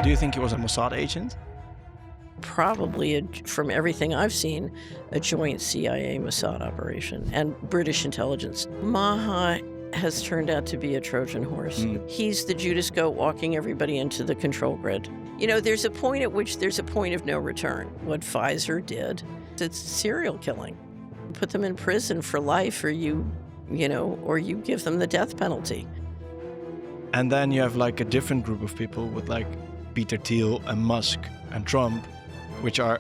Do you think he was a Mossad agent? Probably, from everything I've seen, a joint CIA Mossad operation and British intelligence. Maha has turned out to be a Trojan horse. He's the Judas goat walking everybody into the control grid. You know, there's a point at which there's a point of no return. What Pfizer did, it's serial killing. Put them in prison for life, or you give them the death penalty. And then you have like a different group of people with like Peter Thiel and Musk and Trump, which are,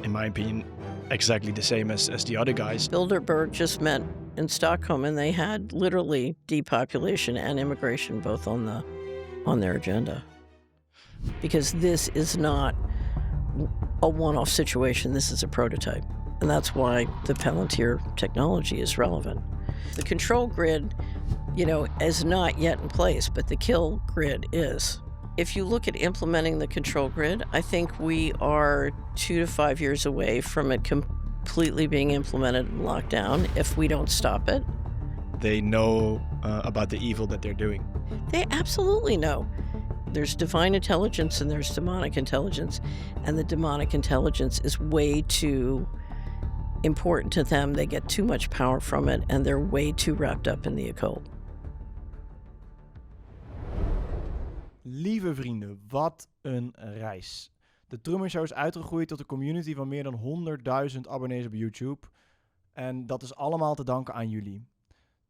in my opinion, exactly the same as the other guys. Bilderberg just met in Stockholm, and they had literally depopulation and immigration both on their agenda. Because this is not a one-off situation, this is a prototype. And that's why the Palantir technology is relevant. The control grid, is not yet in place, but the kill grid is. If you look at implementing the control grid, I think we are 2 to 5 years away from it completely being implemented and locked down if we don't stop it. They know about the evil that they're doing. They absolutely know. There's divine intelligence and there's demonic intelligence, and the demonic intelligence is way too important to them. They get too much power from it, and they're way too wrapped up in the occult. Lieve vrienden, wat een reis. De Trueman Show is uitgegroeid tot een community van meer dan 100.000 abonnees op YouTube. En dat is allemaal te danken aan jullie.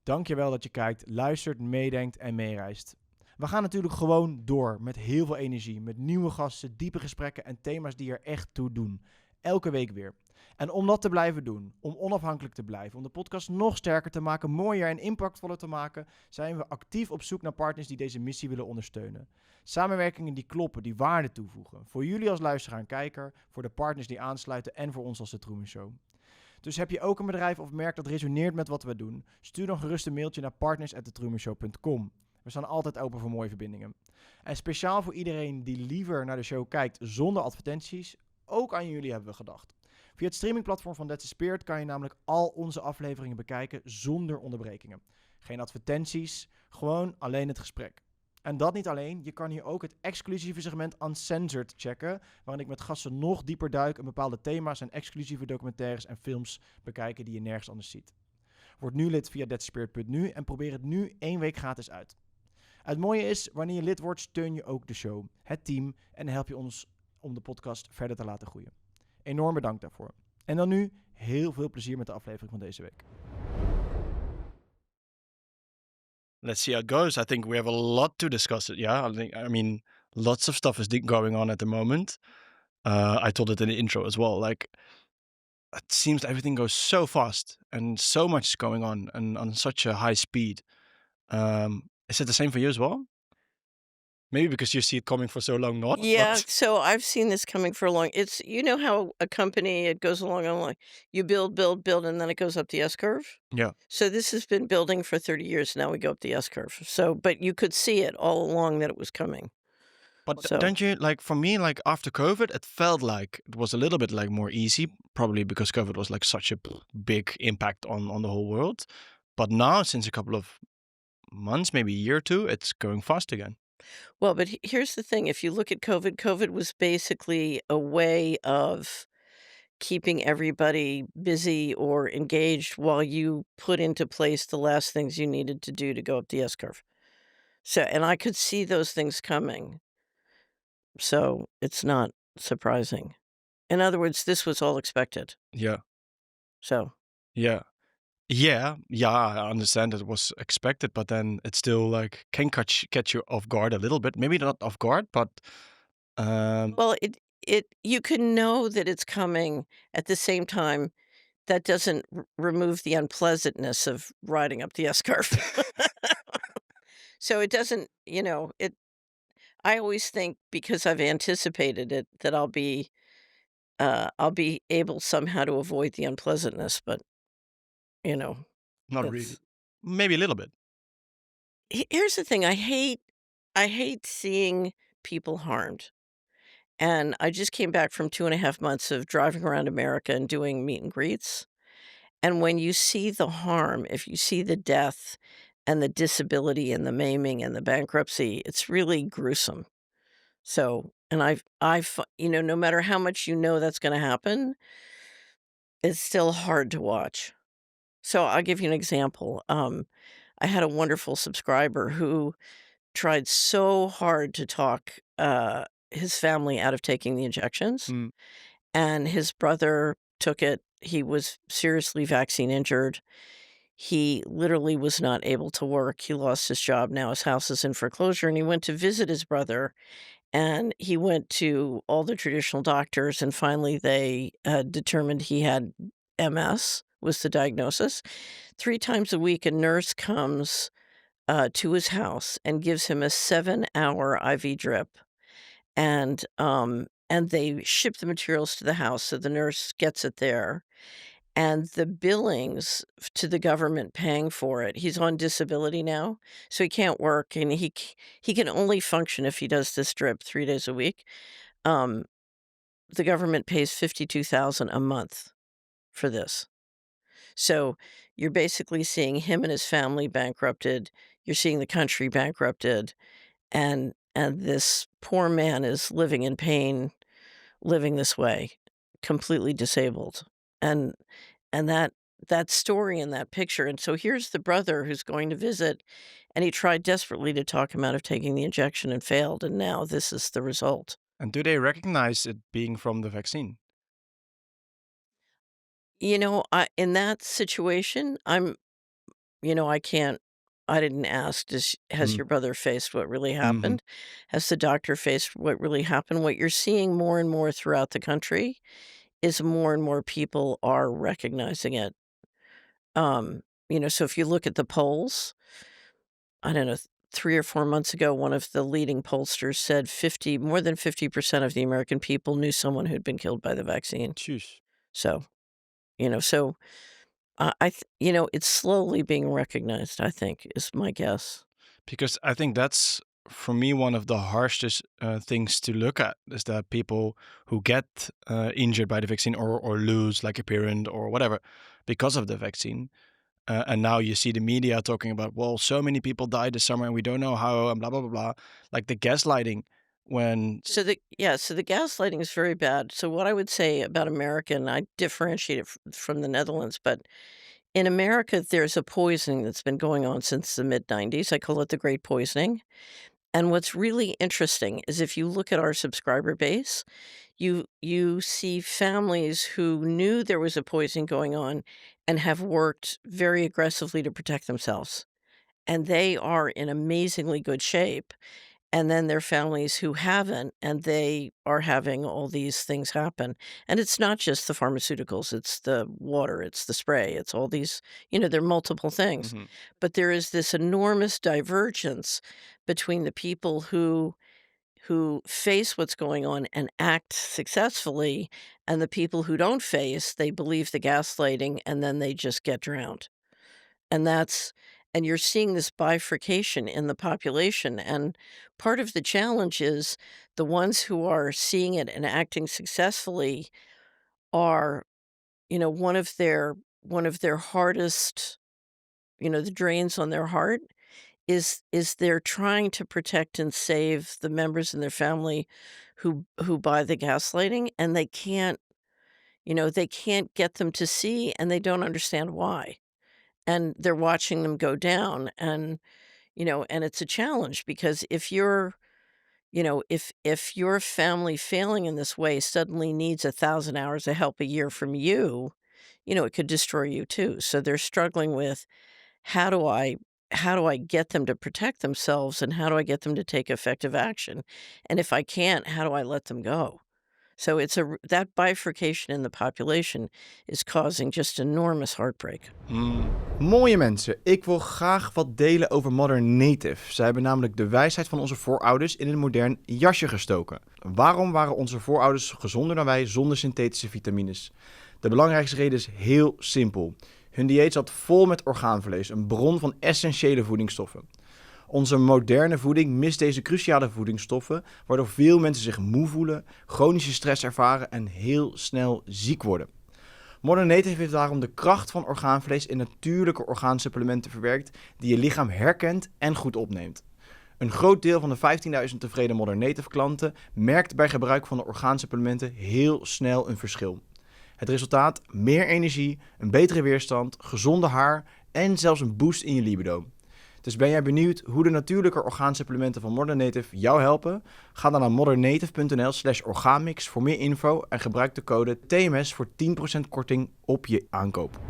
Dankjewel dat je kijkt, luistert, meedenkt en meereist. We gaan natuurlijk gewoon door met heel veel energie, met nieuwe gasten, diepe gesprekken en thema's die er echt toe doen. Elke week weer. En om dat te blijven doen, om onafhankelijk te blijven, om de podcast nog sterker te maken, mooier en impactvoller te maken, zijn we actief op zoek naar partners die deze missie willen ondersteunen. Samenwerkingen die kloppen, die waarde toevoegen. Voor jullie als luisteraar en kijker, voor de partners die aansluiten en voor ons als de Trueman Show. Dus heb je ook een bedrijf of merk dat resoneert met wat we doen? Stuur dan gerust een mailtje naar partners@thetruemanshow.com. We staan altijd open voor mooie verbindingen. En speciaal voor iedereen die liever naar de show kijkt zonder advertenties, ook aan jullie hebben we gedacht. Via het streamingplatform van That's the Spirit kan je namelijk al onze afleveringen bekijken zonder onderbrekingen. Geen advertenties, gewoon alleen het gesprek. En dat niet alleen, je kan hier ook het exclusieve segment Uncensored checken, waarin ik met gasten nog dieper duik en bepaalde thema's en exclusieve documentaires en films bekijken die je nergens anders ziet. Word nu lid via thatspirit.nu en probeer het nu 1 week gratis uit. Het mooie is, wanneer je lid wordt, steun je ook de show, het team en help je ons om de podcast verder te laten groeien. Enorm bedankt daarvoor. En dan nu heel veel plezier met de aflevering van deze week. Let's see how it goes. I think we have a lot to discuss. I mean, lots of stuff is going on at the moment. I told it in the intro as well. Like, it seems everything goes so fast and so much is going on and on such a high speed. Is it the same for you as well? Maybe because you see it coming for so long, not? Yeah, But so I've seen this coming for a long. It's how a company, it goes along and along. You build, and then it goes up the S curve. yeah. So this has been building for 30 years. Now we go up the S curve. So, but you could see it all along that it was coming. But So- don't you, like, for me, like, after COVID, it felt like it was a little bit, like, more easy, probably because COVID was, like, such a big impact on the whole world. But now, since a couple of months, maybe a year or two, it's going fast again. Well, but here's the thing. If you look at COVID was basically a way of keeping everybody busy or engaged while you put into place the last things you needed to do to go up the S curve. So, and I could see those things coming. So it's not surprising. In other words, this was all expected. Yeah. So, Yeah. Yeah, I understand it was expected, but then it still like can catch you off guard a little bit. Maybe not off guard, but well, you can know that it's coming at the same time. That doesn't remove the unpleasantness of riding up the S curve. So it doesn't, I always think because I've anticipated it that I'll be able somehow to avoid the unpleasantness, but not it's- really. Maybe a little bit. Here's the thing. I hate seeing people harmed. And I just came back from 2.5 months of driving around America and doing meet and greets. And when you see the harm, if you see the death and the disability and the maiming and the bankruptcy, it's really gruesome. So, and no matter how much you know that's going to happen, it's still hard to watch. So I'll give you an example. I had a wonderful subscriber who tried so hard to talk his family out of taking the injections, Mm. and his brother took it. He was seriously vaccine injured. He literally was not able to work. He lost his job. Now his house is in foreclosure, and he went to visit his brother. And he went to all the traditional doctors, and finally they determined he had MS, was the diagnosis. 3 times a week, a nurse comes to his house and gives him a 7-hour IV drip, and they ship the materials to the house, so the nurse gets it there, and the billings to the government paying for it, he's on disability now, so he can't work, and he can only function if he does this drip 3 days a week. Um, the government pays 52,000 a month for this. So, you're basically seeing him and his family bankrupted, you're seeing the country bankrupted, and this poor man is living in pain, living this way, completely disabled, and and that story and that picture, and so here's the brother who's going to visit, and he tried desperately to talk him out of taking the injection and failed, and now this is the result. And do they recognize it being from the vaccine? In that situation, I didn't ask, has Mm. your brother faced what really Mhm. happened? Has the doctor faced what really happened? What you're seeing more and more throughout the country is more and more people are recognizing it. So if you look at the polls, I don't know, 3 or 4 months ago, one of the leading pollsters said more than 50% of the American people knew someone who'd been killed by the vaccine. Tjus. So, so it's slowly being recognized, I think, is my guess. Because I think that's, for me, one of the harshest things to look at is that people who get injured by the vaccine or lose like a parent or whatever because of the vaccine. And now you see the media talking about, well, so many people died this summer and we don't know how, and blah, blah, blah, blah. Like the gaslighting when. So the gaslighting is very bad. So what I would say about America, and I differentiate it from the Netherlands, but in America, there's a poisoning that's been going on since the mid-90s. I call it the Great Poisoning. And what's really interesting is if you look at our subscriber base, you see families who knew there was a poisoning going on and have worked very aggressively to protect themselves. And they are in amazingly good shape. And then there are families who haven't, and they are having all these things happen. And it's not just the pharmaceuticals, it's the water, it's the spray, it's all these, there are multiple things. Mhm. But there is this enormous divergence between the people who face what's going on and act successfully, and the people who don't face, they believe the gaslighting, and then they just get drowned. And that's and you're seeing this bifurcation in the population, and part of the challenge is the ones who are seeing it and acting successfully are, one of their hardest, the drains on their heart is they're trying to protect and save the members in their family who buy the gaslighting, and they can't get them to see, and they don't understand why. And they're watching them go down, and it's a challenge because if your family failing in this way suddenly needs 1,000 hours of help a year from you, it could destroy you too. So they're struggling with how do I how do I get them to protect themselves, and how do I get them to take effective action? And if I can't, how do I let them go? So that bifurcation in the population is causing just enormous heartbreak. Mooie mensen, ik wil graag wat delen over Modern Native. Zij hebben namelijk de wijsheid van onze voorouders in een modern jasje gestoken. Waarom waren onze voorouders gezonder dan wij zonder synthetische vitamines? De belangrijkste reden is heel simpel. Hun dieet zat vol met orgaanvlees, een bron van essentiële voedingsstoffen. Onze moderne voeding mist deze cruciale voedingsstoffen, waardoor veel mensen zich moe voelen, chronische stress ervaren en heel snel ziek worden. Modern Native heeft daarom de kracht van orgaanvlees in natuurlijke orgaansupplementen verwerkt die je lichaam herkent en goed opneemt. Een groot deel van de 15.000 tevreden Modern Native klanten merkt bij gebruik van de orgaansupplementen heel snel een verschil. Het resultaat: meer energie, een betere weerstand, gezonde haar en zelfs een boost in je libido. Dus ben jij benieuwd hoe de natuurlijke orgaansupplementen van Modern Native jou helpen? Ga dan naar modernnative.nl/orgaanmix voor meer info en gebruik de code TMS voor 10% korting op je aankoop.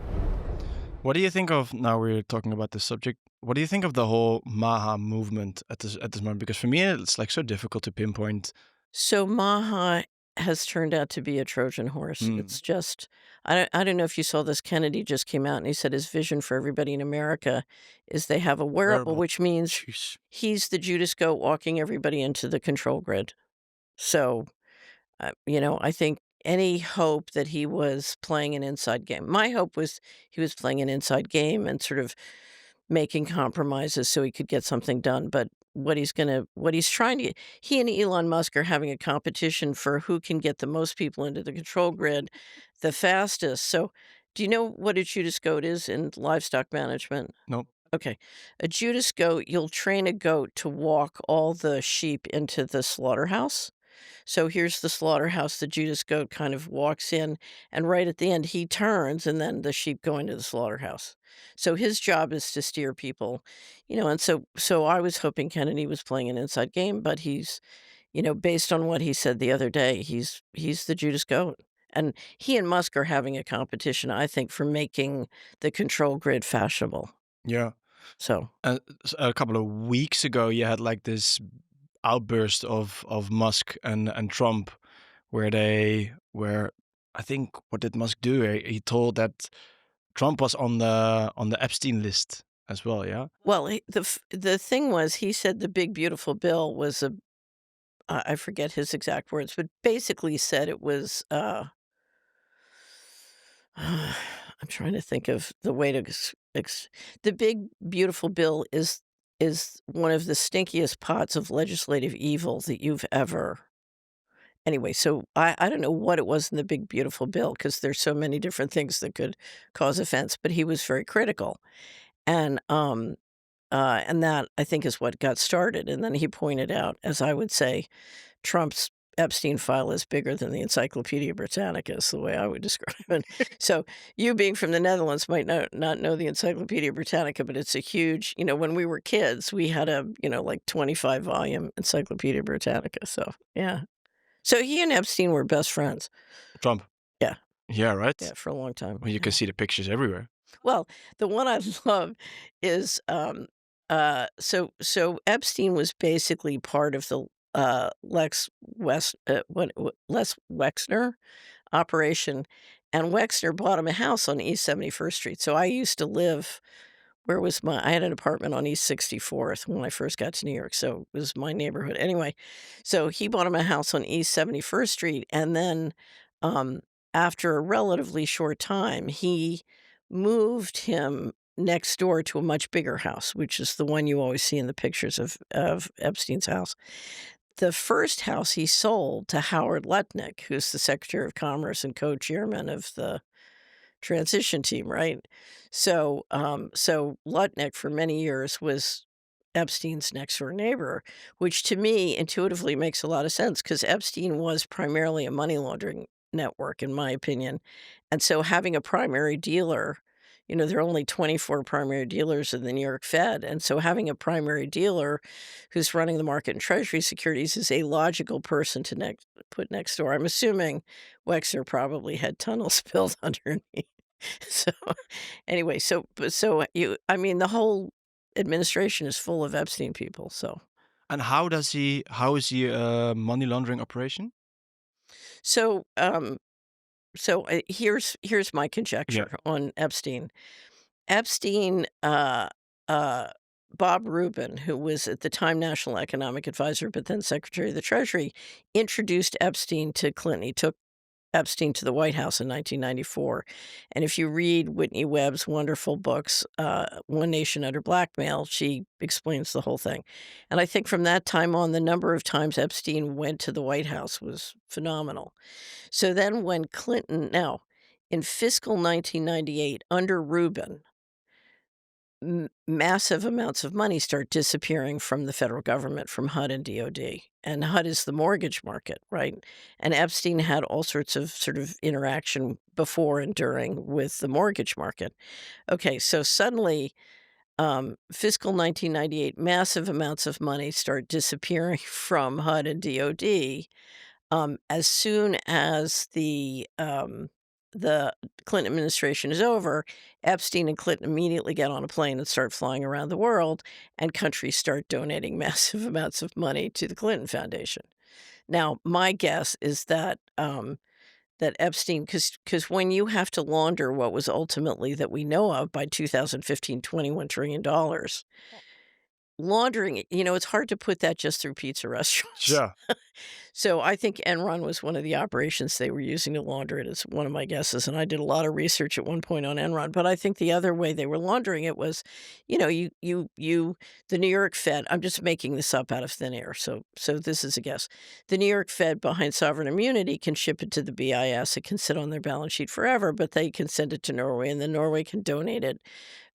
What do you think of, now we're talking about this subject, what do you think of the whole Maha movement at this moment? Because for me, it's like so difficult to pinpoint. So Maha has turned out to be a Trojan horse. It's just I don't know if you saw this. Kennedy just came out and he said his vision for everybody in America is they have a wearable, which means Jeez. he's the Judas goat walking everybody into the control grid. So, I think any hope that he was playing an inside game. My hope was he was playing an inside game and sort of making compromises so he could get something done. But what he's trying to he and Elon Musk are having a competition for who can get the most people into the control grid the fastest. So, do you know what a Judas goat is in livestock management? No. Okay. A Judas goat, you'll train a goat to walk all the sheep into the slaughterhouse. So here's the slaughterhouse. The Judas goat kind of walks in, and right at the end, he turns, and then the sheep go into the slaughterhouse. So his job is to steer people, and so I was hoping Kennedy was playing an inside game, but he's, based on what he said the other day, he's the Judas goat. And he and Musk are having a competition, I think, for making the control grid fashionable. Yeah. So A couple of weeks ago, you had like this outburst of Musk and Trump, where I think, what did Musk do? He told that Trump was on the Epstein list as well. Yeah. well, the thing was, he said the big beautiful bill was I forget his exact words, but basically said it was, I'm trying to think of the way to the big beautiful bill is one of the stinkiest pots of legislative evil that you've ever. Anyway, so I don't know what it was in the big beautiful bill because there's so many different things that could cause offense, but he was very critical. And that, I think, is what got started, and then he pointed out, as I would say, Trump's Epstein file is bigger than the Encyclopedia Britannica is the way I would describe it. So you being from the Netherlands might not know the Encyclopedia Britannica, but it's a huge, when we were kids, we had a, like 25-volume Encyclopedia Britannica, so, yeah. So he and Epstein were best friends. Trump. Yeah. Yeah. Right. Yeah, for a long time. Well, you can see the pictures everywhere. Well, the one I love is, so Epstein was basically part of the, Les Wexner operation, and Wexner bought him a house on East 71st Street. So I used to live I had an apartment on East 64th when I first got to New York, so it was my neighborhood. Anyway, so he bought him a house on East 71st Street, and then, um, after a relatively short time, he moved him next door to a much bigger house, which is the one you always see in the pictures of Epstein's house. The first house he sold to Howard Lutnick, who's the Secretary of Commerce and co-chairman of the transition team, right? So Lutnick for many years was Epstein's next door neighbor, which to me intuitively makes a lot of sense because Epstein was primarily a money laundering network, in my opinion. And so having a primary dealer, there are only 24 primary dealers in the New York Fed. And so having a primary dealer who's running the market in Treasury securities is a logical person to put next door. I'm assuming Wexner probably had tunnels built underneath. So anyway, the whole administration is full of Epstein people. So And how is he a money laundering operation? so here's my conjecture on Epstein. Epstein, Bob Rubin, who was at the time National Economic Advisor, but then Secretary of the Treasury, introduced Epstein to Clinton. He took Epstein to the White House in 1994. And if you read Whitney Webb's wonderful books, One Nation Under Blackmail, she explains the whole thing. And I think from that time on, the number of times Epstein went to the White House was phenomenal. So then when Clinton, now in fiscal 1998, under Rubin, massive amounts of money start disappearing from the federal government, from HUD and DOD. And HUD is the mortgage market, right? And Epstein had all sorts of sort of interaction before and during with the mortgage market. Okay, so suddenly, fiscal 1998, massive amounts of money start disappearing from HUD and DOD. As soon as the Clinton administration is over, Epstein and Clinton immediately get on a plane and start flying around the world, and countries start donating massive amounts of money to the Clinton Foundation. Now, my guess is that that Epstein, because when you have to launder what was ultimately, that we know of by 2015, $21 trillion, laundering it, it's hard to put that just through pizza restaurants. Sure. So I think Enron was one of the operations they were using to launder it, is one of my guesses, and I did a lot of research at one point on Enron, but I think the other way they were laundering it was, the New York Fed, I'm just making this up out of thin air, so this is a guess. The New York Fed, behind sovereign immunity, can ship it to the BIS. It can sit on their balance sheet forever, but they can send it to Norway, and then Norway can donate it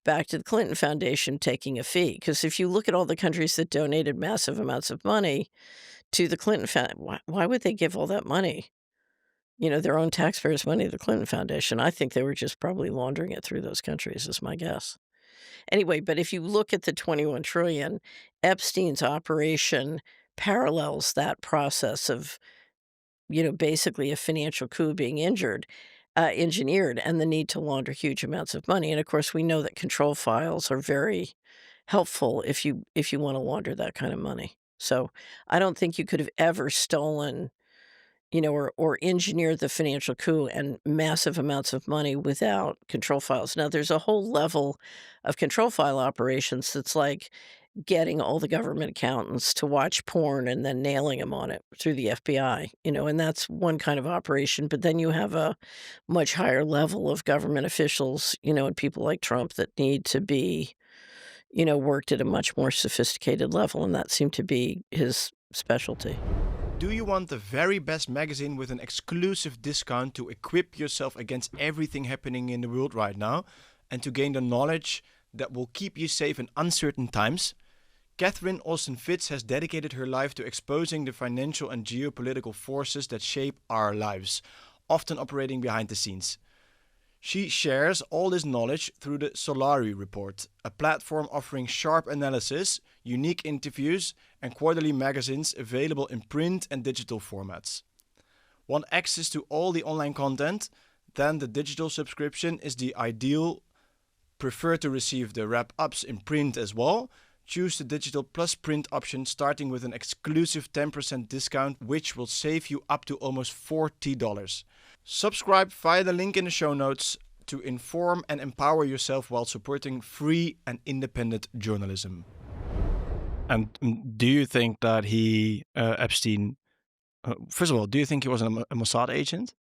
back to the Clinton Foundation, taking a fee. Because if you look at all the countries that donated massive amounts of money to the Clinton Foundation, why would they give all that money? Their own taxpayers' money to the Clinton Foundation. I think they were just probably laundering it through those countries, is my guess. Anyway, but if you look at the 21 trillion, Epstein's operation parallels that process of, basically a financial coup being engineered, and the need to launder huge amounts of money. And of course, we know that control files are very helpful if you want to launder that kind of money. So I don't think you could have ever stolen, or engineered the financial coup and massive amounts of money without control files. Now, there's a whole level of control file operations that's like getting all the government accountants to watch porn and then nailing them on it through the FBI, and that's one kind of operation. But then you have a much higher level of government officials, and people like Trump that need to be, worked at a much more sophisticated level, and that seemed to be his specialty. Do you want the very best magazine with an exclusive discount to equip yourself against everything happening in the world right now and to gain the knowledge that will keep you safe in uncertain times? Catherine Austin Fitz has dedicated her life to exposing the financial and geopolitical forces that shape our lives, often operating behind the scenes. She shares all this knowledge through the Solari Report, a platform offering sharp analysis, unique interviews, and quarterly magazines available in print and digital formats. Want access to all the online content? Then the digital subscription is the ideal. Prefer to receive the wrap-ups in print as well? Choose the digital plus print option, starting with an exclusive 10% discount, which will save you up to almost $40. Subscribe via the link in the show notes to inform and empower yourself while supporting free and independent journalism. And do you think that Epstein, first of all, do you think he was a Mossad agent?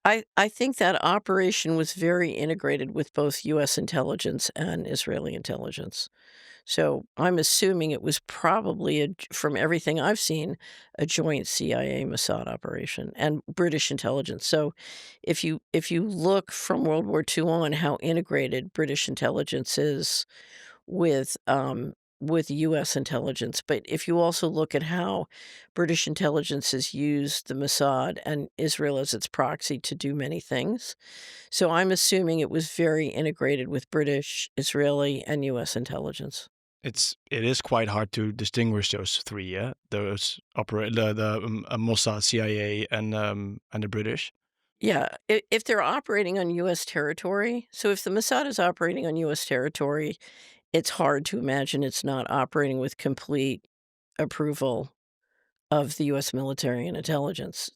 I think that operation was very integrated with both U.S. intelligence and Israeli intelligence. So I'm assuming it was probably, from everything I've seen, a joint CIA Mossad operation and British intelligence. So if you look from World War II on, how integrated British intelligence is with U.S. intelligence, but if you also look at how British intelligence has used the Mossad and Israel as its proxy to do many things, so I'm assuming it was very integrated with British, Israeli, and U.S. intelligence. It is quite hard to distinguish those three, yeah. Those the Mossad, CIA, and the British. Yeah, if they're operating on U.S. territory, so if the Mossad is operating on U.S. territory, it's hard to imagine it's not operating with complete approval of the U.S. military and intelligence.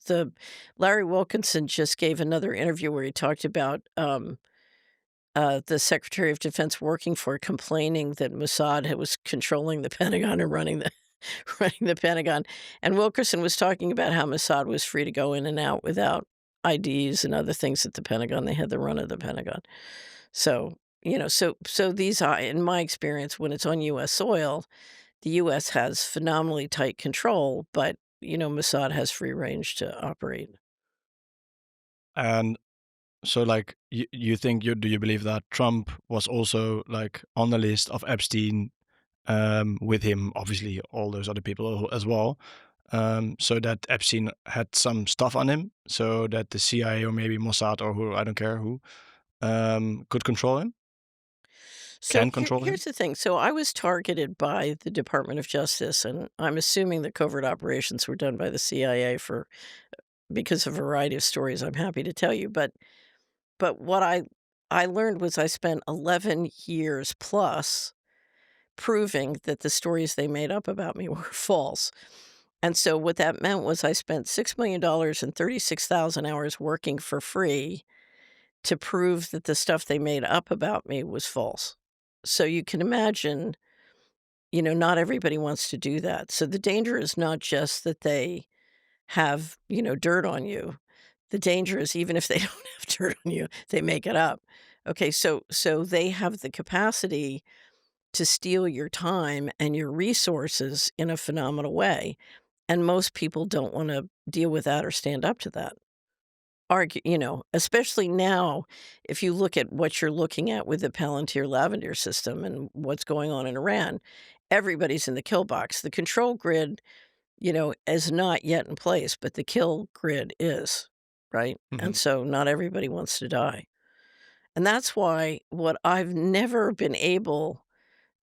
Larry Wilkinson just gave another interview where he talked about the Secretary of Defense working for it, complaining that Mossad was controlling the Pentagon and running the running the Pentagon. And Wilkerson was talking about how Mossad was free to go in and out without IDs and other things at the Pentagon. They had the run of the Pentagon. So, so these are, in my experience, when it's on U.S. soil, the U.S. has phenomenally tight control, but, Mossad has free range to operate. And So, like, you think do you believe that Trump was also like on the list of Epstein, with him, obviously, all those other people as well, so that Epstein had some stuff on him, so that the CIA or maybe Mossad or who, I don't care who, could control him, So can control him? here's the thing. So I was targeted by the Department of Justice, and I'm assuming the covert operations were done by the CIA for because of a variety of stories I'm happy to tell you. But what I learned was I spent 11 years plus proving that the stories they made up about me were false. And so what that meant was I spent $6 million and 36,000 hours working for free to prove that the stuff they made up about me was false. So you can imagine, not everybody wants to do that. So the danger is not just that they have, dirt on you. The danger is even if they don't have dirt on you, they make it up. Okay, so they have the capacity to steal your time and your resources in a phenomenal way, and most people don't wanna deal with that or stand up to that. Especially now, if you look at what you're looking at with the Palantir Lavender system and what's going on in Iran, everybody's in the kill box. The control grid, is not yet in place, but the kill grid is, right? And Mhm. so not everybody wants to die. And that's why what I've never been able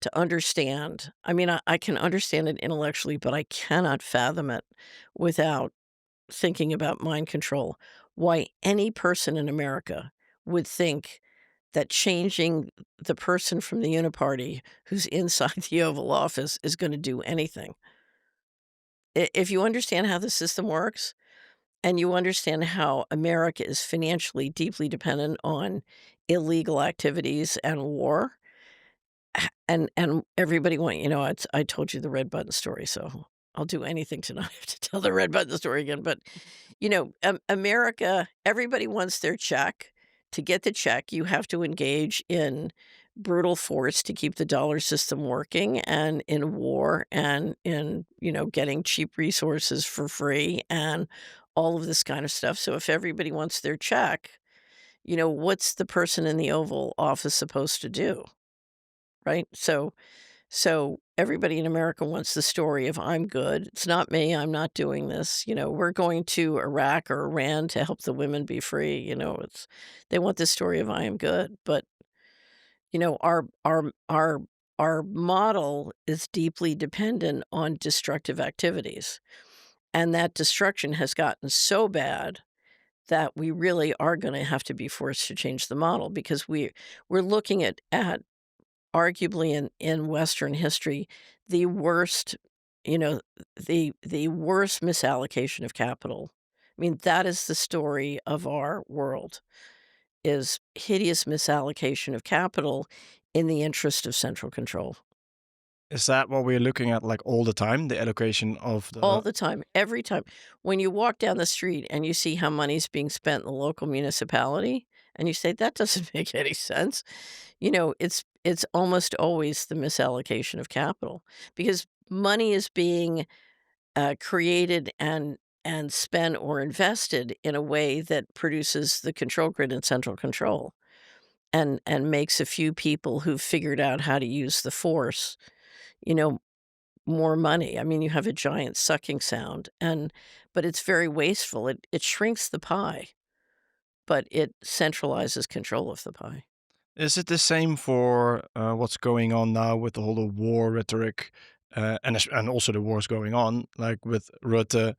to understand, I mean, I can understand it intellectually, but I cannot fathom it without thinking about mind control. Why any person in America would think that changing the person from the uniparty who's inside the Oval Office is going to do anything. If you understand how the system works and you understand how America is financially deeply dependent on illegal activities and war, and everybody want it's I told you the red button story, so I'll do anything to not have to tell the red button story again, but, America, everybody wants their check. To get the check, you have to engage in brutal force to keep the dollar system working and in war and in, getting cheap resources for free and all of this kind of stuff, so if everybody wants their check, what's the person in the Oval Office supposed to do, right? So everybody in America wants the story of I'm good. It's not me. I'm not doing this. We're going to Iraq or Iran to help the women be free. They want the story of I am good. But our model is deeply dependent on destructive activities, and that destruction has gotten so bad that we really are going to have to be forced to change the model because we're looking at arguably in Western history, the worst, you know, the worst misallocation of capital. I mean, that is the story of our world, is hideous misallocation of capital in the interest of central control. Is that what we're looking at, like, all the time, the allocation of All the the time, every time. When you walk down the street and you see how money's being spent in the local municipality, and you say, "That doesn't make any sense," it's almost always the misallocation of capital because money is being, created and spent or invested in a way that produces the control grid and central control and makes a few people who've figured out how to use the force, you know, more money. I mean, you have a giant sucking sound but it's very wasteful. It shrinks the pie, but it centralizes control of the pie. Is it the same for, what's going on now with the whole war rhetoric, and also the wars going on, like with Rutte?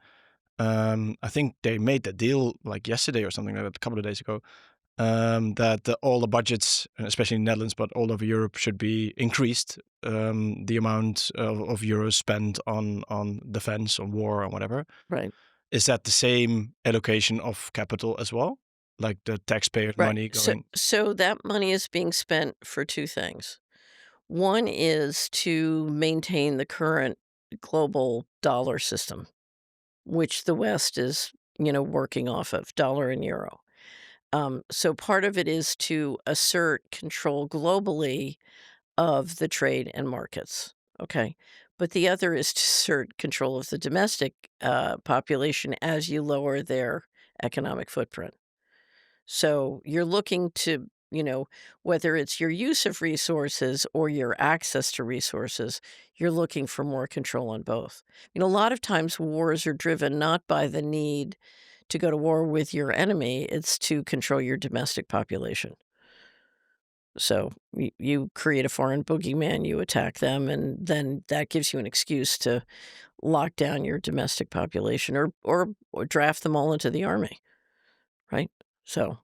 I think they made the deal, like, yesterday or something like that, a couple of days ago, that all the budgets, and especially in the Netherlands, but all over Europe, should be increased, the amount of euros spent on defense, on war, and whatever. Right. Is that the same allocation of capital as well? Like the taxpayers' Right. money So going. so that money is being spent for 2 things. One is to maintain the current global dollar system, which the West is, working off of, dollar and euro. So part of it is to assert control globally of the trade and markets, okay? But the other is to assert control of the domestic, population as you lower their economic footprint. So you're looking to, whether it's your use of resources or your access to resources, you're looking for more control on both. A lot of times wars are driven not by the need to go to war with your enemy, it's to control your domestic population. So you create a foreign boogeyman, you attack them, and then that gives you an excuse to lock down your domestic population or draft them all into the army, right? So,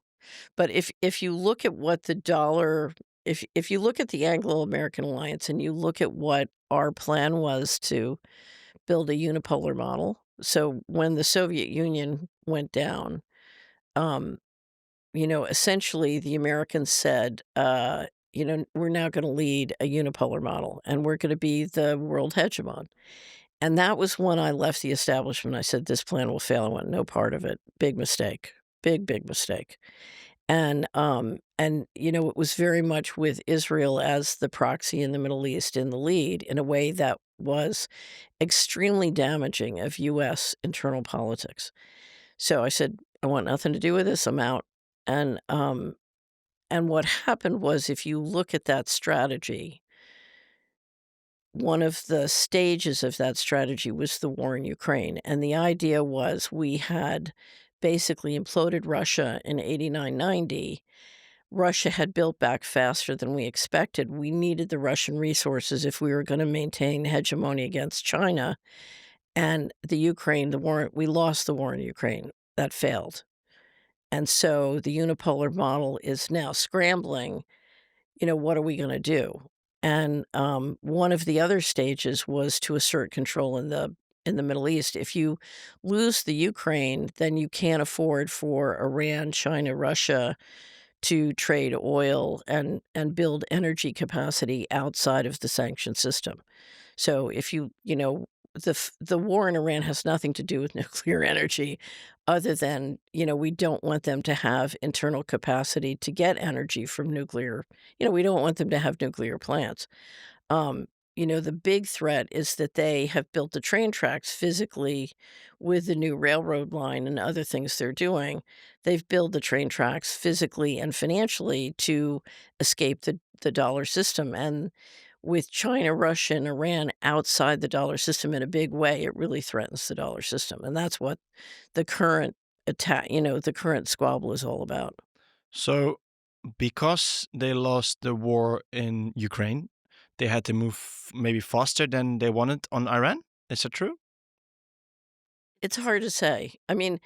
but if you look at what the dollar if you look at the Anglo-American alliance and you look at what our plan was to build a unipolar model. So when the Soviet Union went down, um, essentially the Americans said, we're now going to lead a unipolar model and we're going to be the world hegemon. And that was when I left the establishment. I said, this plan will fail. I want no part of it. Big mistake. Big, big mistake. And it was very much with Israel as the proxy in the Middle East in the lead in a way that was extremely damaging of US internal politics. So I said, I want nothing to do with this. I'm out. And what happened was if you look at that strategy, one of the stages of that strategy was the war in Ukraine. And the idea was we had basically imploded Russia in 89, 90. Russia had built back faster than we expected. We needed the Russian resources if we were going to maintain hegemony against China. And the Ukraine, we lost the war in Ukraine. That failed. And so the unipolar model is now scrambling. What are we going to do? And one of the other stages was to assert control in the Middle East. If you lose the Ukraine, then you can't afford for Iran, China, Russia to trade oil and build energy capacity outside of the sanction system. So if the war in Iran has nothing to do with nuclear energy other than, we don't want them to have internal capacity to get energy from nuclear. We don't want them to have nuclear plants. Um, the big threat is that they have built the train tracks physically with the new railroad line and other things they're doing. They've built the train tracks physically and financially to escape the dollar system. And with China, Russia, and Iran outside the dollar system in a big way, it really threatens the dollar system. And that's what the current attack, the current squabble is all about. So, because they lost the war in Ukraine, they had to move maybe faster than they wanted on Iran. Is that true? It's hard to say. I mean,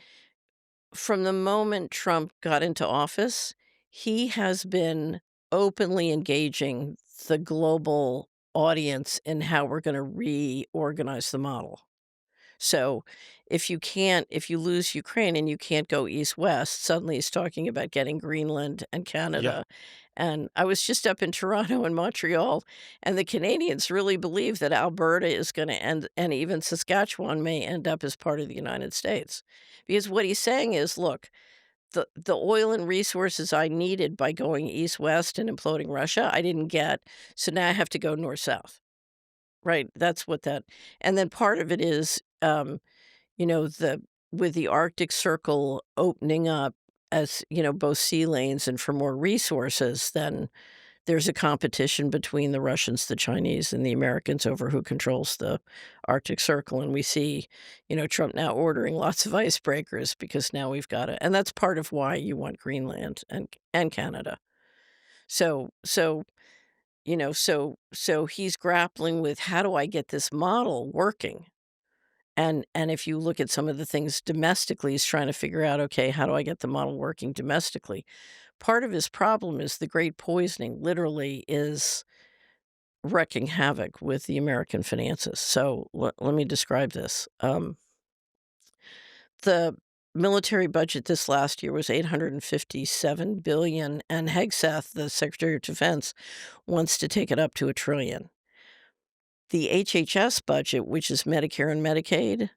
from the moment Trump got into office, he has been openly engaging the global audience in how we're going to reorganize the model. So if you lose Ukraine and you can't go east west, suddenly he's talking about getting Greenland and Yeah. Canada. And I was just up in Toronto and Montreal, and the Canadians really believe that Alberta is going to end, and even Saskatchewan may end up as part of the United States. Because what he's saying is, look, the oil and resources I needed by going east west and imploding Russia, I didn't get. So now I have to go north south. Right. That's what that, and then part of it is, the with the Arctic Circle opening up as, both sea lanes and for more resources, then there's a competition between the Russians, the Chinese, and the Americans over who controls the Arctic Circle. And we see, Trump now ordering lots of icebreakers because now we've got to, and that's part of why you want Greenland and Canada. So so he's grappling with how do I get this model working? And if you look at some of the things domestically, he's trying to figure out, okay, how do I get the model working domestically? Part of his problem is the great poisoning literally is wreaking havoc with the American finances. So let me describe this. The military budget this last year was 857 billion, and Hegseth, the Secretary of Defense, wants to take it up to $1 trillion. The HHS budget, which is Medicare and Medicaid,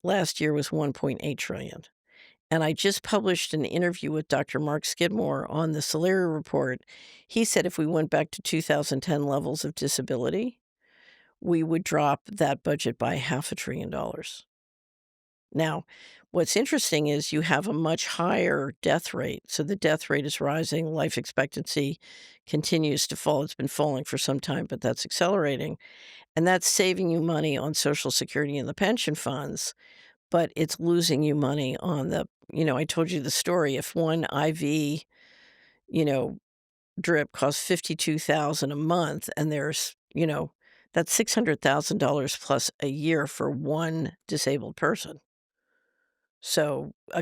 last year was 1.8 trillion. And I just published an interview with Dr. Mark Skidmore on the Solari report. He said if we went back to 2010 levels of disability, we would drop that budget by $500 billion. Now, what's interesting is you have a much higher death rate. So the death rate is rising, life expectancy continues to fall. It's been falling for some time, but that's accelerating. And that's saving you money on Social Security and the pension funds, but it's losing you money on I told you the story. If one IV, you know, drip costs 52,000 a month and that's $600,000 plus a year for one disabled person. So it's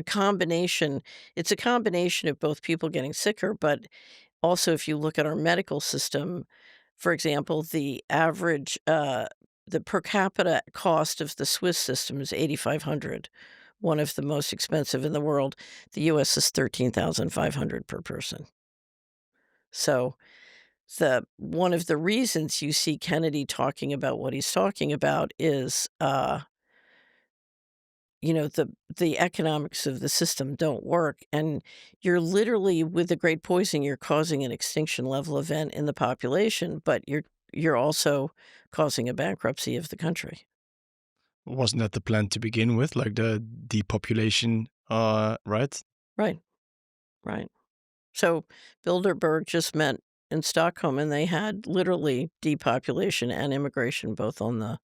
a combination of both people getting sicker, but also if you look at our medical system, for example, the per capita cost of the Swiss system is 8,500, one of the most expensive in the world. The US is 13,500 per person. So the one of the reasons you see Kennedy talking about what he's talking about is the economics of the system don't work, and you're literally with the great poison, you're causing an extinction level event in the population, but you're also causing a bankruptcy of the country. Wasn't that the plan to begin with, like the depopulation, right? Right, right. So Bilderberg just met in Stockholm, and they had literally depopulation and immigration both on the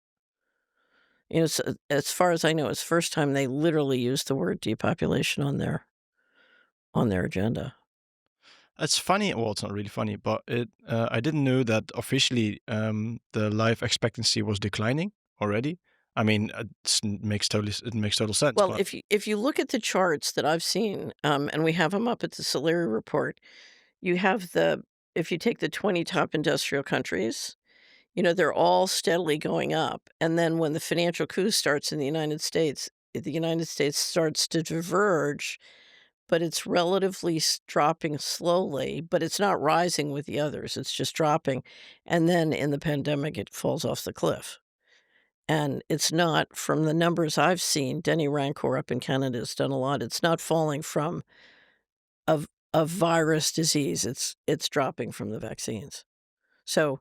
as far as I know, it's the first time they literally used the word depopulation on their agenda. It's funny. Well, it's not really funny, but I didn't know that officially the life expectancy was declining already. I mean, it makes total sense. Well, But if you look at the charts that I've seen, and we have them up at the Solari report, you have if you take the 20 top industrial countries, they're all steadily going up. And then when the financial coup starts in the United States starts to diverge, but it's relatively dropping slowly, but it's not rising with the others. It's just dropping. And then in the pandemic, it falls off the cliff. And it's not from the numbers I've seen, Denny Rancor up in Canada has done a lot. It's not falling from a virus disease. It's dropping from the vaccines. So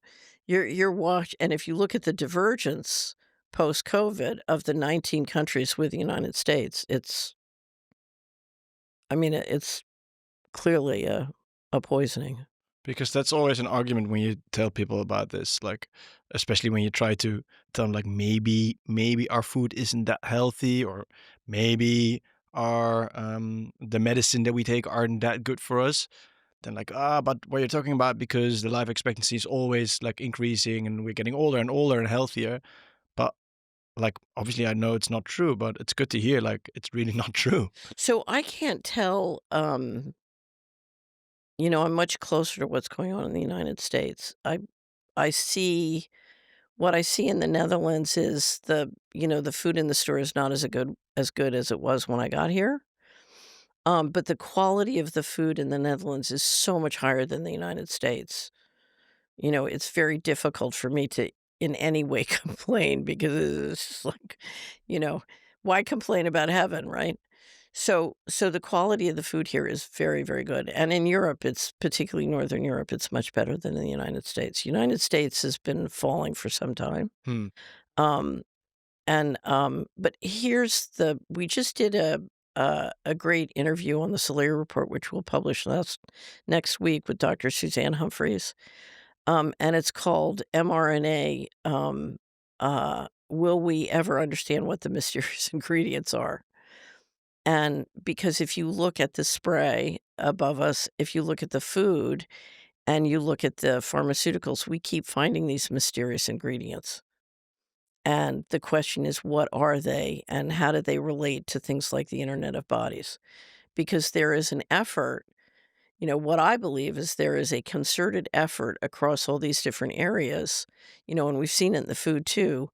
and if you look at the divergence post-COVID of the 19 countries with the United States, it's clearly a poisoning. because that's always an argument when you tell people about this, like especially when you try to tell them like maybe our food isn't that healthy, or maybe our the medicine that we take aren't that good for us. Then like, but what you're talking about, because the life expectancy is always like increasing and we're getting older and older and healthier. But like obviously I know it's not true, but it's good to hear like it's really not true. So I can't tell, I'm much closer to what's going on in the United States. I see what I see in the Netherlands is the food in the store is not as good as it was when I got here. But the quality of the food in the Netherlands is so much higher than the United States. It's very difficult for me to in any way complain because it's just like, you know, why complain about heaven, right? So the quality of the food here is very, very good. And in Europe, it's particularly Northern Europe, it's much better than in the United States. United States has been falling for some time. Hmm. Um, but we just did a great interview on the Solari Report, which we'll publish next week with Dr. Suzanne Humphreys. And it's called mRNA. Will we ever understand what the mysterious ingredients are? And because if you look at the spray above us, if you look at the food and you look at the pharmaceuticals, we keep finding these mysterious ingredients. And the question is, what are they and how do they relate to things like the Internet of Bodies? Because there is an effort, what I believe is there is a concerted effort across all these different areas, and we've seen it in the food too,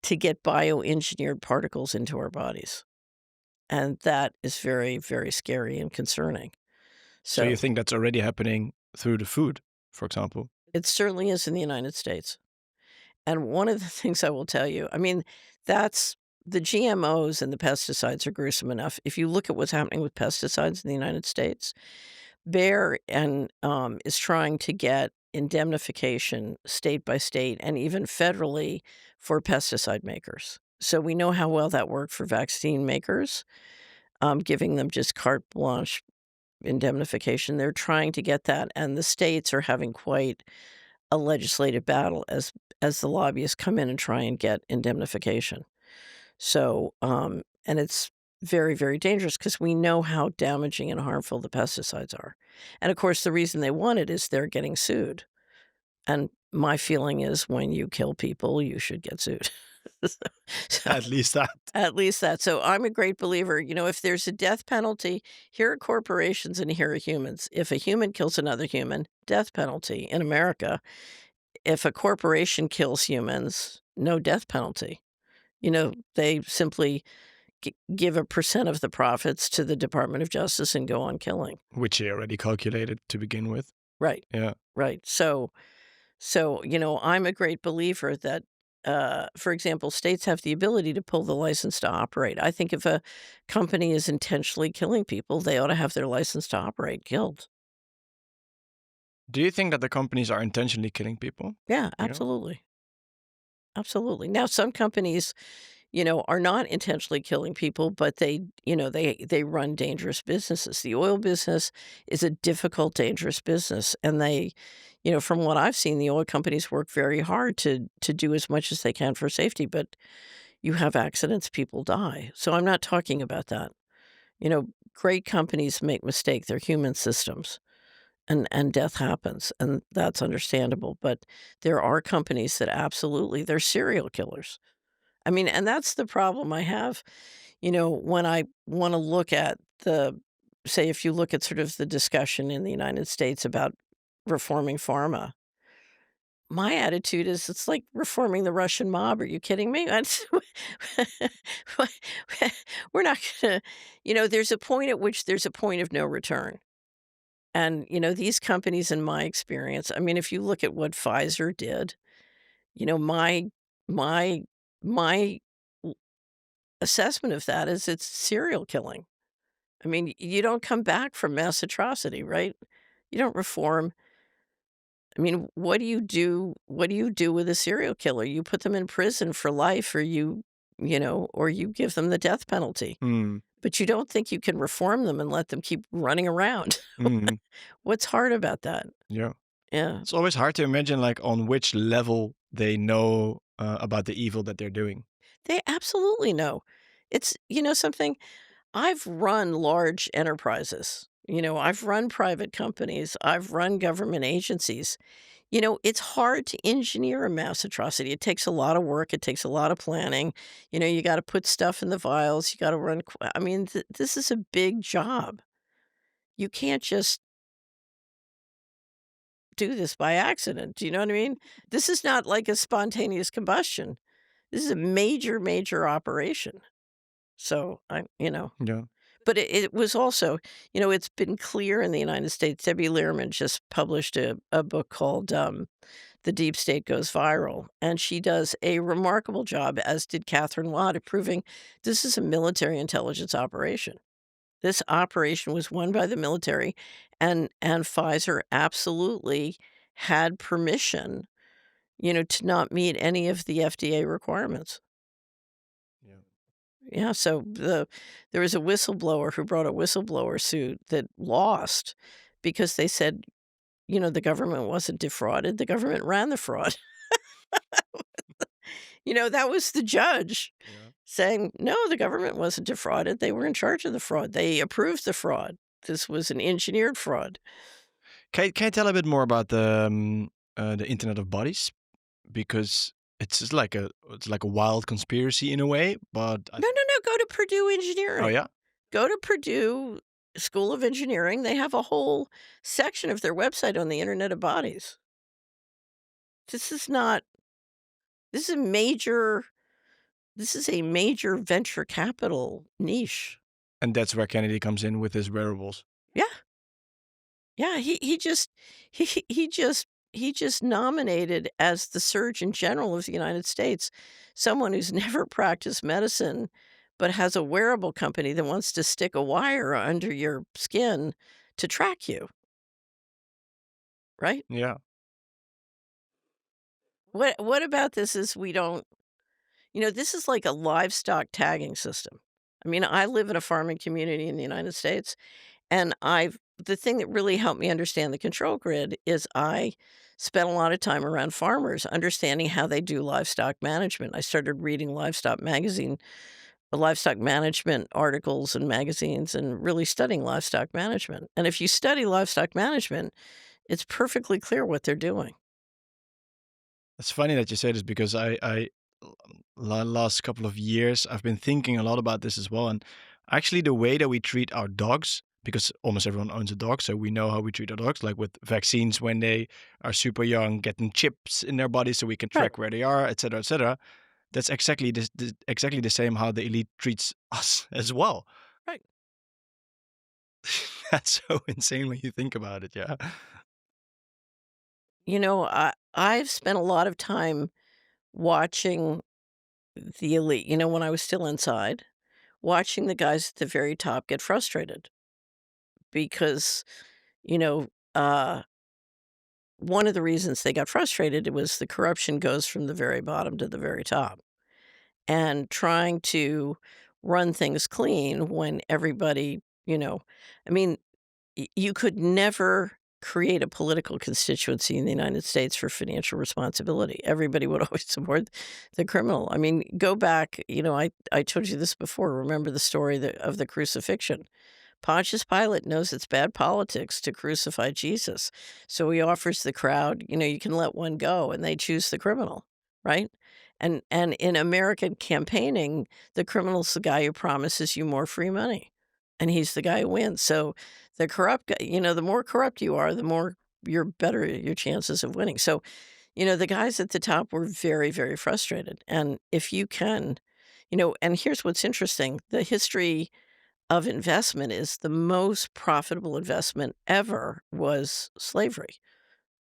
to get bioengineered particles into our bodies. And that is very, very scary and concerning. So you So think that's already happening through the food, for example? it certainly is in the United States. And one of the things I will tell you, that's the GMOs and the pesticides are gruesome enough. If you look at what's happening with pesticides in the United States, Bayer is trying to get indemnification state by state and even federally for pesticide makers. So we know how well that worked for vaccine makers, giving them just carte blanche indemnification. They're trying to get that, and the states are having quite a legislative battle as the lobbyists come in and try and get indemnification. So, and it's very, very dangerous because we know how damaging and harmful the pesticides are. And of course, the reason they want it is they're getting sued. And my feeling is when you kill people, you should get sued. So At least that. at least that. So I'm a great believer, if there's a death penalty, here are corporations and here are humans. If a human kills another human, death penalty in America. If a corporation kills humans, no death penalty. They simply give a percent of the profits to the Department of Justice and go on killing. Which he already calculated to begin with. Right, Yeah. right. So, I'm a great believer that, for example, states have the ability to pull the license to operate. I think if a company is intentionally killing people, they ought to have their license to operate killed. Do you think that the companies are intentionally killing people? Yeah, You know? absolutely. Absolutely. Now, some companies, are not intentionally killing people, but they run dangerous businesses. The oil business is a difficult, dangerous business, and from what I've seen, the oil companies work very hard to do as much as they can for safety, but you have accidents, people die. So I'm not talking about that. Great companies make mistakes. They're human systems. And death happens, and that's understandable, but there are companies that absolutely they're serial killers. I mean, and that's the problem I have, when I wanna look at say, if you look at sort of the discussion in the United States about reforming pharma, my attitude is it's like reforming the Russian mob. Are you kidding me? We're not gonna there's a point at which there's a point of no return. And, these companies, in my experience, I mean, if you look at what Pfizer did, my my my l assessment of that is it's serial killing. I mean, you don't come back from mass atrocity, right? You don't reform. I mean, what do you do with a serial killer? You put them in prison for life, or you give them the death penalty. Mm. But you don't think you can reform them and let them keep running around. Mm. What's hard about that? Yeah. Yeah. It's always hard to imagine, like, on which level they know about the evil that they're doing. They absolutely know. It's something I've run large enterprises. I've run private companies. I've run government agencies. It's hard to engineer a mass atrocity. It takes a lot of work. It takes a lot of planning. You got to put stuff in the vials. You got to run. I mean, this is a big job. You can't just do this by accident. Do you know what I mean? This is not like a spontaneous combustion. This is a major, major operation. So Yeah. but it was also, it's been clear in the United States. Debbie Learman just published a book called The Deep State Goes Viral. And she does a remarkable job, as did Catherine Watt, of proving this is a military intelligence operation. This operation was won by the military, and Pfizer absolutely had permission, to not meet any of the FDA requirements. Yeah. Yeah, so there was a whistleblower who brought a whistleblower suit that lost because they said, the government wasn't defrauded, the government ran the fraud. That was the judge Yeah. saying, "No, the government wasn't defrauded, they were in charge of the fraud, they approved the fraud. This was an engineered fraud." Can you tell a bit more about the Internet of Bodies? Because it's like a wild conspiracy in a way, but No, no, no, go to Purdue oh Engineering. yeah. Go to Purdue School of Engineering, they have a whole section of their website on the Internet of Bodies. This is not this is a major this is a major venture capital niche. And that's where Kennedy comes in with his wearables. Yeah. Yeah, he just nominated as the Surgeon General of the United States someone who's never practiced medicine, but has a wearable company that wants to stick a wire under your skin to track you, right? Yeah. What about this is we don't This is like a livestock tagging system. I mean, I live in a farming community in the United States, and the thing that really helped me understand the control grid is I spent a lot of time around farmers understanding how they do livestock management. I started reading livestock management articles and magazines and really studying livestock management. And if you study livestock management, it's perfectly clear what they're doing. It's funny that you say this because last couple of years I've been thinking a lot about this as well, and actually the way that we treat our dogs, because almost everyone owns a dog, so we know how we treat our dogs, like with vaccines when they are super young, getting chips in their body so we can Right. track where they are, etc., etc. That's exactly the same how the elite treats us as well. Right. That's so insane when you think about it. Yeah. I've spent a lot of time watching the elite, when I was still inside, watching the guys at the very top get frustrated because, you know, uh, one of the reasons they got frustrated was the corruption goes from the very bottom to the very top. And trying to run things clean when everybody, I mean, you could never create a political constituency in the United States for financial responsibility. Everybody would always support the criminal. I mean, go back, I told you this before. Remember the story of the crucifixion. Pontius Pilate knows it's bad politics to crucify Jesus. So he offers the crowd, you can let one go, and they choose the criminal, right? And in American campaigning, the criminal's the guy who promises you more free money, and he's the guy who wins. So the corrupt guy, the more corrupt you are, the more you're better your chances of winning. So, the guys at the top were very, very frustrated. And if you can, and here's what's interesting, the history of investment is the most profitable investment ever was slavery.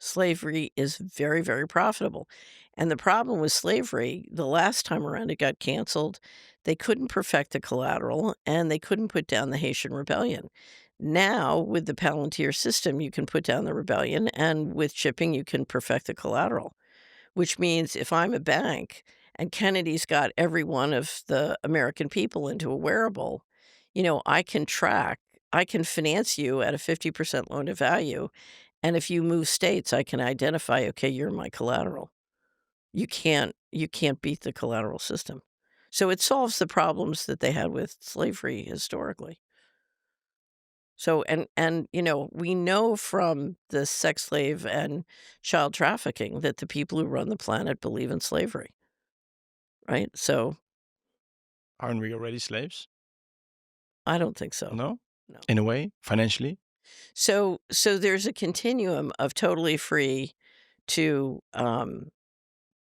Slavery is very, very profitable. And the problem with slavery, the last time around it got canceled, they couldn't perfect the collateral and they couldn't put down the Haitian rebellion. Now, with the Palantir system, you can put down the rebellion, and with chipping, you can perfect the collateral, which means if I'm a bank and Kennedy's got every one of the American people into a wearable, I can track, I can finance you at a 50% loan to value. And if you move states, I can identify, okay, you're my collateral. You can't beat the collateral system. So it solves the problems that they had with slavery historically. So we know from the sex slave and child trafficking that the people who run the planet believe in slavery, right? So Aren't we already slaves? I don't think so. No? No. In a way, financially? So there's a continuum of totally free to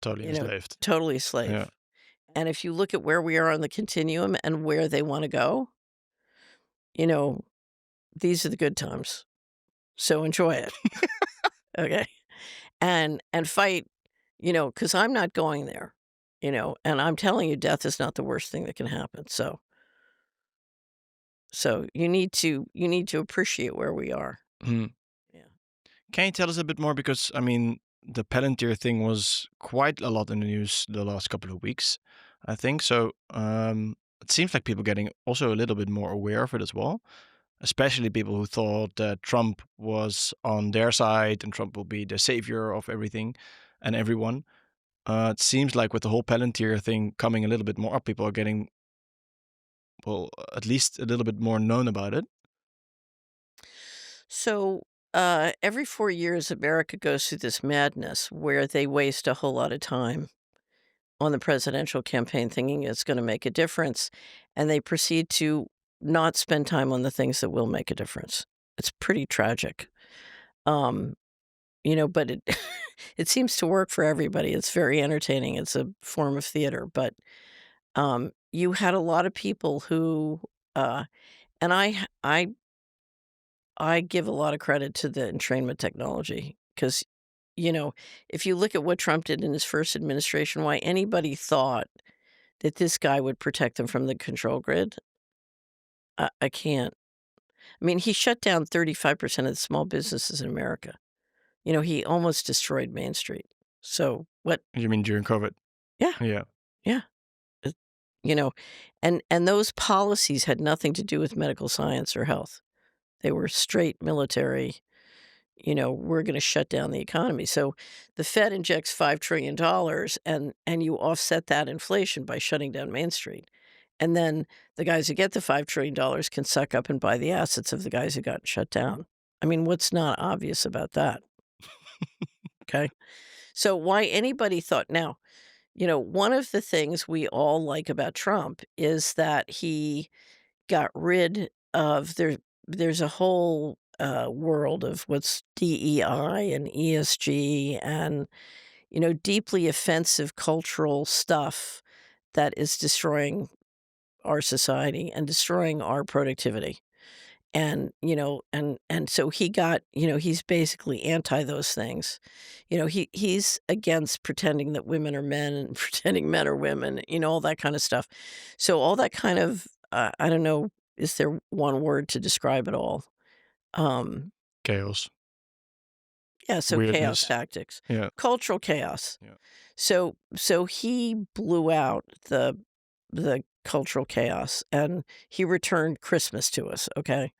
Totally enslaved. totally slave. Yeah. And if you look at where we are on the continuum and where they want to go, you know, these are the good times. So enjoy it. Okay. And fight, because I'm not going there, and I'm telling you, death is not the worst thing that can happen. So you need to appreciate where we are. Mhm. Yeah. Can you tell us a bit more? Because, I mean, the Palantir thing was quite a lot in the news the last couple of weeks, I think. So it seems like people getting also a little bit more aware of it as well, especially people who thought that Trump was on their side and Trump will be the savior of everything and everyone. It seems like with the whole Palantir thing coming a little bit more up, people are getting, well, at least a little bit more known about it. So every 4 years, America goes through this madness where they waste a whole lot of time on the presidential campaign thinking it's going to make a difference, and they proceed to not spend time on the things that will make a difference. It's pretty tragic. Um, but it it seems to work for everybody. It's very entertaining. It's a form of theater, but you had a lot of people who and I give a lot of credit to the entrainment technology because, if you look at what Trump did in his first administration, why anybody thought that this guy would protect them from the control grid, I can't. I mean, he shut down 35% of the small businesses in America. He almost destroyed Main Street. So what? You mean during COVID? Yeah, Yeah. yeah. you know, and those policies had nothing to do with medical science or health. They were straight military, we're gonna shut down the economy. So the Fed injects $5 trillion and you offset that inflation by shutting down Main Street. And then the guys who get the $5 trillion can suck up and buy the assets of the guys who got shut down. I mean, what's not obvious about that? Okay. So why anybody thought now, one of the things we all like about Trump is that he got rid of there's a whole world of what's DEI and ESG and deeply offensive cultural stuff that is destroying our society and destroying our productivity. And and so he got, he's basically anti those things. He's against pretending that women are men and pretending men are women, all that kind of stuff. So all that kind of I don't know, is there one word to describe it all? Um Chaos. yeah, so chaos Weirdness. tactics. Yeah. Cultural chaos. Yeah. So he blew out the cultural chaos and he returned Christmas to us, okay?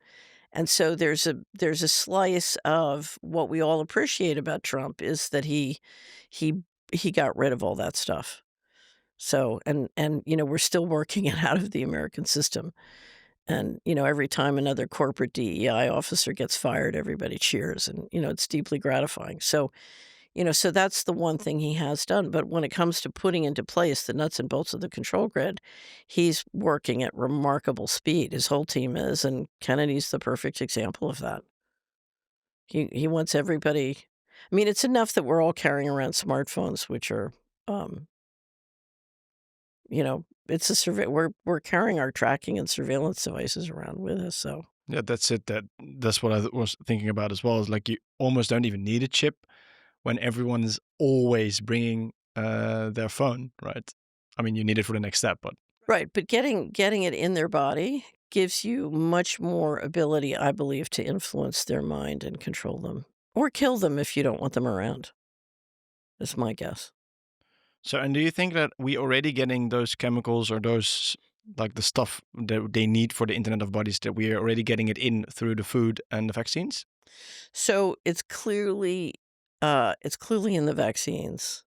And so there's a slice of what we all appreciate about Trump is that he he got rid of all that stuff. So and we're still working it out of the American system. And every time another corporate DEI officer gets fired, everybody cheers and it's deeply gratifying. So that's the one thing he has done, but when it comes to putting into place the nuts and bolts of the control grid, he's working at remarkable speed. His whole team is, and Kennedy's the perfect example of that. He wants everybody. I mean, it's enough that we're all carrying around smartphones, which are, um, it's a we're carrying our tracking and surveillance devices around with us. So Yeah, that's it. That's what I was thinking about as well. Is like you almost don't even need a chip when everyone is always bringing their phone, right? I mean, you need it for the next step, but right, but getting it in their body gives you much more ability, I believe, to influence their mind and control them, or kill them if you don't want them around. That's my guess. so. And do you think that we already getting those chemicals or those like the stuff that they need for the Internet of Bodies that we are already getting it in through the food and the vaccines? So it's clearly in the vaccines.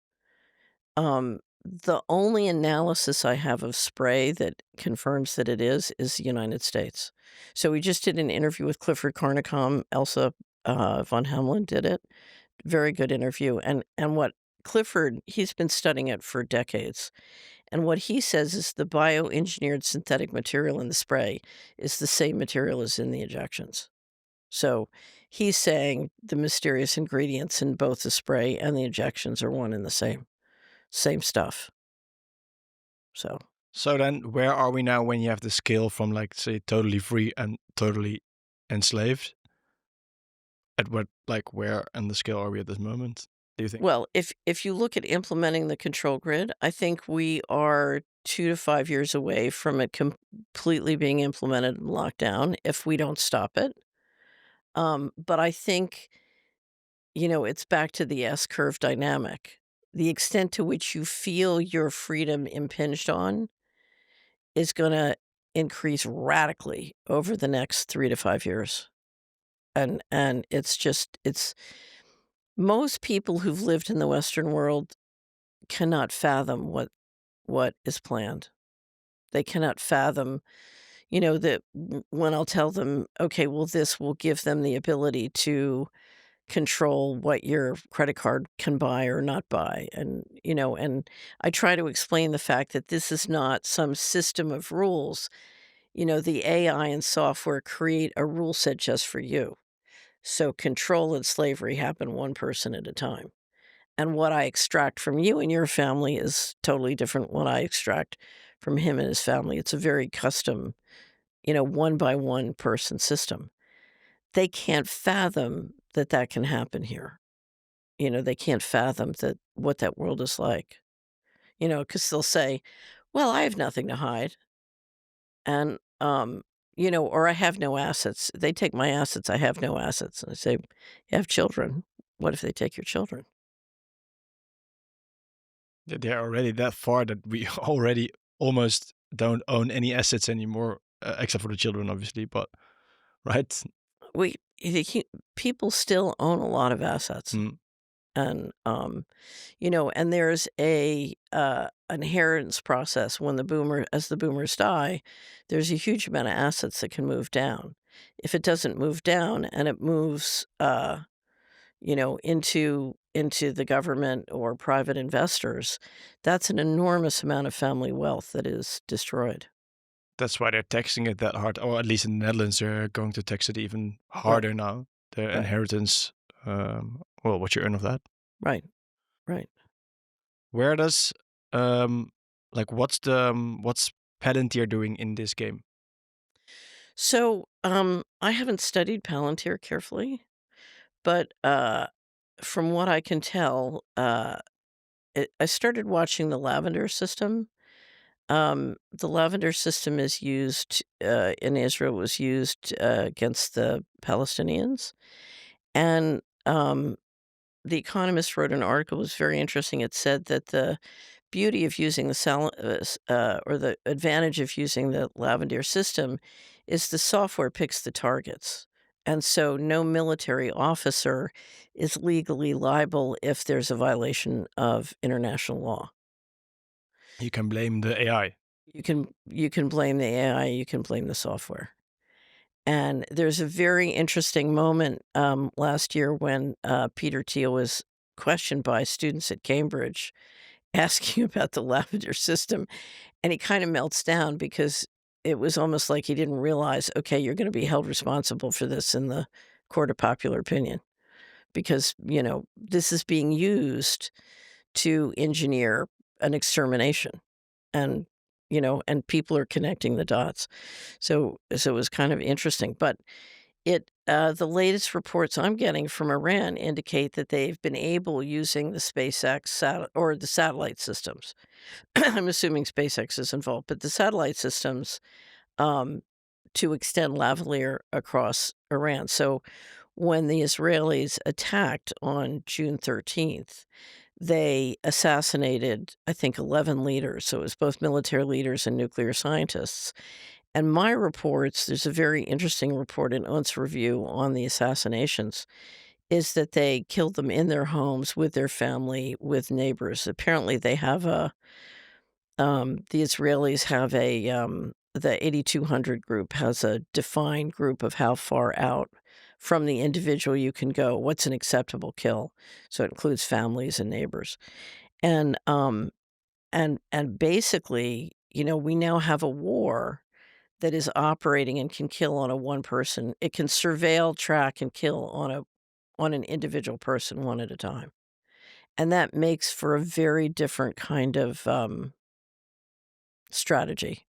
The only analysis I have of spray that confirms that it is the United States. So we just did an interview with Clifford Carnicom. Elsa von Hemlin did it. Very good interview. And what Clifford, he's been studying it for decades. And what he says is the bioengineered synthetic material in the spray is the same material as in the injections. So he's saying the mysterious ingredients in both the spray and the injections are one and the same stuff. So then, where are we now when you have the scale from like say totally free and totally enslaved? At what where on the scale are we at this moment? Do you think? Well, if you look at implementing the control grid, I think we are 2 to 5 years away from it completely being implemented and locked down if we don't stop it. But I think, it's back to the S-curve dynamic. The extent to which you feel your freedom impinged on is gonna increase radically over the next 3 to 5 years. And it's most people who've lived in the Western world cannot fathom what is planned. They cannot fathom, that when I'll tell them, okay, well, this will give them the ability to control what your credit card can buy or not buy. And I try to explain the fact that this is not some system of rules. The AI and software create a rule set just for you. So control and slavery happen one person at a time. And what I extract from you and your family is totally different what I extract from him and his family. It's a very custom, one by one person system. They can't fathom that that can happen here. They can't fathom that what that world is like. Because they'll say, "Well, I have nothing to hide," and or I have no assets. They take my assets. I have no assets, and I say, "You have children. What if they take your children?" They're already that far that we already almost don't own any assets anymore, except for the children, obviously. But right, We people still own a lot of assets, mm, and and there's a inheritance process when as the boomers die, there's a huge amount of assets that can move down. If it doesn't move down and it moves, into the government or private investors, that's an enormous amount of family wealth that is destroyed. that's why they're taxing it that hard. Or at least in the Netherlands, they're going to tax it even Right, harder now. The right, inheritance, well, what you earn of that. right, right. Where does like what's Palantir doing in this game? So, I haven't studied Palantir carefully, but from what I can tell, I started watching the Lavender system. The Lavender system is used in Israel. Was used against the Palestinians, and The Economist wrote an article. It was very interesting. It said that the beauty of using or the advantage of using the Lavender system is the software picks the targets. And so no military officer is legally liable if there's a violation of international law. You can blame the AI. You can blame the AI, you can blame the software. And there's a very interesting moment last year when Peter Thiel was questioned by students at Cambridge asking about the lavender system, and he kind of melts down because it was almost like he didn't realize, okay, you're going to be held responsible for this in the court of popular opinion because, this is being used to engineer an extermination and and people are connecting the dots. So it was kind of interesting, but the latest reports I'm getting from Iran indicate that they've been able using the SpaceX or the satellite systems. I'm assuming SpaceX is involved, but the satellite systems um, to extend lavalier across Iran. So when the Israelis attacked on June 13th, they assassinated, I think, 11 leaders. So it was both military leaders and nuclear scientists. And my reports, there's a very interesting report in Unz Review on the assassinations, is that they killed them in their homes with their family, with neighbors. Apparently, they have the Israelis have the 8200 group has a defined group of how far out from the individual you can go. What's an acceptable kill? So it includes families and neighbors. And basically, we now have a war that is operating and can kill on a one person. It can surveil, track, and kill on an individual person one at a time. And that makes for a very different kind of strategy.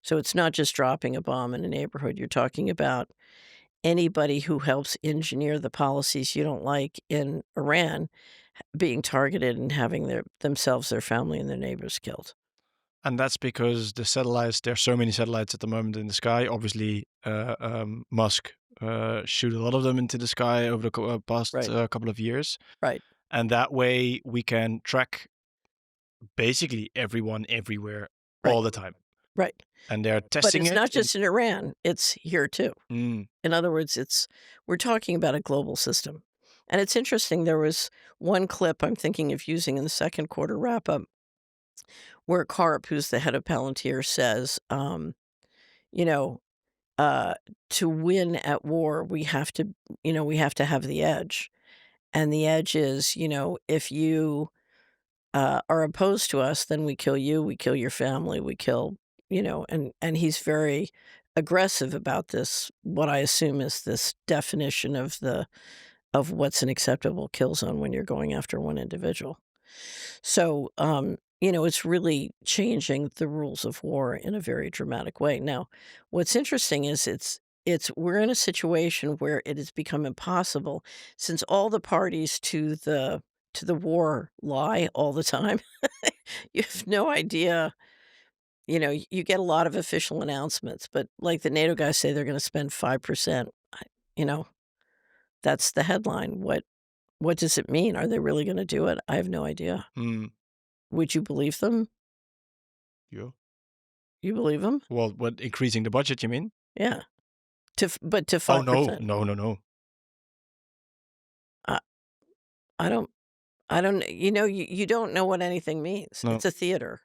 So it's not just dropping a bomb in a neighborhood. You're talking about anybody who helps engineer the policies you don't like in Iran being targeted and having themselves, their family, and their neighbors killed. And that's because the satellites, there are so many satellites at the moment in the sky. Obviously, Musk shoot a lot of them into the sky over the past Right. couple of years. Right. And that way we can track basically everyone everywhere Right. all the time. Right. And they're But testing it's it. not just in Iran, it's here too. Mm, In other words, we're talking about a global system. And it's interesting, there was one clip I'm thinking of using in the second quarter wrap up where Karp, who's the head of Palantir, says, you know, uh, to win at war, we have to have the edge. And the edge is, if you are opposed to us, then we kill you, we kill your family, we kill, and he's very aggressive about this, what I assume is this definition of what's an acceptable kill zone when you're going after one individual. So, it's really changing the rules of war in a very dramatic way. Now, what's interesting is we're in a situation where it has become impossible since all the parties to the war lie all the time. You have no idea. You get a lot of official announcements, but like the NATO guys say they're going to spend 5%. You know, that's the headline. What does it mean? Are they really going to do it? I have no idea. mm, Would you believe them? yeah. You believe him? Well, what, increasing the budget, you mean? Yeah. But to Oh, no. 5%. No. I I don't I don't you don't know what anything means. No. It's a theater.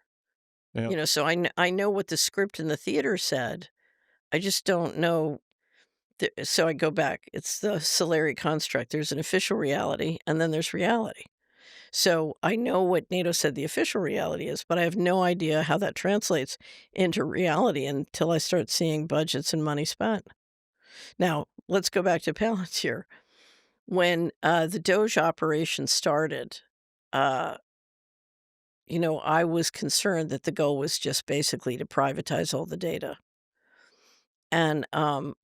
Yeah. So I know what the script in the theater said. I just don't know so I go back. It's the Solari construct. There's an official reality, and then there's reality. So I know what NATO said the official reality is, but I have no idea how that translates into reality until I start seeing budgets and money spent. Now, let's go back to Palantir. When the Doge operation started, uh, I was concerned that the goal was just basically to privatize all the data. And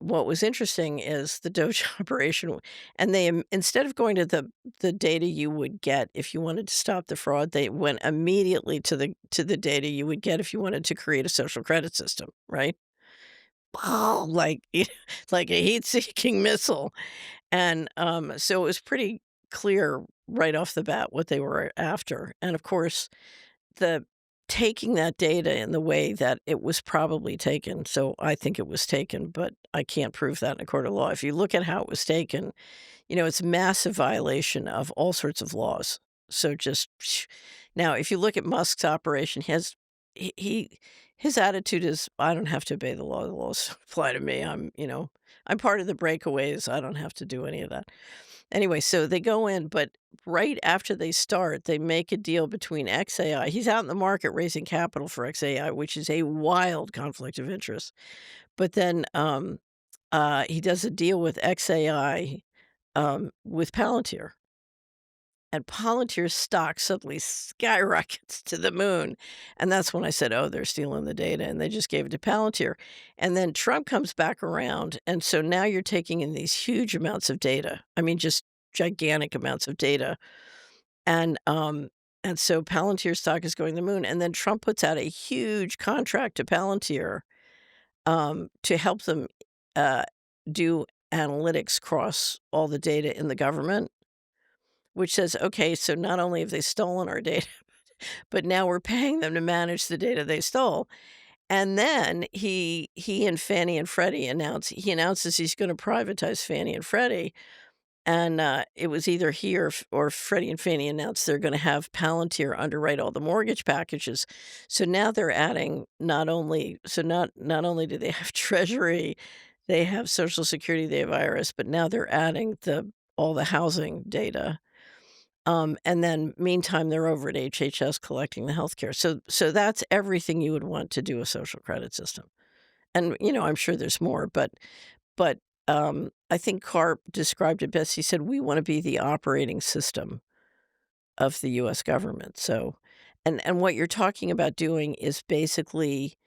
what was interesting is the Doge operation, and they instead of going to the data you would get if you wanted to stop the fraud, they went immediately to the data you would get if you wanted to create a social credit system, right? Oh, like like a heat-seeking missile, and so it was pretty clear right off the bat what they were after, and of course the taking that data in the way that it was probably taken, so I think it was taken, but I can't prove that in a court of law. If you look at how it was taken, it's massive violation of all sorts of laws. So just now, if you look at Musk's operation, he his attitude is, I don't have to obey the law. The laws apply to me. I'm part of the breakaways. I don't have to do any of that. Anyway, so they go in, but right after they start, they make a deal between XAI. He's out in the market raising capital for XAI, which is a wild conflict of interest. But then he does a deal with XAI with Palantir. And Palantir's stock suddenly skyrockets to the moon. And that's when I said, oh, they're stealing the data. And they just gave it to Palantir. And then Trump comes back around. And so now you're taking in these huge amounts of data. I mean, just gigantic amounts of data. And so Palantir stock is going to the moon. And then Trump puts out a huge contract to Palantir to help them do analytics across all the data in the government, which says, okay, so not only have they stolen our data, but now we're paying them to manage the data they stole. And then he and Fannie and Freddie announces he's going to privatize Fannie and Freddie. And it was either he or Freddie and Fannie announced they're going to have Palantir underwrite all the mortgage packages. So now they're adding not only do they have Treasury, they have Social Security, they have IRS, but now they're adding all the housing data. And then meantime, they're over at HHS collecting the healthcare. So that's everything you would want to do a social credit system. And, I'm sure there's more, but I think Karp described it best. He said, we want to be the operating system of the US government. So, and what you're talking about doing is basically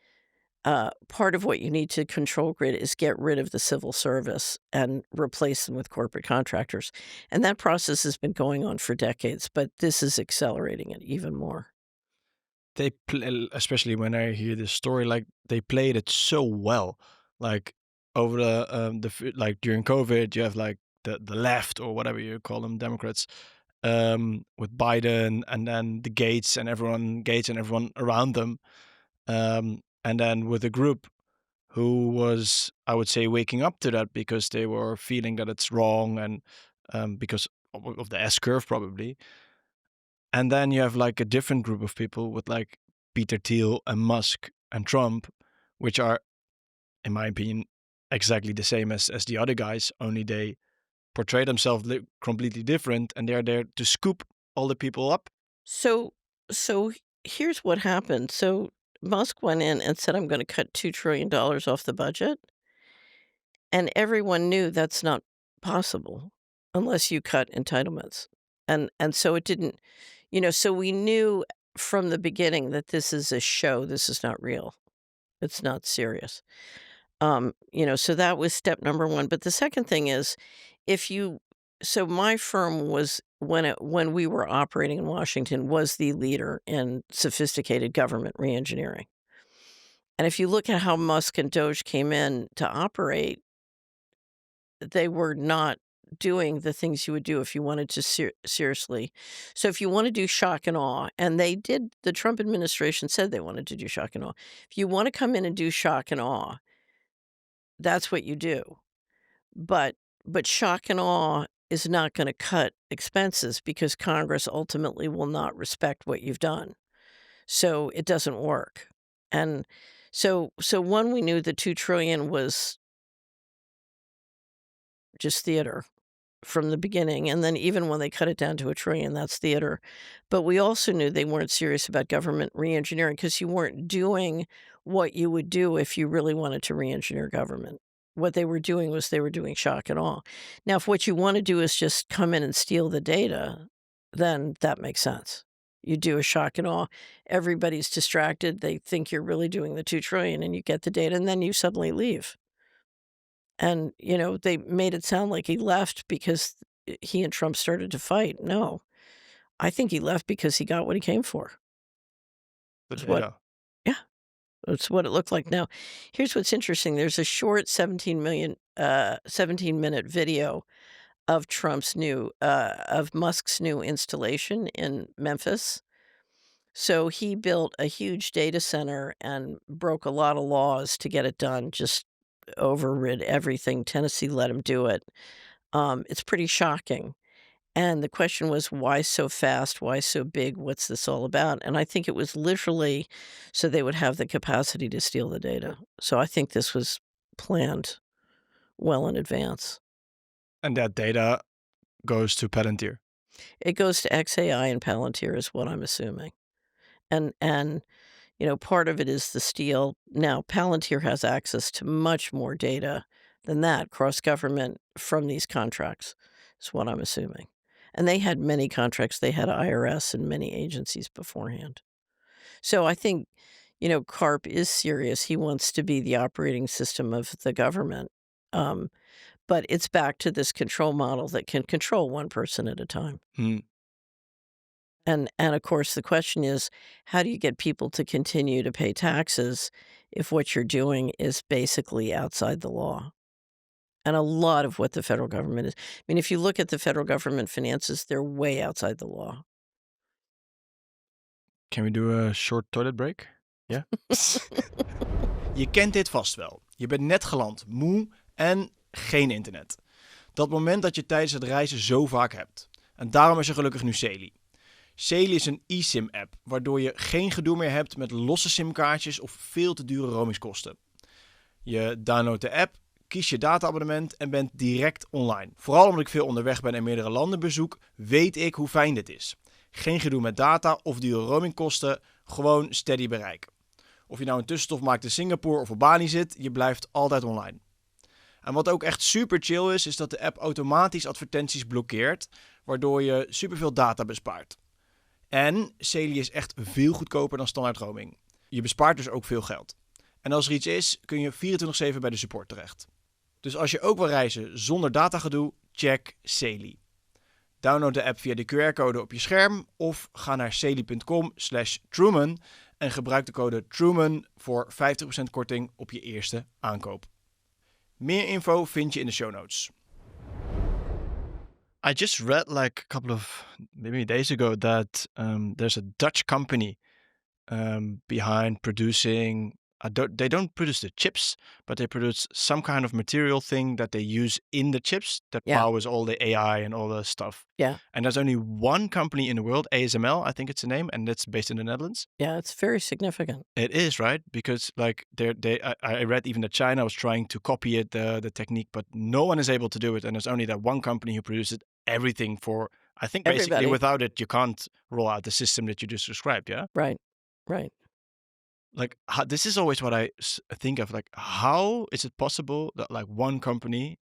part of what you need to control grid is get rid of the civil service and replace them with corporate contractors. And that process has been going on for decades, but this is accelerating it even more. They especially when I hear this story, like they played it so well. Like over like during COVID, you have like the left or whatever you call them, Democrats, with Biden, and then the Gates and everyone around them. And then with a group who was, I would say, waking up to that because they were feeling that it's wrong, and because of the S curve probably. And then you have like a different group of people with like Peter Thiel and Musk and Trump, which are, in my opinion, exactly the same as the other guys, only they portray themselves completely different, and they're there to scoop all the people up. So here's what happened. So Musk went in and said, I'm going to cut $2 trillion off the budget. And everyone knew that's not possible unless you cut entitlements. And so it didn't, so we knew from the beginning that this is a show. This is not real. It's not serious. So that was step number one. But the second thing is, so my firm was, when we were operating in Washington, was the leader in sophisticated government reengineering. And if you look at how Musk and Doge came in to operate, they were not doing the things you would do if you wanted to seriously. So if you want to do shock and awe, and they did, the Trump administration said they wanted to do shock and awe. If you want to come in and do shock and awe, that's what you do. But shock and awe is not going to cut expenses because Congress ultimately will not respect what you've done. So it doesn't work. And so one, we knew the 2 trillion was just theater from the beginning, and then even when they cut it down to $1 trillion, that's theater. But we also knew they weren't serious about government reengineering because you weren't doing what you would do if you really wanted to reengineer government. What they were doing was they were doing shock and awe. Now, if what you want to do is just come in and steal the data, then that makes sense. You do a shock and awe, everybody's distracted, they think you're really doing the 2 trillion, and you get the data, and then you suddenly leave. And, they made it sound like he left because he and Trump started to fight. No, I think he left because he got what he came for. The It's what data. Yeah, that's what it looked like. Now, here's what's interesting. There's a short 17-minute video of of Musk's new installation in Memphis. So he built a huge data center and broke a lot of laws to get it done, just overrid everything. Tennessee let him do it. It's pretty shocking. And the question was, why so fast? Why so big? What's this all about? And I think it was literally so they would have the capacity to steal the data. So I think this was planned well in advance. And that data goes to Palantir. It goes to XAI and Palantir is what I'm assuming. And part of it is the steal. Now, Palantir has access to much more data than that, cross-government, from these contracts, is what I'm assuming. And they had many contracts. They had IRS and many agencies beforehand. So I think, CARP is serious. He wants to be the operating system of the government. But it's back to this control model that can control one person at a time. Hmm. And of course, the question is, how do you get people to continue to pay taxes if what you're doing is basically outside the law? And a lot of what the federal government is. I mean, if you look at the federal government finances, they're way outside the law. Can we do a short toilet break? Ja? Je kent dit vast wel. Je bent net geland, moe en geen internet. Dat moment dat je tijdens het reizen zo vaak hebt. En daarom is er gelukkig nu Celi. Celi is een eSIM-app, waardoor je geen gedoe meer hebt met losse simkaartjes of veel te dure roamingskosten. Je downloadt de app, kies je data-abonnement en bent direct online. Vooral omdat ik veel onderweg ben en meerdere landen bezoek, weet ik hoe fijn dit is. Geen gedoe met data of dure roamingkosten, gewoon steady bereik. Of je nou een tussenstop maakt in Singapore of op Bali zit, je blijft altijd online. En wat ook echt super chill is dat de app automatisch advertenties blokkeert, waardoor je superveel data bespaart. En Celi is echt veel goedkoper dan standaard roaming. Je bespaart dus ook veel geld. En als er iets is, kun je 24/7 bij de support terecht. Dus als je ook wil reizen zonder datagedoe, check Celi. Download de app via de QR-code op je scherm of ga naar celi.com/Trueman en gebruik de code Trueman voor 50% korting op je eerste aankoop. Meer info vind je in de show notes. I just read like a couple of maybe days ago that there's a Dutch company behind producing. They don't produce the chips, but they produce some kind of material thing that they use in the chips that powers all the AI and all the stuff. Yeah. And there's only one company in the world, ASML, I think it's the name, and it's based in the Netherlands. Yeah, it's very significant. It is, right? Because like I read even that China was trying to copy it, the technique, but no one is able to do it. And there's only that one company who produces everything for, I think basically Everybody. without it, you can't roll out the system that you just described, yeah? Right. Like this is always what I think of, like, how is it possible that like one company,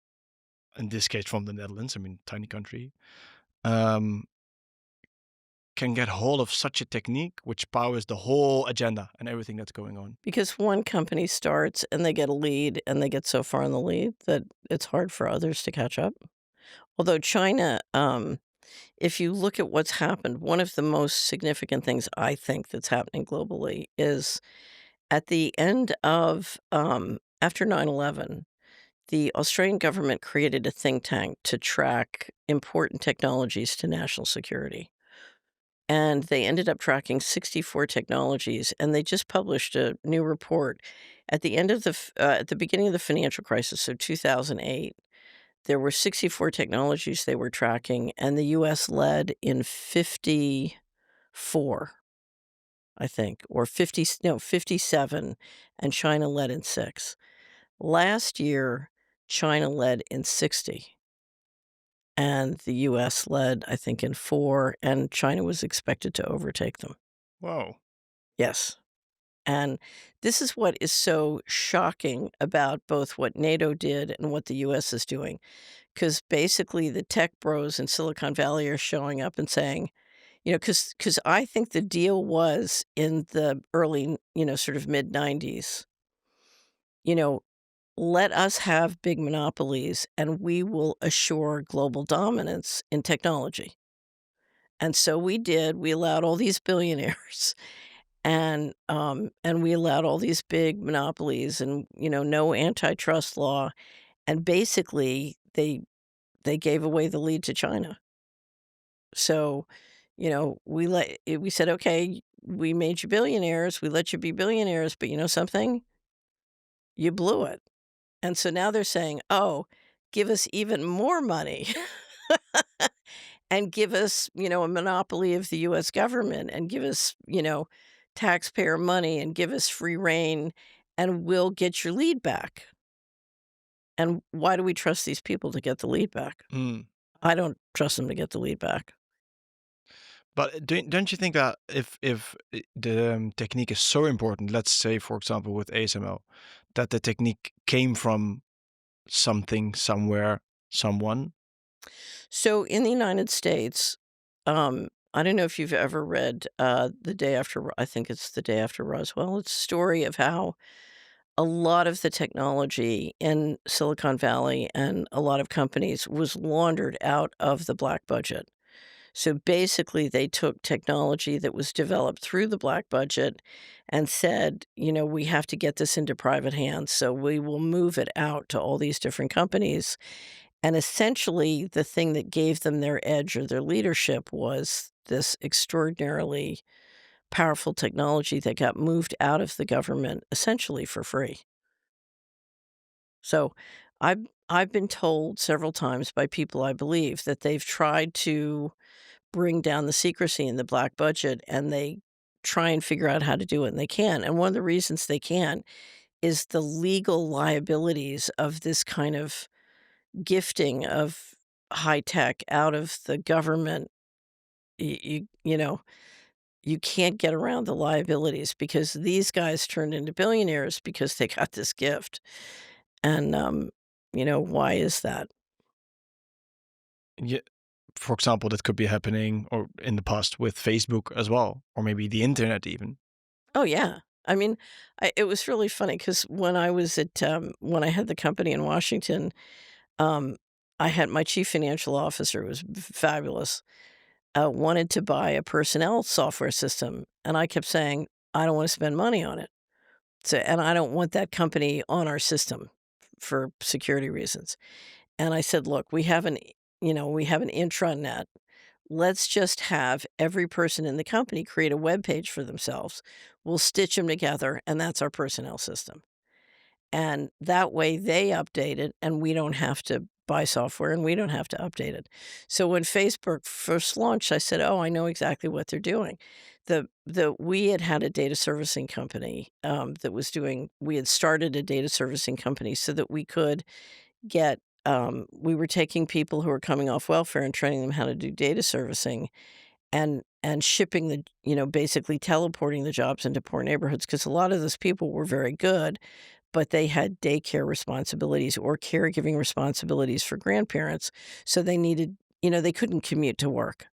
in this case from the Netherlands, I mean, tiny country, can get hold of such a technique which powers the whole agenda and everything that's going on? Because one company starts and they get a lead and they get so far in the lead that it's hard for others to catch up. Although China, if you look at what's happened, one of the most significant things I think that's happening globally is at the end of, after 9/11, the Australian government created a think tank to track important technologies to national security. And they ended up tracking 64 technologies, and they just published a new report at the end of at the beginning of the financial crisis, so 2008. There were 64 technologies they were tracking, and the US led in 54, I think, or 50, no, 57, and China led in 6. Last year, China led in 60, and the US led, I think, in 4, and China was expected to overtake them. Whoa. Yes. And this is what is so shocking about both what NATO did and what the US is doing. Because basically, the tech bros in Silicon Valley are showing up and saying, because I think the deal was in the early, sort of mid 90s, you know, let us have big monopolies and we will assure global dominance in technology. And so we did. We allowed all these billionaires and we allowed all these big monopolies and, no antitrust law. And basically, they gave away the lead to China. So, we said, "Okay, we made you billionaires, we let you be billionaires, but you know something? You blew it." And so now they're saying, "Oh, give us even more money and give us, a monopoly of the US government and give us, taxpayer money and give us free rein and we'll get your lead back." And why do we trust these people to get the lead back? Mm. I don't trust them to get the lead back. But don't you think that if the technique is so important, let's say, for example, with ASML, that the technique came from something, somewhere, someone? So in the United States, I don't know if you've ever read The Day After, I think it's The Day After Roswell. It's a story of how a lot of the technology in Silicon Valley and a lot of companies was laundered out of the black budget. So basically, they took technology that was developed through the black budget and said, we have to get this into private hands. So we will move it out to all these different companies. And essentially, the thing that gave them their edge or their leadership was this extraordinarily powerful technology that got moved out of the government essentially for free. So I've been told several times by people I believe that they've tried to bring down the secrecy in the black budget and they try and figure out how to do it and they can. And one of the reasons they can is the legal liabilities of this kind of gifting of high tech out of the government. You can't get around the liabilities because these guys turned into billionaires because they got this gift. And why is that? Yeah, for example, that could be happening or in the past with Facebook as well, or maybe the internet even. Oh, yeah. I mean, it was really funny because when I was when I had the company in Washington, um, I had my chief financial officer, who was fabulous, wanted to buy a personnel software system. And I kept saying, I don't want to spend money on it. So, and I don't want that company on our system for security reasons. And I said, look, we have an intranet. Let's just have every person in the company create a web page for themselves. We'll stitch them together, and that's our personnel system. And that way they update it, and we don't have to buy software, and we don't have to update it. So when Facebook first launched, I said, "Oh, I know exactly what they're doing." We had a data servicing company that was doing. We had started a data servicing company so that we could get. We were taking people who were coming off welfare and training them how to do data servicing and shipping basically teleporting the jobs into poor neighborhoods because a lot of those people were very good, but they had daycare responsibilities or caregiving responsibilities for grandparents. So they needed, they couldn't commute to work.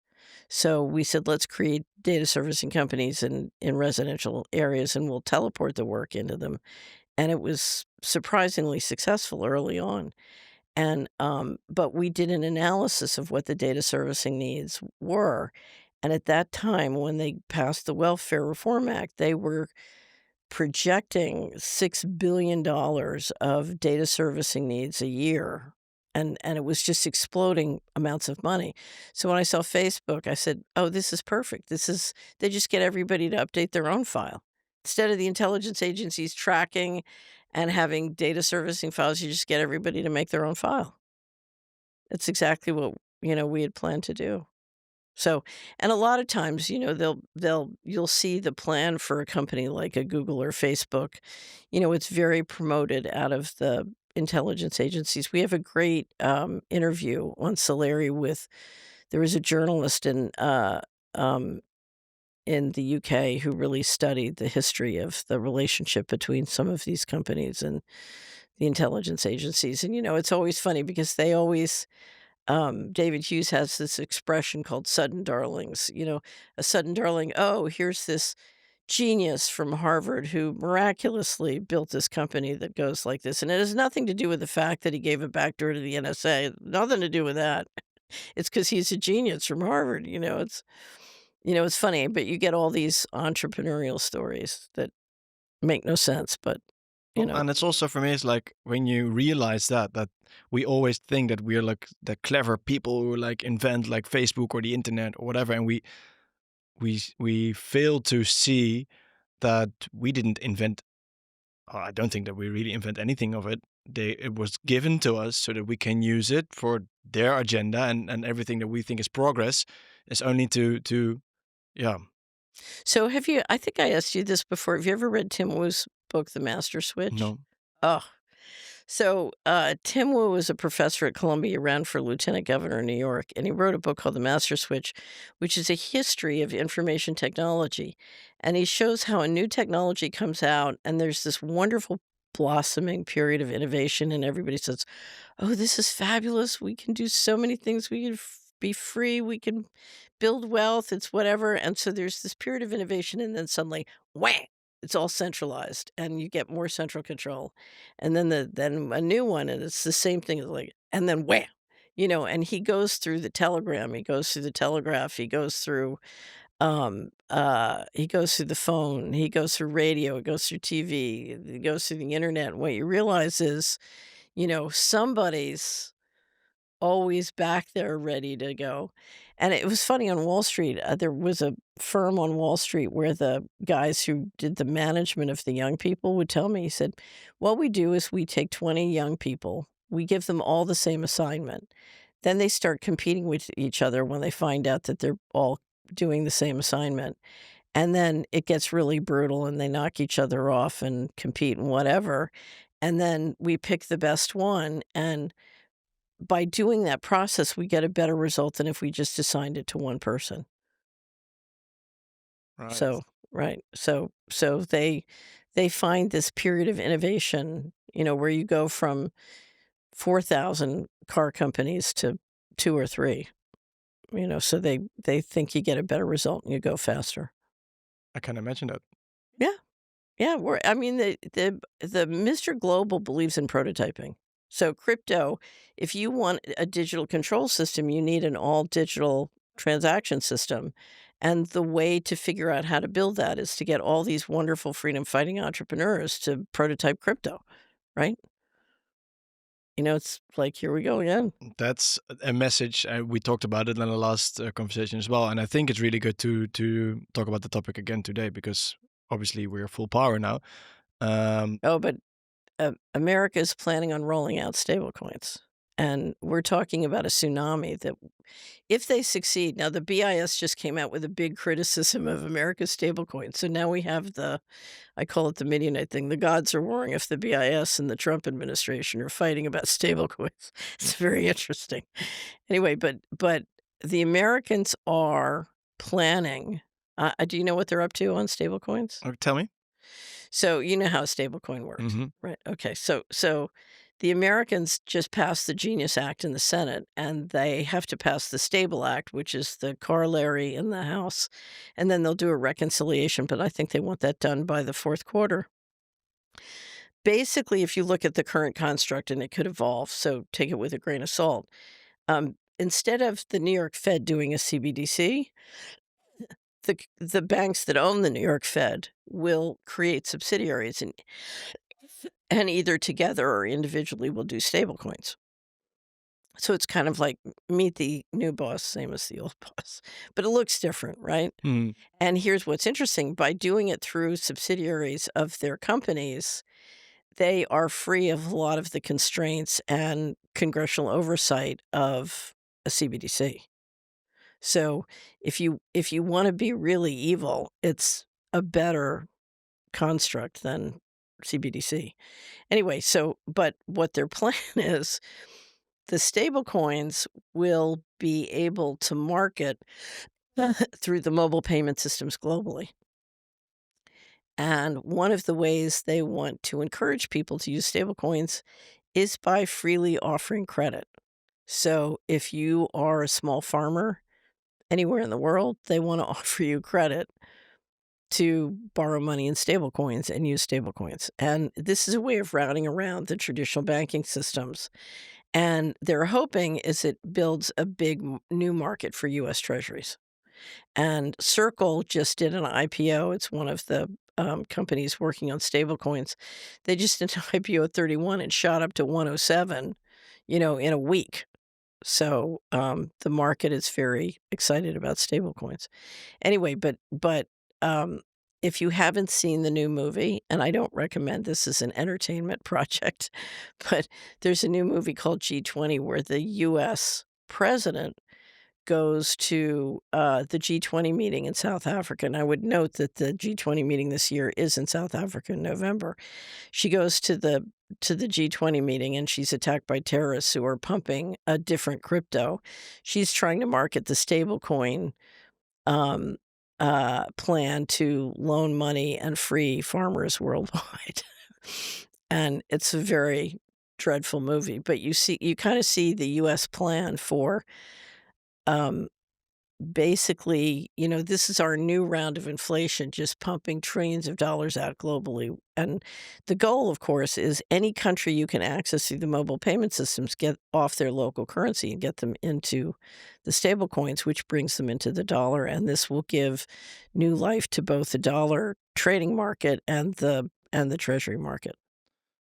So we said, let's create data servicing companies in residential areas and we'll teleport the work into them. And it was surprisingly successful early on. And but we did an analysis of what the data servicing needs were. And at that time, when they passed the Welfare Reform Act, they were projecting $6 billion of data servicing needs a year, and it was just exploding amounts of money. So when I saw Facebook, I said, "Oh, this is perfect. This is" they just get everybody to update their own file. Instead of the intelligence agencies tracking and having data servicing files, you just get everybody to make their own file. That's exactly what, we had planned to do. So, and a lot of times, you'll see the plan for a company like a Google or Facebook. It's very promoted out of the intelligence agencies. We have a great interview on Solari with there was a journalist in the UK who really studied the history of the relationship between some of these companies and the intelligence agencies. And it's always funny because they always David Hughes has this expression called sudden darlings. A sudden darling, oh, here's this genius from Harvard who miraculously built this company that goes like this. And it has nothing to do with the fact that he gave a backdoor to the NSA. Nothing to do with that. It's because he's a genius from Harvard. It's funny, but you get all these entrepreneurial stories that make no sense, but Well, and it's also for me, it's like when you realize that we always think that we're like the clever people who like invent like Facebook or the internet or whatever, and we fail to see that we didn't invent. I don't think that we really invent anything of it. It was given to us so that we can use it for their agenda, and everything that we think is progress is only to yeah. So I think I asked you this before. Have you ever read Tim Wu's book, The Master Switch? No. Oh, so Tim Wu was a professor at Columbia, ran for lieutenant governor in New York, and he wrote a book called The Master Switch, which is a history of information technology. And he shows how a new technology comes out, and there's this wonderful blossoming period of innovation, and everybody says, "Oh, this is fabulous. We can do so many things. We can be free. We can build wealth. It's whatever." And so there's this period of innovation, and then suddenly, wham! It's all centralized, and you get more central control. And then a new one, and it's the same thing. It's like, and then wham! And he goes through the telegram, he goes through the telegraph, he goes through the phone, he goes through radio, he goes through TV, he goes through the internet. And what you realize is, somebody's always back there ready to go. And it was funny on Wall Street, there was a firm on Wall Street where the guys who did the management of the young people would tell me, he said, "What we do is we take 20 young people, we give them all the same assignment. Then they start competing with each other when they find out that they're all doing the same assignment. And then it gets really brutal and they knock each other off and compete and whatever. And then we pick the best one. And by doing that process, we get a better result than if we just assigned it to one person." Right. So, right. So they find this period of innovation, where you go from 4,000 car companies to 2 or 3. So they think you get a better result and you go faster. I can imagine that. Yeah. Yeah, I mean, the Mr. Global believes in prototyping. So crypto, if you want a digital control system, you need an all digital transaction system. And the way to figure out how to build that is to get all these wonderful freedom fighting entrepreneurs to prototype crypto, right? It's like, here we go again. That's a message. We talked about it in the last conversation as well, and I think it's really good to talk about the topic again today because obviously we're full power now. Oh, but America is planning on rolling out stablecoins. And we're talking about a tsunami that, if they succeed, now the BIS just came out with a big criticism of America's stablecoin. So now we have I call it the Midianite thing. The gods are warring if the BIS and the Trump administration are fighting about stablecoins. It's very interesting. Anyway, but the Americans are planning. Do you know what they're up to on stablecoins? Tell me. So you know how a stablecoin works, Mhm. right? Okay, so the Americans just passed the Genius Act in the Senate, and they have to pass the Stable Act, which is the corollary in the House, and then they'll do a reconciliation, but I think they want that done by the fourth quarter. Basically, if you look at the current construct, and it could evolve, so take it with a grain of salt, instead of the New York Fed doing a CBDC, the banks that own the New York Fed will create subsidiaries and either together or individually will do stablecoins. So it's kind of like meet the new boss, same as the old boss, but it looks different, right? Hmm. And here's what's interesting. By doing it through subsidiaries of their companies, they are free of a lot of the constraints and congressional oversight of a CBDC. So if you wanna be really evil, it's a better construct than CBDC. Anyway, so but what their plan is, the stablecoins will be able to market through the mobile payment systems globally. And one of the ways they want to encourage people to use stablecoins is by freely offering credit. So if you are a small farmer anywhere in the world, they want to offer you credit to borrow money in stablecoins and use stablecoins. And this is a way of routing around the traditional banking systems. And they're hoping is it builds a big new market for US Treasuries. And Circle just did an IPO. It's one of the companies working on stablecoins. They just did an IPO at 31 and shot up to 107, in a week. So the market is very excited about stablecoins. Anyway, but if you haven't seen the new movie, and I don't recommend this as an entertainment project, but there's a new movie called G20 where the U.S. president goes to the G20 meeting in South Africa. And I would note that the G20 meeting this year is in South Africa in November. She goes to the G20 meeting and she's attacked by terrorists who are pumping a different crypto. She's trying to market the stablecoin plan to loan money and free farmers worldwide. And it's a very dreadful movie, but you kind of see the US plan for basically, this is our new round of inflation, just pumping trillions of dollars out globally. And the goal, of course, is any country you can access through the mobile payment systems get off their local currency and get them into the stable coins, which brings them into the dollar. And this will give new life to both the dollar trading market and the treasury market.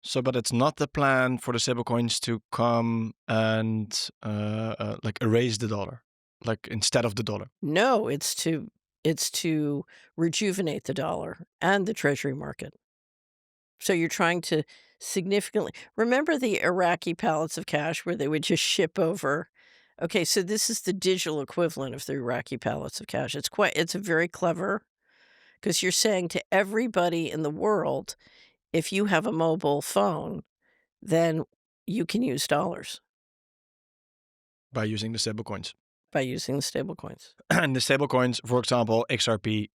So, but it's not the plan for the stablecoins to come and like erase the dollar, like instead of the dollar. No, it's to rejuvenate the dollar and the treasury market. So you're trying to significantly remember the Iraqi pallets of cash where they would just ship over. Okay, so this is the digital equivalent of the Iraqi pallets of cash. It's a very clever because you're saying to everybody in the world, if you have a mobile phone, then you can use dollars By using the stablecoins. by using the stablecoins. And the stablecoins, for example, XRP,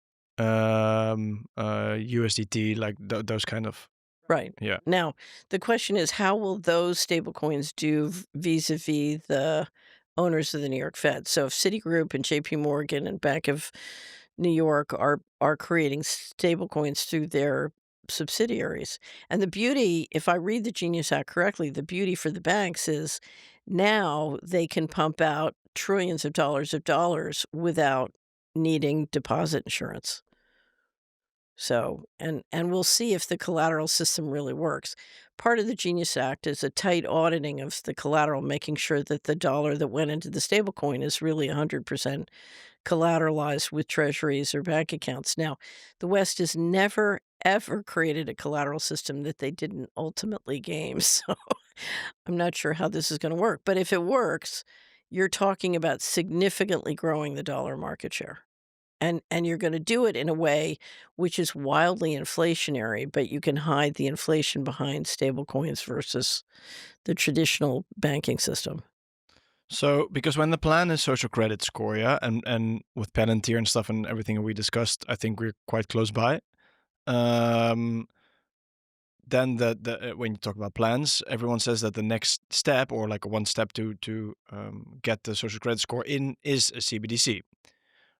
USDT, like those kind of. Right. Yeah. Now, the question is, how will those stablecoins do vis-a-vis the owners of the New York Fed? So if Citigroup and JP Morgan and Bank of New York are creating stablecoins through their subsidiaries. And the beauty, if I read the Genius Act correctly, the beauty for the banks is now they can pump out trillions of dollars without needing deposit insurance. So, and we'll see if the collateral system really works. Part of the Genius Act is a tight auditing of the collateral, making sure that the dollar that went into the stablecoin is really 100% collateralized with treasuries or bank accounts. Now, the West has never, ever created a collateral system that they didn't ultimately game. So I'm not sure how this is going to work. But if it works, you're talking about significantly growing the dollar market share. And you're going to do it in a way which is wildly inflationary, but you can hide the inflation behind stable coins versus the traditional banking system. So, because when the plan is social credit score, yeah, and with Palantir and stuff and everything we discussed, I think we're quite close by. Then when you talk about plans, everyone says that the next step, or like one step to get the social credit score in, is a CBDC,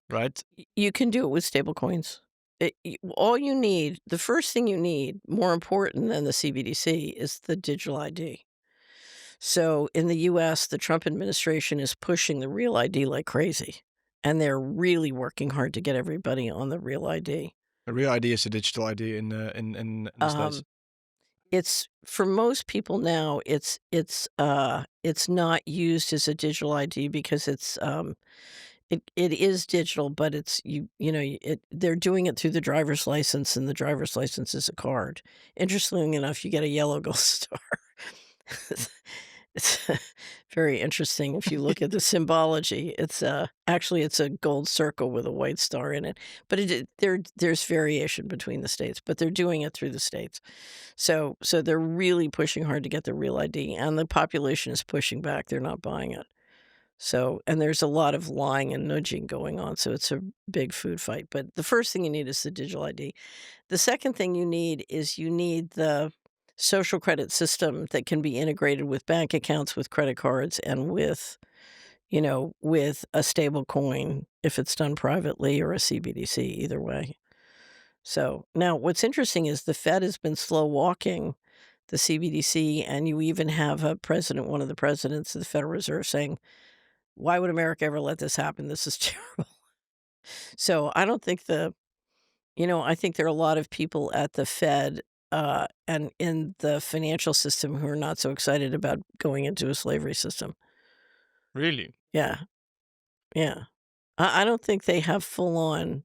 right? You can do it with stable coins. All you need, the first thing you need, more important than the CBDC, is the digital ID. So in the US, the Trump administration is pushing the real ID like crazy. and they're really working hard to get everybody on the real ID. The real ID is a digital ID in the States. Um, it's for most people now, it's not used as a digital ID because it is digital, but it's they're doing it through the driver's license, and the driver's license is a card. Interestingly enough, you get a yellow gold star. It's very interesting if you look at the symbology. It's a gold circle with a white star in it, but there's variation between the states, but they're doing it through the states. So they're really pushing hard to get the real ID, and the population is pushing back. They're not buying it. So, and there's a lot of lying and nudging going on, so it's a big food fight. But the first thing you need is the digital ID. The second thing you need is you need the social credit system that can be integrated with bank accounts, with credit cards, and with a stable coin if it's done privately, or a CBDC, either way. So now what's interesting is the Fed has been slow walking the CBDC, and you even have one of the presidents of the Federal Reserve saying, why would America ever let this happen? This is terrible. So I don't think I think there are a lot of people at the Fed and in the financial system who are not so excited about going into a slavery system. Really? Yeah, yeah. I don't think they have full on.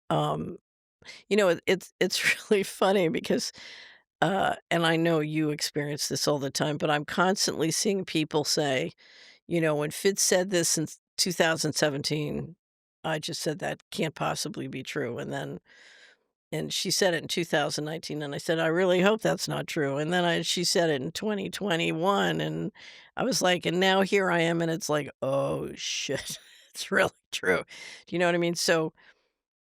Um, it's really funny because, and I know you experience this all the time, but I'm constantly seeing people say, when Fitz said this in 2017, I just said that can't possibly be true. And she said it in 2019, and I said, I really hope that's not true. And then she said it in 2021, and I was like, and now here I am, and it's like, oh shit, it's really true. Do you know what I mean? So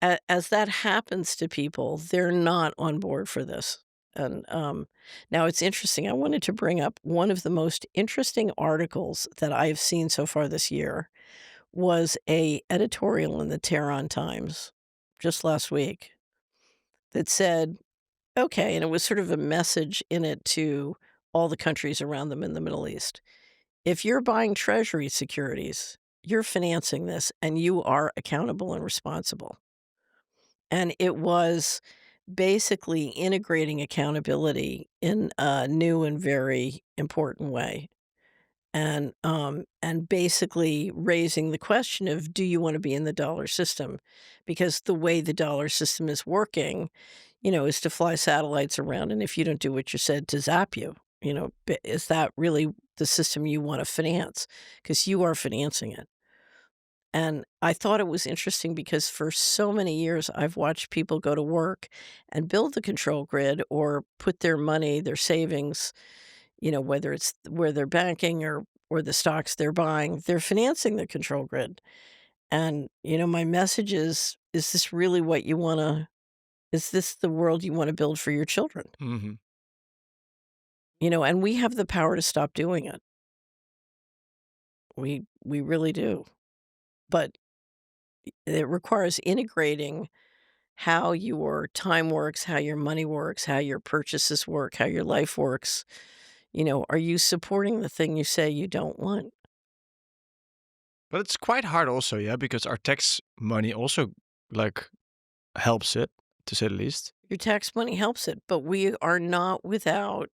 as that happens to people, they're not on board for this. And now it's interesting. I wanted to bring up one of the most interesting articles that I've seen so far this year was a editorial in the Tehran Times just last week that said, okay, and it was sort of a message in it to all the countries around them in the Middle East. If you're buying treasury securities, you're financing this, and you are accountable and responsible. And it was basically integrating accountability in a new and very important way. And basically raising the question of, do you want to be in the dollar system? Because the way the dollar system is working, is to fly satellites around, and if you don't do what you said, to zap you. Is that really the system you want to finance? Because you are financing it. And I thought it was interesting because for so many years, I've watched people go to work and build the control grid or put their money, their savings, whether it's where they're banking or the stocks they're buying, they're financing the control grid. And, my message is this really what you want to, is this the world you want to build for your children? Hmm. And we have the power to stop doing it. We really do. But it requires integrating how your time works, how your money works, how your purchases work, how your life works. Are you supporting the thing you say you don't want? But it's quite hard also, yeah, because our tax money also like helps it, to say the least. Your tax money helps it, but we are not without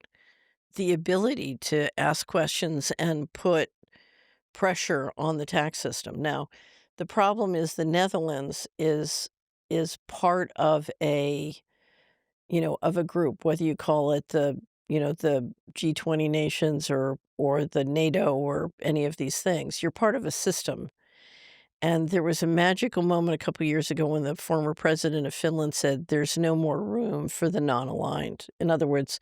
the ability to ask questions and put pressure on the tax system. Now, the problem is the Netherlands is part of a group, whether you call it the G20 nations or the NATO or any of these things. You're part of a system. And there was a magical moment a couple years ago when the former president of Finland said, there's no more room for the non-aligned. In other words,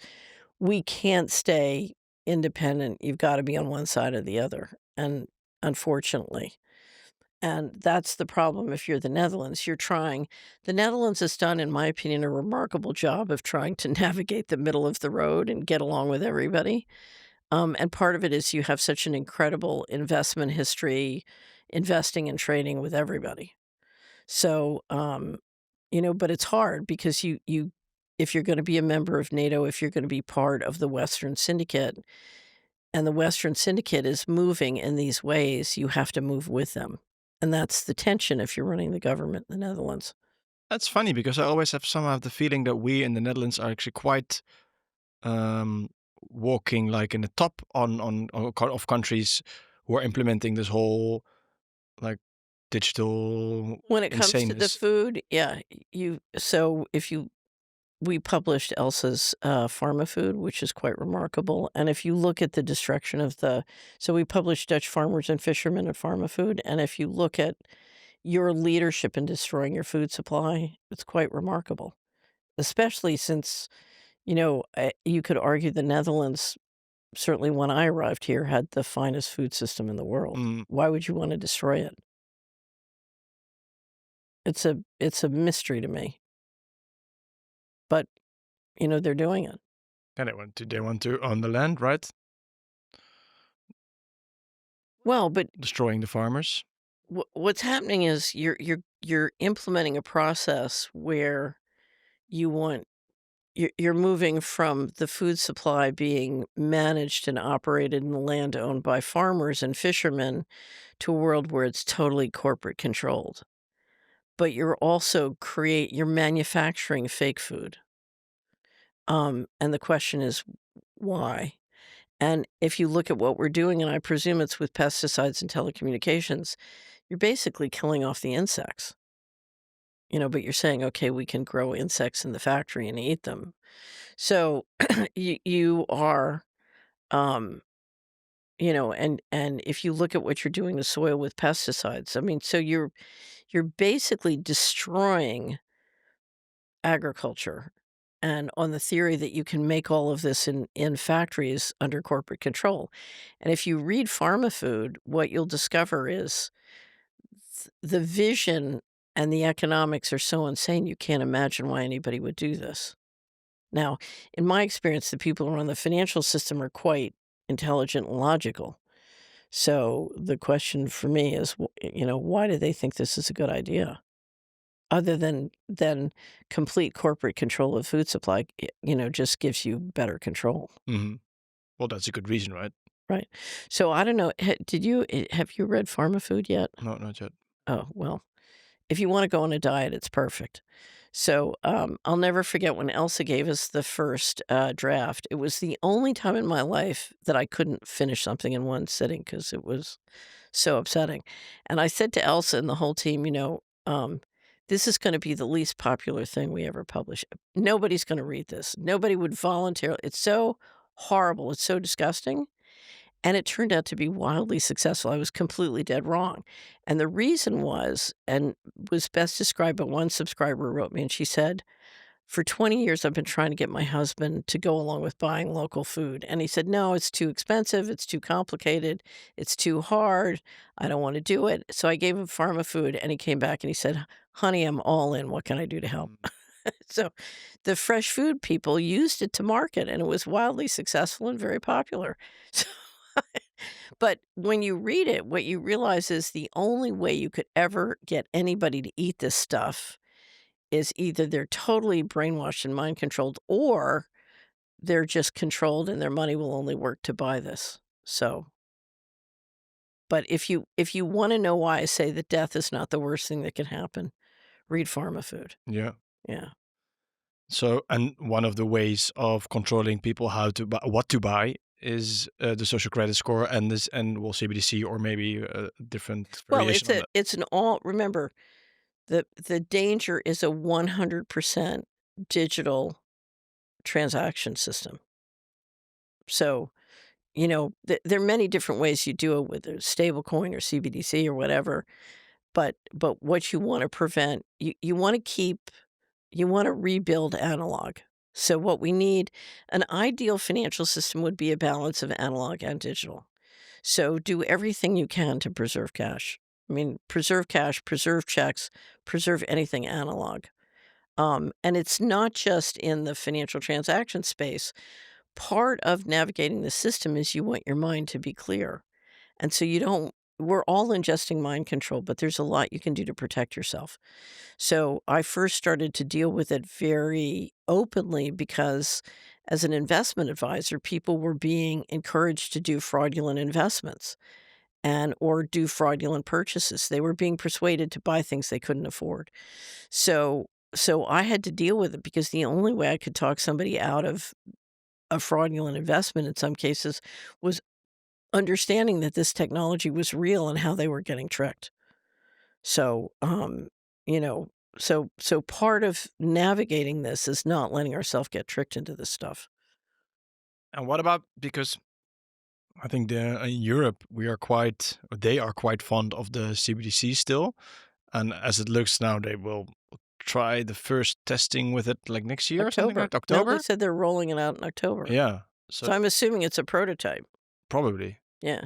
we can't stay independent. You've got to be on one side or the other. And unfortunately, and that's the problem if you're the Netherlands. The Netherlands has done, in my opinion, a remarkable job of trying to navigate the middle of the road and get along with everybody. And part of it is you have such an incredible investment history, investing and trading with everybody. So, but it's hard because if you're going to be a member of NATO, if you're going to be part of the Western Syndicate, and the Western Syndicate is moving in these ways, you have to move with them. And that's the tension if you're running the government in the Netherlands. That's funny because I always have somehow the feeling that we in the Netherlands are actually quite um, walking like in the top of countries who are implementing this whole like digital When it comes to the insaneness. food, yeah, if you we published Elsa's, pharma food, which is quite remarkable, and if you look at the destruction of the so we published Dutch farmers and fishermen and pharma food, and if you look at your leadership in destroying your food supply, it's quite remarkable, especially since, you could argue the Netherlands, certainly when I arrived here, had the finest food system in the world. Mm, Why would you wanna destroy it? It's a mystery to me, but, they're doing it. and they want to own the land, right? Well, but Destroying the farmers. what's happening is you're implementing a process where you want you're moving from the food supply being managed and operated in the land owned by farmers and fishermen to a world where it's totally corporate controlled. But you're manufacturing fake food. And the question is why? And if you look at what we're doing, and I presume it's with pesticides and telecommunications, you're basically killing off the insects. But you're saying, okay, we can grow insects in the factory and eat them. So you are, um, and if you look at what you're doing to soil with pesticides, I mean, so you're basically destroying agriculture, and on the theory that you can make all of this in factories under corporate control. And if you read Pharma Food, what you'll discover is the vision and the economics are so insane you can't imagine why anybody would do this. Now, in my experience, the people around the financial system are quite intelligent and logical. So the question for me is, why do they think this is a good idea? Other than complete corporate control of food supply, just gives you better control, Hmm. Well, that's a good reason, right? right? So I don't know, have you read Pharma Food yet? No, not yet. Oh, well, if you wanna go on a diet, it's perfect. So, I'll never forget when Elsa gave us the first, draft. It was the only time in my life that I couldn't finish something in one sitting because it was so upsetting. And I said to Elsa and the whole team, "This is gonna be the least popular thing we ever publish. Nobody's gonna read this. Nobody would voluntarily, it's so horrible, it's so disgusting." And it turned out to be wildly successful. I was completely dead wrong. And the reason was best described by one subscriber who wrote me, and she said, "For 20 years, I've been trying to get my husband to go along with buying local food." And he said, "No, it's too expensive. It's too complicated. It's too hard. I don't want to do it." So I gave him Pharma Food, and he came back and he said, "Honey, I'm all in. What can I do to help?" Mm. So the fresh food people used it to market, and it was wildly successful and very popular. So, but when you read it, what you realize is the only way you could ever get anybody to eat this stuff is either they're totally brainwashed and mind controlled, or they're just controlled and their money will only work to buy this. So, but if you want to know why I say that death is not the worst thing that can happen, read Pharma Food. Yeah. Yeah. So, and one of the ways of controlling people how to buy, what to buy, is the social credit score and this, and well, CBDC or maybe a different Well, variation on that. it's an all remember, the danger is a 100% digital transaction system. So, there are many different ways you do it, whether it's stablecoin or CBDC or whatever. But what you want to prevent, you want to rebuild analog. So what we need, an ideal financial system would be a balance of analog and digital. So do everything you can to preserve cash. I mean, preserve cash, preserve checks, preserve anything analog. And it's not just in the financial transaction space. Part of navigating the system is you want your mind to be clear. And so we're all ingesting mind control, but there's a lot you can do to protect yourself. So I first started to deal with it very openly because as an investment advisor, people were being encouraged to do fraudulent investments. and or do fraudulent purchases. They were being persuaded to buy things they couldn't afford. So I had to deal with it because the only way I could talk somebody out of a fraudulent investment in some cases was understanding that this technology was real and how they were getting tricked. So, you know, so part of navigating this is not letting ourselves get tricked into this stuff. And what about, because I think in Europe they are quite fond of the CBDC still, and as it looks now, they will try the first testing with it like next year or something like No, October. they said they're rolling it out in October. Yeah, So I'm assuming it's a prototype. probably. Yeah.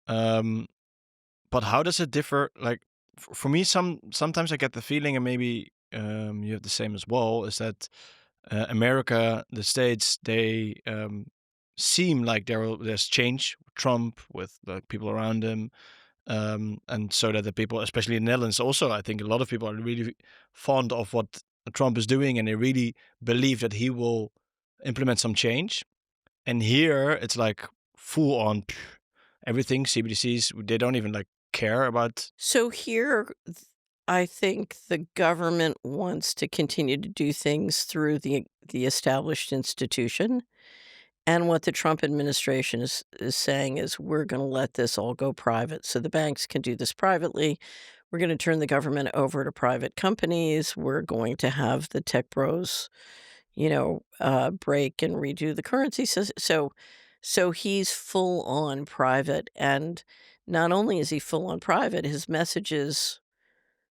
But how does it differ? Like for me, sometimes I get the feeling, and maybe you have the same as well, is that America, the States, they seem like there's change with Trump, with the people around him, and so that the people, especially in the Netherlands, also I think a lot of people are really fond of what Trump is doing, and they really believe that he will implement some change. And here it's like full on everything CBDCs. They don't even like care about. So here, I think the government wants to continue to do things through the established institution. And what the Trump administration is saying is we're going to let this all go private. So the banks can do this privately. We're going to turn the government over to private companies. We're going to have the tech bros, break and redo the currency. So he's full on private. And not only is he full on private, his message is,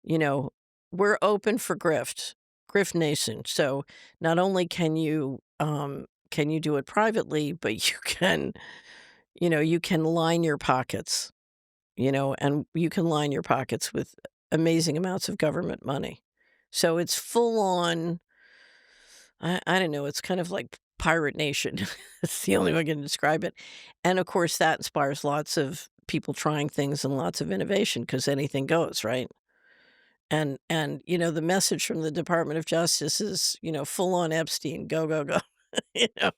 we're open for grift nation. So not only can you do it privately, but you can line your pockets, and you can line your pockets with amazing amounts of government money. So it's full on, I don't know, it's kind of like pirate nation. It's the only way I can describe it. And of course that inspires lots of people trying things and lots of innovation because anything goes, right? And the message from the Department of Justice is, full on Epstein, go, go, go. you know?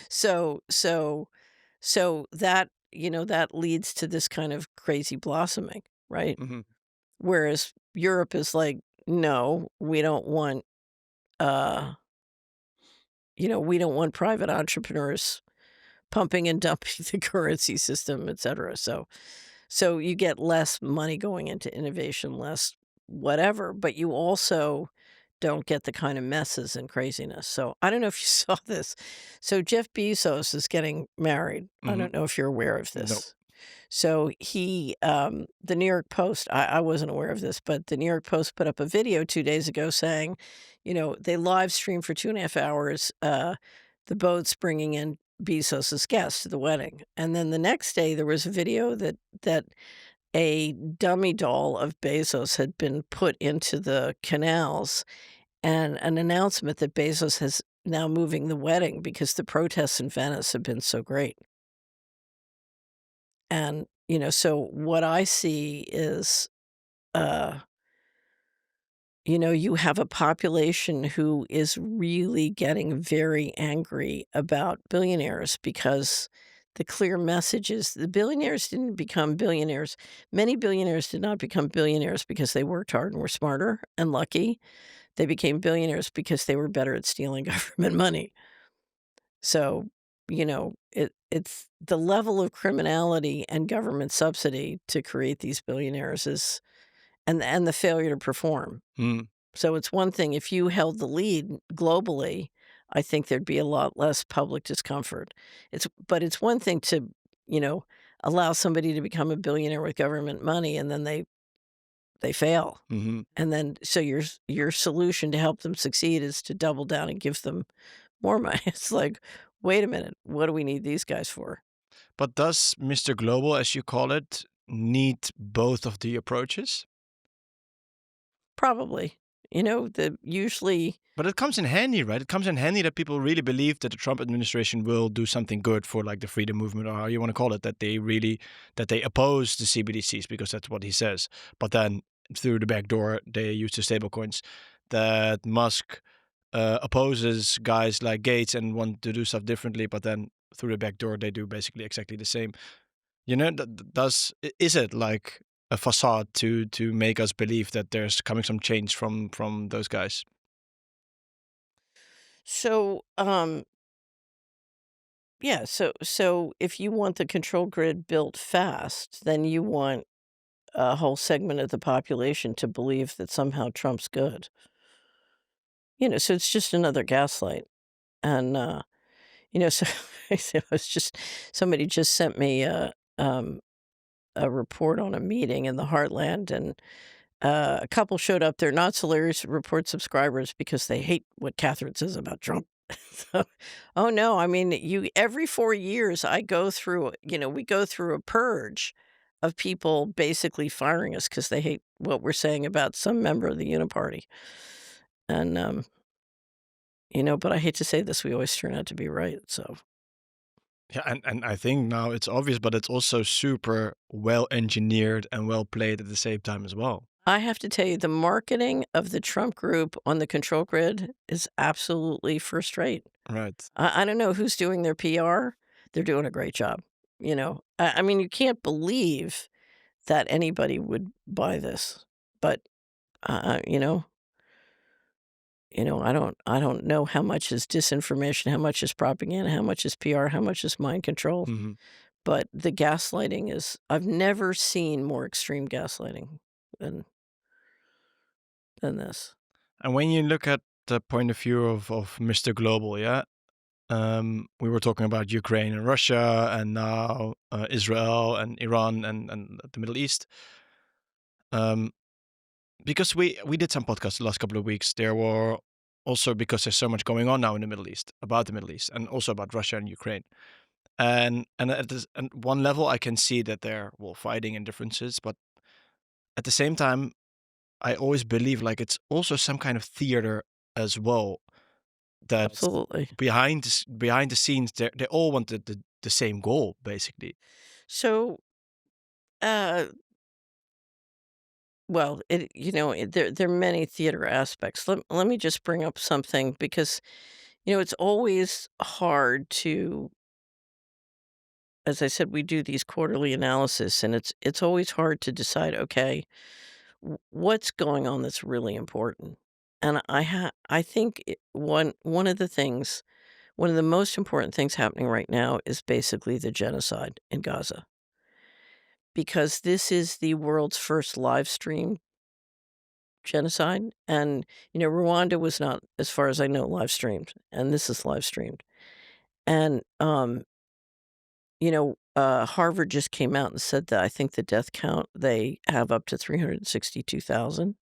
So that, that leads to this kind of crazy blossoming, right? Mhm. Whereas Europe is like, no, we don't want we don't want private entrepreneurs pumping and dumping the currency system, et cetera. So you get less money going into innovation, less whatever, but you also don't get the kind of messes and craziness. So I don't know if you saw this. So Jeff Bezos is getting married. I Mhm. don't know if you're aware of No. this. So he, the New York Post, I wasn't aware of this, but the New York Post put up a video 2 days ago saying, they live streamed for 2.5 hours, the boats bringing in Bezos's guests to the wedding. And then the next day there was a video that a dummy doll of Bezos had been put into the canals and an announcement that Bezos has now moving the wedding because the protests in Venice have been so great. And, so what I see is, uh, you have a population who is really getting very angry about billionaires because the clear message is the billionaires didn't become billionaires. Many billionaires did not become billionaires because they worked hard and were smarter and lucky. They became billionaires because they were better at stealing government money. So, it's the level of criminality and government subsidy to create these billionaires is and the failure to perform. Mm. So it's one thing if you held the lead globally, I think there'd be a lot less public discomfort. But it's one thing to, allow somebody to become a billionaire with government money and then they fail. Mhm. And then so your solution to help them succeed is to double down and give them more money. It's like, wait a minute, what do we need these guys for? But does Mr. Global, as you call it, need both of the approaches? Probably. Usually But it comes in handy, right? It comes in handy that people really believe that the Trump administration will do something good for like the freedom movement, or how you want to call it, that they oppose the CBDCs because that's what he says. But then through the back door, they use the stablecoins. That Musk opposes guys like Gates and want to do stuff differently, but then through the back door, they do basically exactly the same. Is it like a facade to make us believe that there's coming some change from those guys? So, yeah, so if you want the control grid built fast, then you want a whole segment of the population to believe that somehow Trump's good. So it's just another gaslight. And so, so it's just somebody just sent me a report on a meeting in the heartland, and a couple showed up. They're not hilarious report subscribers because they hate what Catherine says about Trump. So, oh no, I mean, every 4 years I go through, we go through a purge of people basically firing us because they hate what we're saying about some member of the Uniparty. And but I hate to say this, we always turn out to be right. So Yeah, and I think now it's obvious, but it's also super well engineered and well played at the same time as well. I have to tell you, the marketing of the Trump group on the control grid is absolutely first rate. Right. I don't know who's doing their PR. They're doing a great job. I mean, you can't believe that anybody would buy this, but I don't know how much is disinformation, how much is propaganda, how much is PR, how much is mind control. Hmm. But the gaslighting is, I've never seen more extreme gaslighting than than this. And when you look at the point of view of Mr. Global, yeah, we were talking about Ukraine and Russia, and now Israel and Iran and the Middle East. Um, because we did some podcasts the last couple of weeks. There were also, because there's so much going on now in the Middle East, about the Middle East, and also about Russia and Ukraine. And one level, I can see that they're, well, fighting and differences, but at the same time, I always believe like it's also some kind of theater as well. That Absolutely. behind the scenes, they all want the same goal, basically. So, uh, well, there are many theater aspects. Let me just bring up something because it's always hard to, as I said, we do these quarterly analysis, and it's always hard to decide. Okay, what's going on that's really important, and I think one of the things, one of the most important things happening right now is basically the genocide in Gaza, because this is the world's first live stream genocide. And Rwanda was not, as far as I know, live streamed, and this is live streamed. And Harvard just came out and said that I think the death count, they have up to 362,000,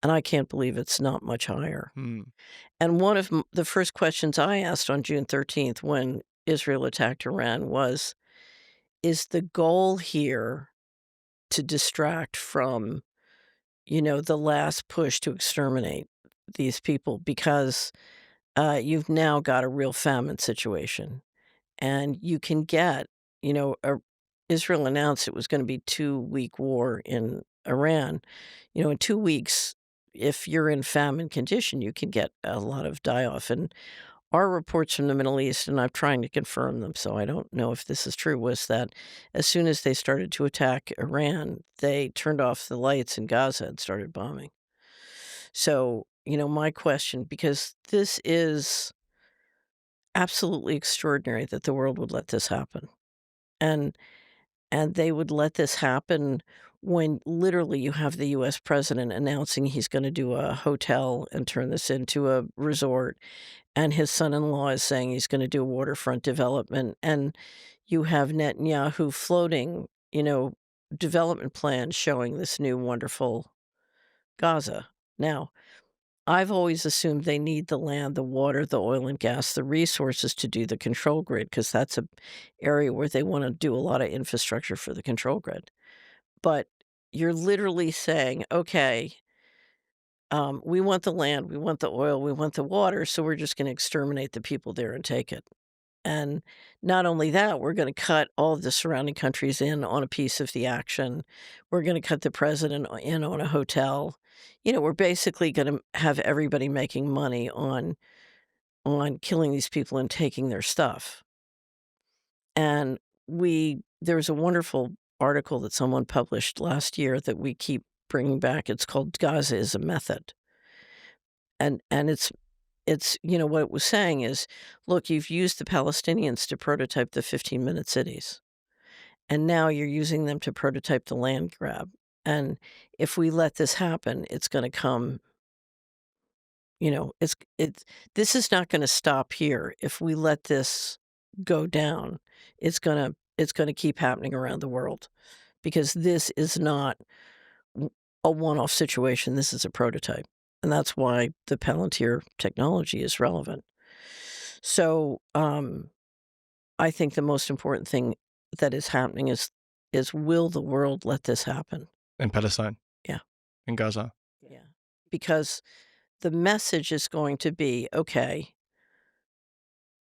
and I can't believe it's not much higher. Hmm. And one of the first questions I asked on June 13th when Israel attacked Iran was, is the goal here to distract from, the last push to exterminate these people? Because you've now got a real famine situation, and you can get, Israel announced it was going to be 2-week war in Iran. In 2 weeks, if you're in famine condition, you can get a lot of die off. And our reports from the Middle East, and I'm trying to confirm them, so I don't know if this is true, was that as soon as they started to attack Iran, they turned off the lights in Gaza and started bombing. So, my question, because this is absolutely extraordinary that the world would let this happen. And they would let this happen when literally you have the US president announcing he's going to do a hotel and turn this into a resort, and his son-in-law is saying he's going to do waterfront development, and you have Netanyahu floating, development plans showing this new wonderful Gaza. Now, I've always assumed they need the land, the water, the oil and gas, the resources to do the control grid, because that's a area where they wanna do a lot of infrastructure for the control grid. But you're literally saying, "Okay, we want the land, we want the oil, we want the water, so we're just gonna exterminate the people there and take it." And not only that, we're gonna cut all of the surrounding countries in on a piece of the action. We're gonna cut the president in on a hotel. We're basically gonna have everybody making money on killing these people and taking their stuff. And we there was a wonderful article that someone published last year that we keep bringing back. It's called Gaza is a Method. And it's what it was saying is, look, you've used the Palestinians to prototype the 15-minute cities, and now you're using them to prototype the land grab. And if we let this happen, it's going to come, it's this is not going to stop here. If we let this go down, it's going to keep happening around the world, because this is not a one-off situation. This is a prototype. And that's why the Palantir technology is relevant. So I think the most important thing that is happening is will the world let this happen? In Palestine. Yeah. In Gaza. Yeah. Because the message is going to be, okay,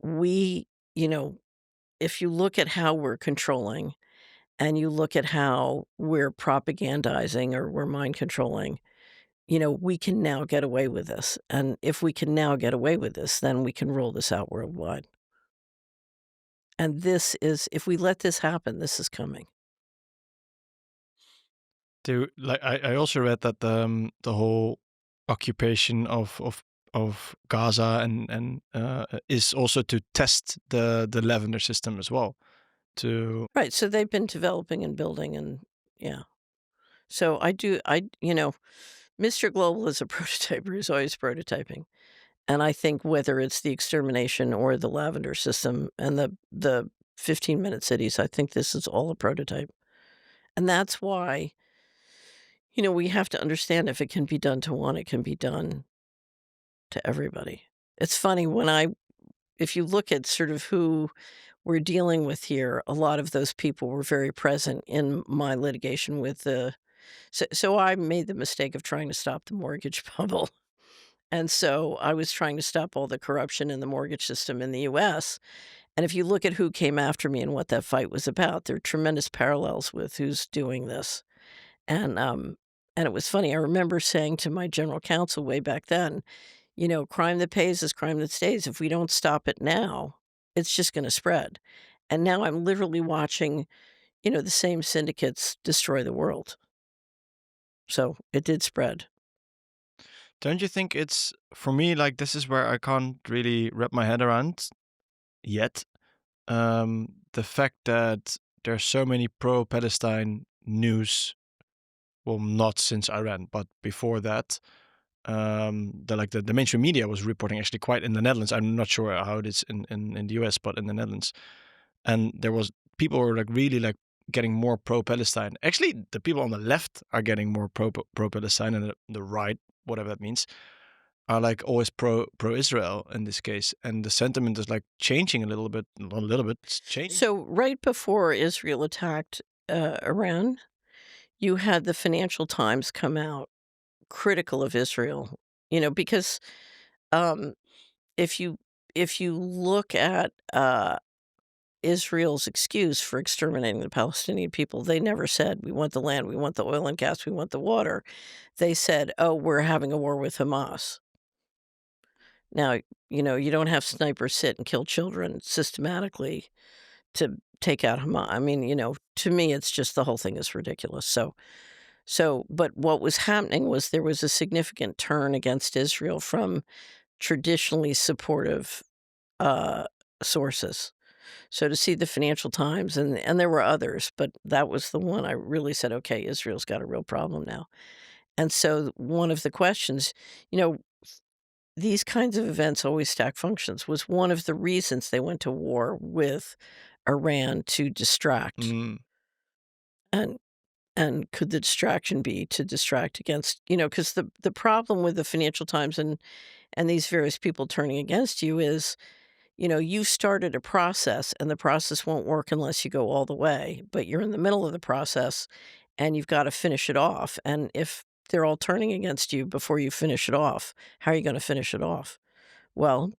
we, if you look at how we're controlling and you look at how we're propagandizing or we're mind controlling, we can now get away with this. And if we can now get away with this, then we can roll this out worldwide. And this is, if we let this happen, this is coming. I also read that the whole occupation of Gaza and is also to test the lavender system as well. Right. So they've been developing and building, and yeah. So Mr. Global is a prototyper. He's always prototyping. And I think whether it's the extermination or the lavender system and the 15-minute cities, I think this is all a prototype. And that's why, we have to understand, if it can be done to one, it can be done to everybody. It's funny, if you look at sort of who we're dealing with here, a lot of those people were very present in my litigation with so I made the mistake of trying to stop the mortgage bubble. And so I was trying to stop all the corruption in the mortgage system in the US. And if you look at who came after me and what that fight was about, there are tremendous parallels with who's doing this. And it was funny. I remember saying to my general counsel way back then, crime that pays is crime that stays. If we don't stop it now, it's just going to spread. And now I'm literally watching, the same syndicates destroy the world. So it did spread. Don't you think it's, for me, like, this is where I can't really wrap my head around yet. The fact that there's so many pro-Palestine news, well, not since Iran, but before that, the mainstream media was reporting actually quite in the Netherlands. I'm not sure how it is in the US, but in the Netherlands, and people were like really like getting more pro-Palestine. Actually, the people on the left are getting more pro-Palestine, and the right, whatever that means, are like always pro-Israel in this case. And the sentiment is like changing a little bit. It's changing. So right before Israel attacked Iran, you had the Financial Times come out critical of Israel, because if you look at Israel's excuse for exterminating the Palestinian people, they never said, we want the land, we want the oil and gas, we want the water. They said, oh, we're having a war with Hamas. Now, you don't have snipers sit and kill children systematically to take out Hamas. I mean, to me, it's just, the whole thing is ridiculous. But what was happening was there was a significant turn against Israel from traditionally supportive sources. So to see the Financial Times, and there were others, but that was the one I really said, okay, Israel's got a real problem now. And so one of the questions, these kinds of events always stack functions, was one of the reasons they went to war with Iran, to distract. And could the distraction be to distract against, because the problem with the Financial Times and these various people turning against you is, you've started a process, and the process won't work unless you go all the way, but you're in the middle of the process and you've got to finish it off. And if they're all turning against you before you finish it off, how are you going to finish it off? Well,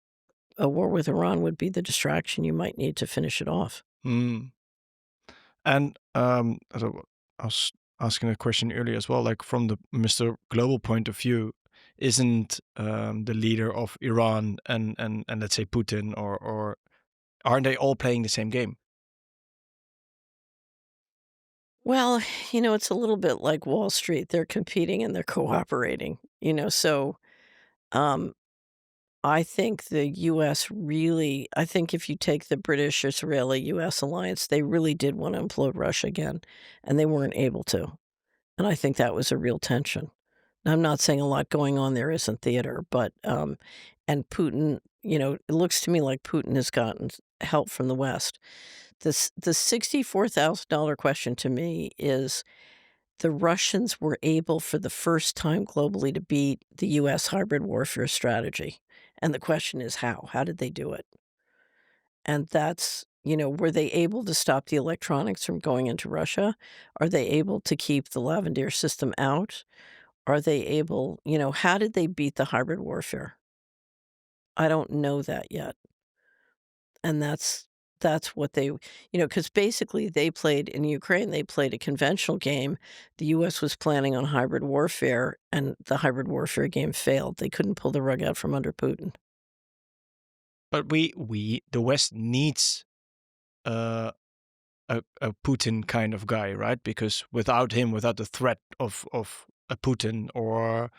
a war with Iran would be the distraction you might need to finish it off. And so I was asking a question earlier as well, like from the Mr. Global point of view, isn't the leader of Iran and let's say Putin or aren't they all playing the same game? Well, it's a little bit like Wall Street. They're competing and they're cooperating, so um, I think the US really I think if you take the British, Israeli, US alliance, they really did want to implode Russia again, and they weren't able to. And I think that was a real tension. Now, I'm not saying a lot going on there isn't theater, but and Putin, it looks to me like Putin has gotten help from the West. The $64,000 question to me is the Russians were able for the first time globally to beat the US hybrid warfare strategy. And the question is how? How did they do it? And that's, were they able to stop the electronics from going into Russia? Are they able to keep the Lavender system out? Are they able, how did they beat the hybrid warfare? I don't know that yet. And that's what they because basically they played in Ukraine, they played a conventional game. The US was planning on hybrid warfare, and the hybrid warfare game failed. They couldn't pull the rug out from under Putin. But the West needs uh, a Putin kind of guy, right? Because without him, without the threat of a Putin or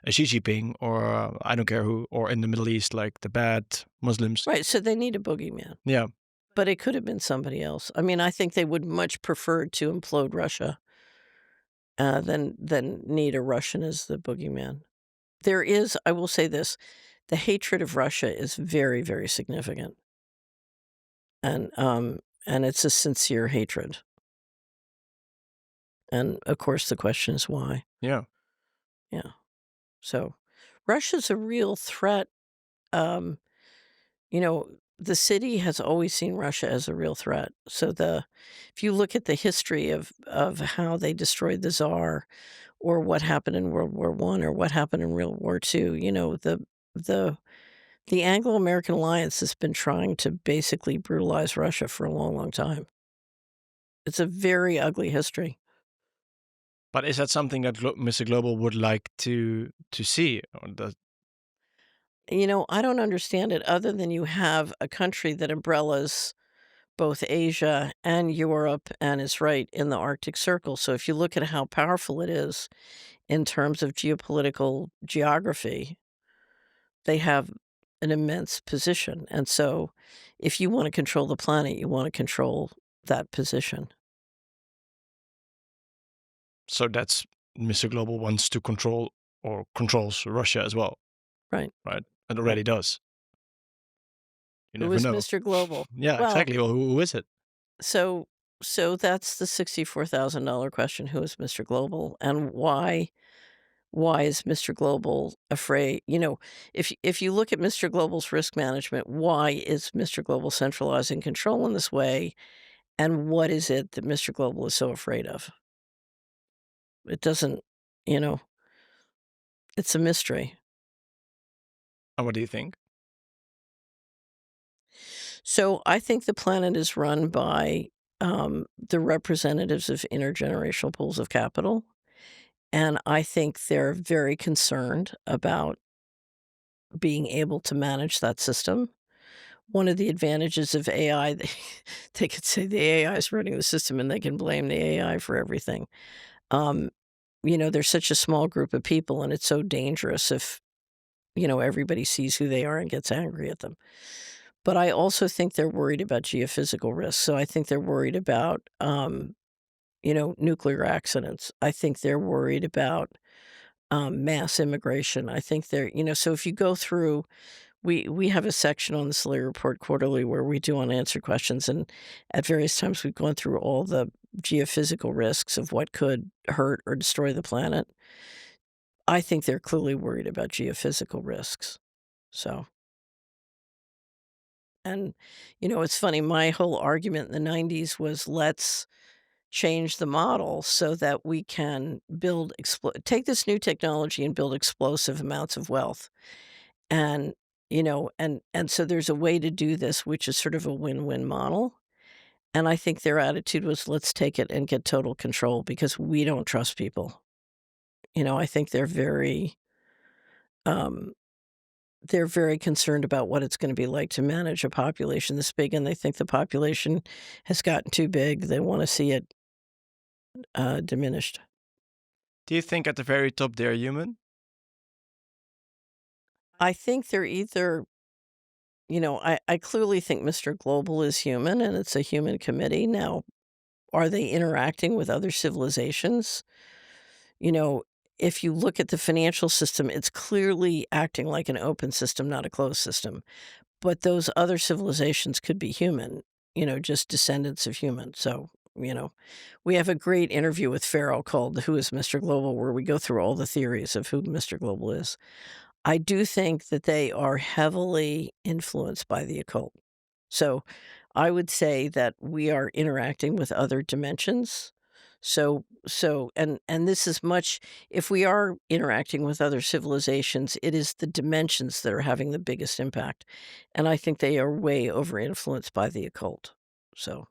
a Xi Jinping or I don't care who, or in the Middle East, like the bad Muslims. Right, so they need a boogeyman, Yeah. but it could have been somebody else. I mean, I think they would much prefer to implode Russia, than need a Russian as the boogeyman. There is I will say this, the hatred of Russia is very, very significant. And it's a sincere hatred. And, of course, the question is why. Yeah. Yeah. So, Russia's a real threat. Um, you know, the city has always seen Russia as a real threat. So if you look at the history of how they destroyed the Tsar or what happened in World War I or what happened in World War II, the the Anglo-American alliance has been trying to basically brutalize Russia for a long, long time. It's a very ugly history. But is that something that Mr. Global would like to see? Or does, I don't understand it other than you have a country that umbrellas both Asia and Europe and is right in the Arctic Circle. So if you look at how powerful it is in terms of geopolitical geography, they have an immense position. And so if you want to control the planet, you want to control that position. so that's Mr. Global wants to control or controls Russia as well, Right. right? It Right. already does. You Who never is know. Mr. Global? Yeah, Well, exactly. Well, who is it? so so that's the $64,000 question. Who is Mr. Global and why is Mr. Global afraid? If you look at Mr. Global's risk management, why is Mr. Global centralizing control in this way? And what is it that Mr. Global is so afraid of? It doesn't, you know, it's a mystery. And what do you think? So I think the planet is run by the representatives of intergenerational pools of capital. And I think they're very concerned about being able to manage that system. One of the advantages of AI, they could say the AI is running the system and they can blame the AI for everything. Um, there's such a small group of people and it's so dangerous if, everybody sees who they are and gets angry at them. But I also think they're worried about geophysical risks. So I think they're worried about, nuclear accidents. I think they're worried about mass immigration. I think so if you go through we have a section on the Slurry Report Quarterly where we do unanswered questions, and at various times we've gone through all the geophysical risks of what could hurt or destroy the planet. I think they're clearly worried about geophysical risks. So, and it's funny. My whole argument in the '90s was let's change the model so that we can take this new technology and build explosive amounts of wealth. And, and so there's a way to do this, which is sort of a win-win model. And I think their attitude was, let's take it and get total control because we don't trust people. I think um, they're very concerned about what it's going to be like to manage a population this big, and they think the population has gotten too big. They want to see it diminished. Do you think at the very top they're human? I think they're either, I clearly think Mr. Global is human and it's a human committee. Now, are they interacting with other civilizations? You know, if you look at the financial system, it's clearly acting like an open system, not a closed system. But those other civilizations could be human, just descendants of humans. So, we have a great interview with Farrell called Who is Mr. Global, where we go through all the theories of who Mr. Global is. I do think that they are heavily influenced by the occult. So I would say that we are interacting with other dimensions. And this is much, if we are interacting with other civilizations, it is the dimensions that are having the biggest impact. And I think they are way over influenced by the occult. So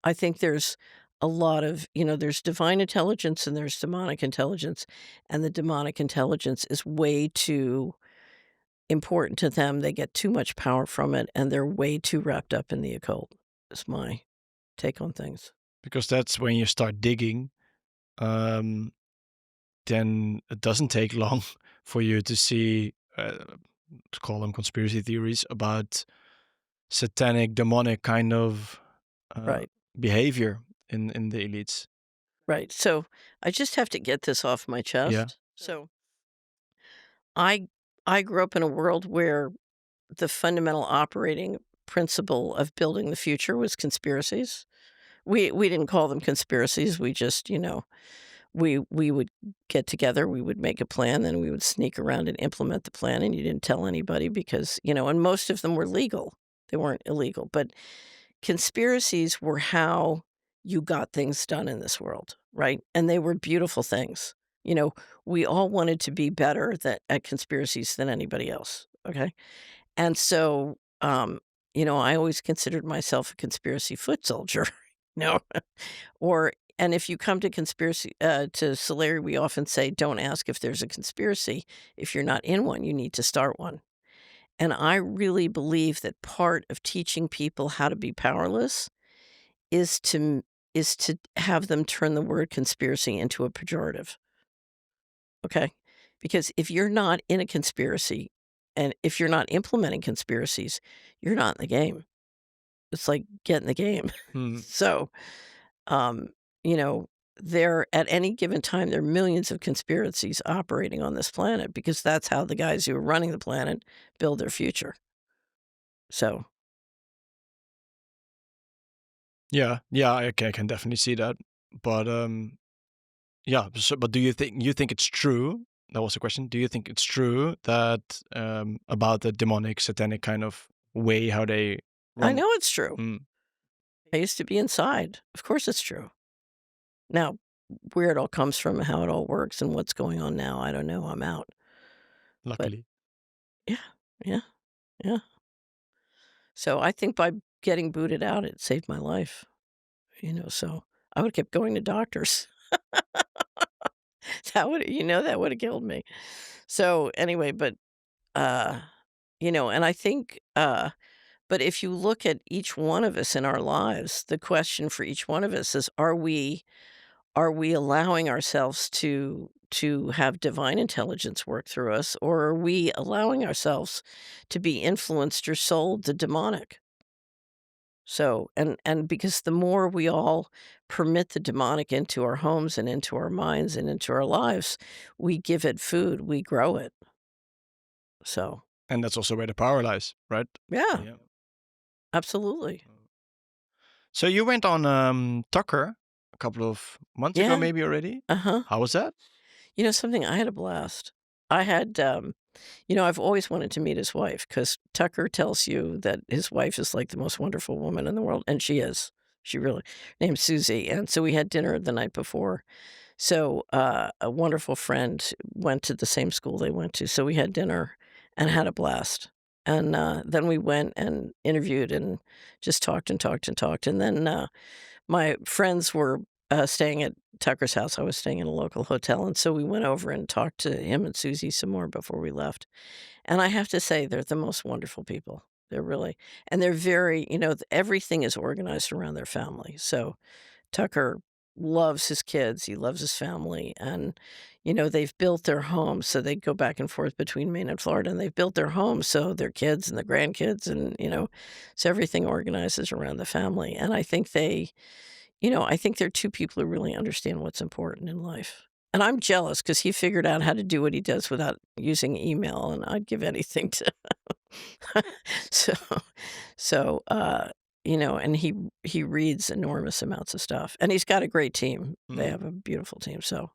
I think there's a lot of, there's divine intelligence and there's demonic intelligence, and the demonic intelligence is way too important to them. They get too much power from it, and they're way too wrapped up in the occult, is my take on things. Because that's when you start digging, um, then it doesn't take long for you to see, let's call them conspiracy theories about satanic, demonic kind of Right, behavior in the elites. right. So I just have to get this off my Yeah. chest. So I I grew up in a world where the fundamental operating principle of building the future was conspiracies. We didn't call them conspiracies. We just, we would get together, we would make a plan, then we would sneak around and implement the plan, and you didn't tell anybody because, and most of them were legal. They weren't illegal, but conspiracies were how you got things done in this world, right? And they were beautiful things. We all wanted to be better at conspiracies than anybody else, okay? And so, I always considered myself a conspiracy foot soldier, you know? And if you come to conspiracy to Solari, we often say, "Don't ask if there's a conspiracy. If you're not in one, you need to start one." And I really believe that part of teaching people how to be powerless is to have them turn the word conspiracy into a pejorative, okay? Because if you're not in a conspiracy, and if you're not implementing conspiracies, you're not in the game. It's like, get in the game. Hmm. So, um, you know, there at any given time, there are millions of conspiracies operating on this planet because that's how the guys who are running the planet build their future. So, Yeah, yeah, I can definitely see that. But yeah. So, but do you think it's true? That was the question. Do you think it's true that about the demonic, satanic kind of way how they I run? know it's true. Mm, I used to be inside. Of course it's true. Now, where it all comes from and how it all works and what's going on now, I don't know. I'm out. But luckily, yeah, yeah, yeah. So I think by getting booted out, it saved my life. So I would have kept going to doctors. That would have killed me. So anyway, but uh, and I think but if you look at each one of us in our lives, the question for each one of us is are we allowing ourselves to have divine intelligence work through us, or are we allowing ourselves to be influenced or sold the demonic? So, and because the more we all permit the demonic into our homes and into our minds and into our lives, we give it food, we grow it. So, and that's also where the power lies, right? yeah, Yeah. absolutely. So you went on Tucker a couple of months ago, Yeah, maybe already. uh-huh. How was that? Something, I had a blast. I had, I've always wanted to meet his wife because Tucker tells you that his wife is like the most wonderful woman in the world, and she is. She really, named Susie. And so we had dinner the night before. So a wonderful friend went to the same school they went to. So we had dinner and had a blast. And then we went and interviewed and just talked and talked and talked. And then my friends were staying at Tucker's house. I was staying in a local hotel. And so we went over and talked to him and Susie some more before we left. And I have to say, they're the most wonderful people. They're really, and they're very, everything is organized around their family. So Tucker loves his kids, he loves his family, and, they've built their home, so they go back and forth between Maine and Florida, and they've built their home so their kids and the grandkids and, so everything organizes around the family, and I think I think they're two people who really understand what's important in life. And I'm jealous because he figured out how to do what he does without using email, and I'd give anything to so and he reads enormous amounts of stuff, and he's got a great team. They have a beautiful team, so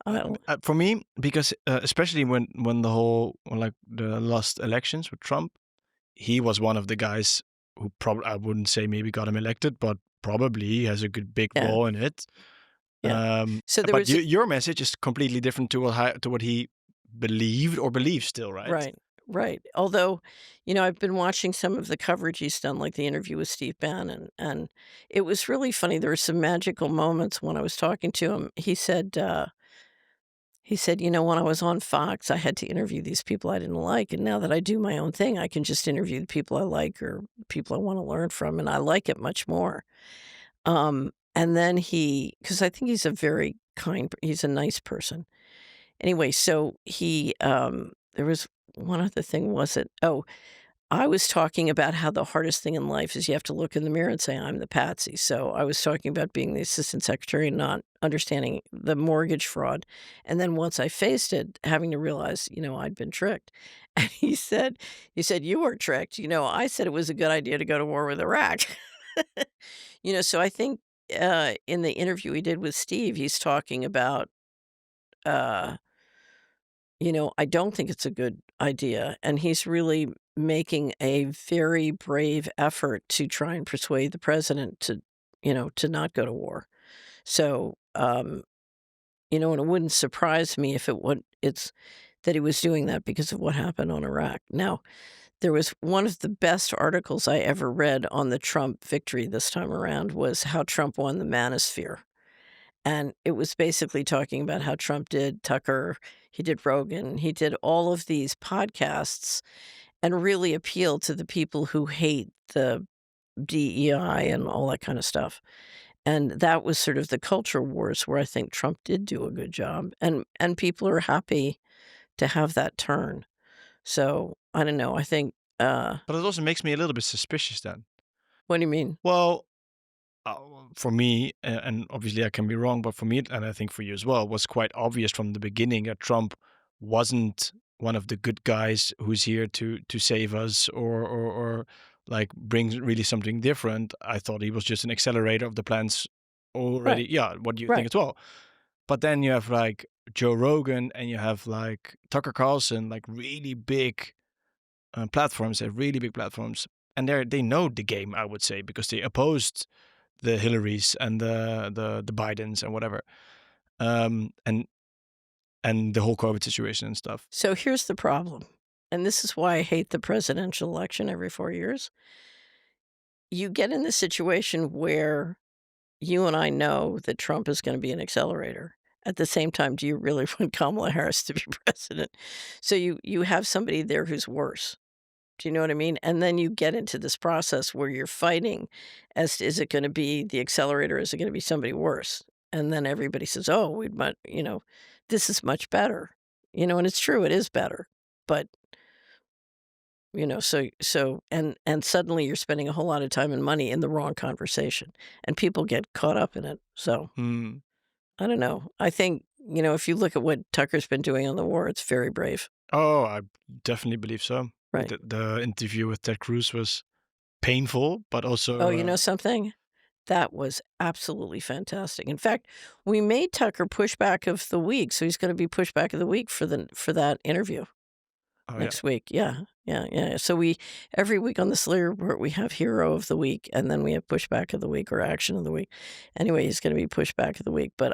I don't For me, because especially when like the last elections with Trump, he was one of the guys who probably, I wouldn't say maybe got him elected, but probably has a good big Yeah. role in it. Yeah. So there But was your message is completely different to what he believed or believes still, right? Right, right. Although, I've been watching some of the coverage he's done, like the interview with Steve Bannon, and it was really funny. There were some magical moments when I was talking to him. He said, when I was on Fox, I had to interview these people I didn't like, and now that I do my own thing, I can just interview the people I like or people I want to learn from, and I like it much more. And then because I think he's a very he's a nice person. Anyway, so there was one other thing, was it? Oh, I was talking about how the hardest thing in life is you have to look in the mirror and say, I'm the patsy. So I was talking about being the assistant secretary and not understanding the mortgage fraud. And then once I faced it, having to realize, I'd been tricked. And he said, you were tricked. I said it was a good idea to go to war with Iraq. So I think in the interview he did with Steve, he's talking about, uh, I don't think it's a good idea. And he's really making a very brave effort to try and persuade the president to not go to war. So, and it wouldn't surprise me if it's that he was doing that because of what happened on Iraq. Now, there was one of the best articles I ever read on the Trump victory this time around was how Trump won the manosphere. And it was basically talking about how Trump did Tucker, he did Rogan, he did all of these podcasts and really appealed to the people who hate the DEI and all that kind of stuff. And that was sort of the culture wars where I think Trump did do a good job. And people are happy to have that turn. So I don't know. I think But it also makes me a little bit suspicious then. what do you mean? Well, for me, and obviously I can be wrong, but for me, and I think for you as well, was quite obvious from the beginning that Trump wasn't one of the good guys who's here to save us or like brings really something different. I thought he was just an accelerator of the plans already. Right. Yeah, what do you Right. think as well? But then you have like Joe Rogan and you have like Tucker Carlson, like really big platforms, they have really big platforms, and they know the game, I would say, because they opposed the Hillarys and the Bidens and whatever, um, and and the whole COVID situation and stuff. So here's the problem. And this is why I hate the presidential election every 4 years. You get in the situation where you and I know that Trump is going to be an accelerator. At the same time, do you really want Kamala Harris to be president? So you have somebody there who's worse. Do you know what I mean? And then you get into this process where you're fighting as to, is it going to be the accelerator? Is it going to be somebody worse? And then everybody says, oh, this is much better. And it's true, it is better. But, and suddenly you're spending a whole lot of time and money in the wrong conversation and people get caught up in it. So Hmm. I don't know. I think, if you look at what Tucker's been doing on the war, it's very brave. Oh, I definitely believe so. Right. The interview with Ted Cruz was painful, but also Oh, you know something? That was absolutely fantastic. In fact, we made Tucker pushback of the week, so he's gonna be pushback of the week for that interview oh yeah. next week. Yeah, yeah, yeah. So every week on the Slayer Report, we have hero of the week, and then we have pushback of the week or action of the week. Anyway, he's gonna be pushback of the week. But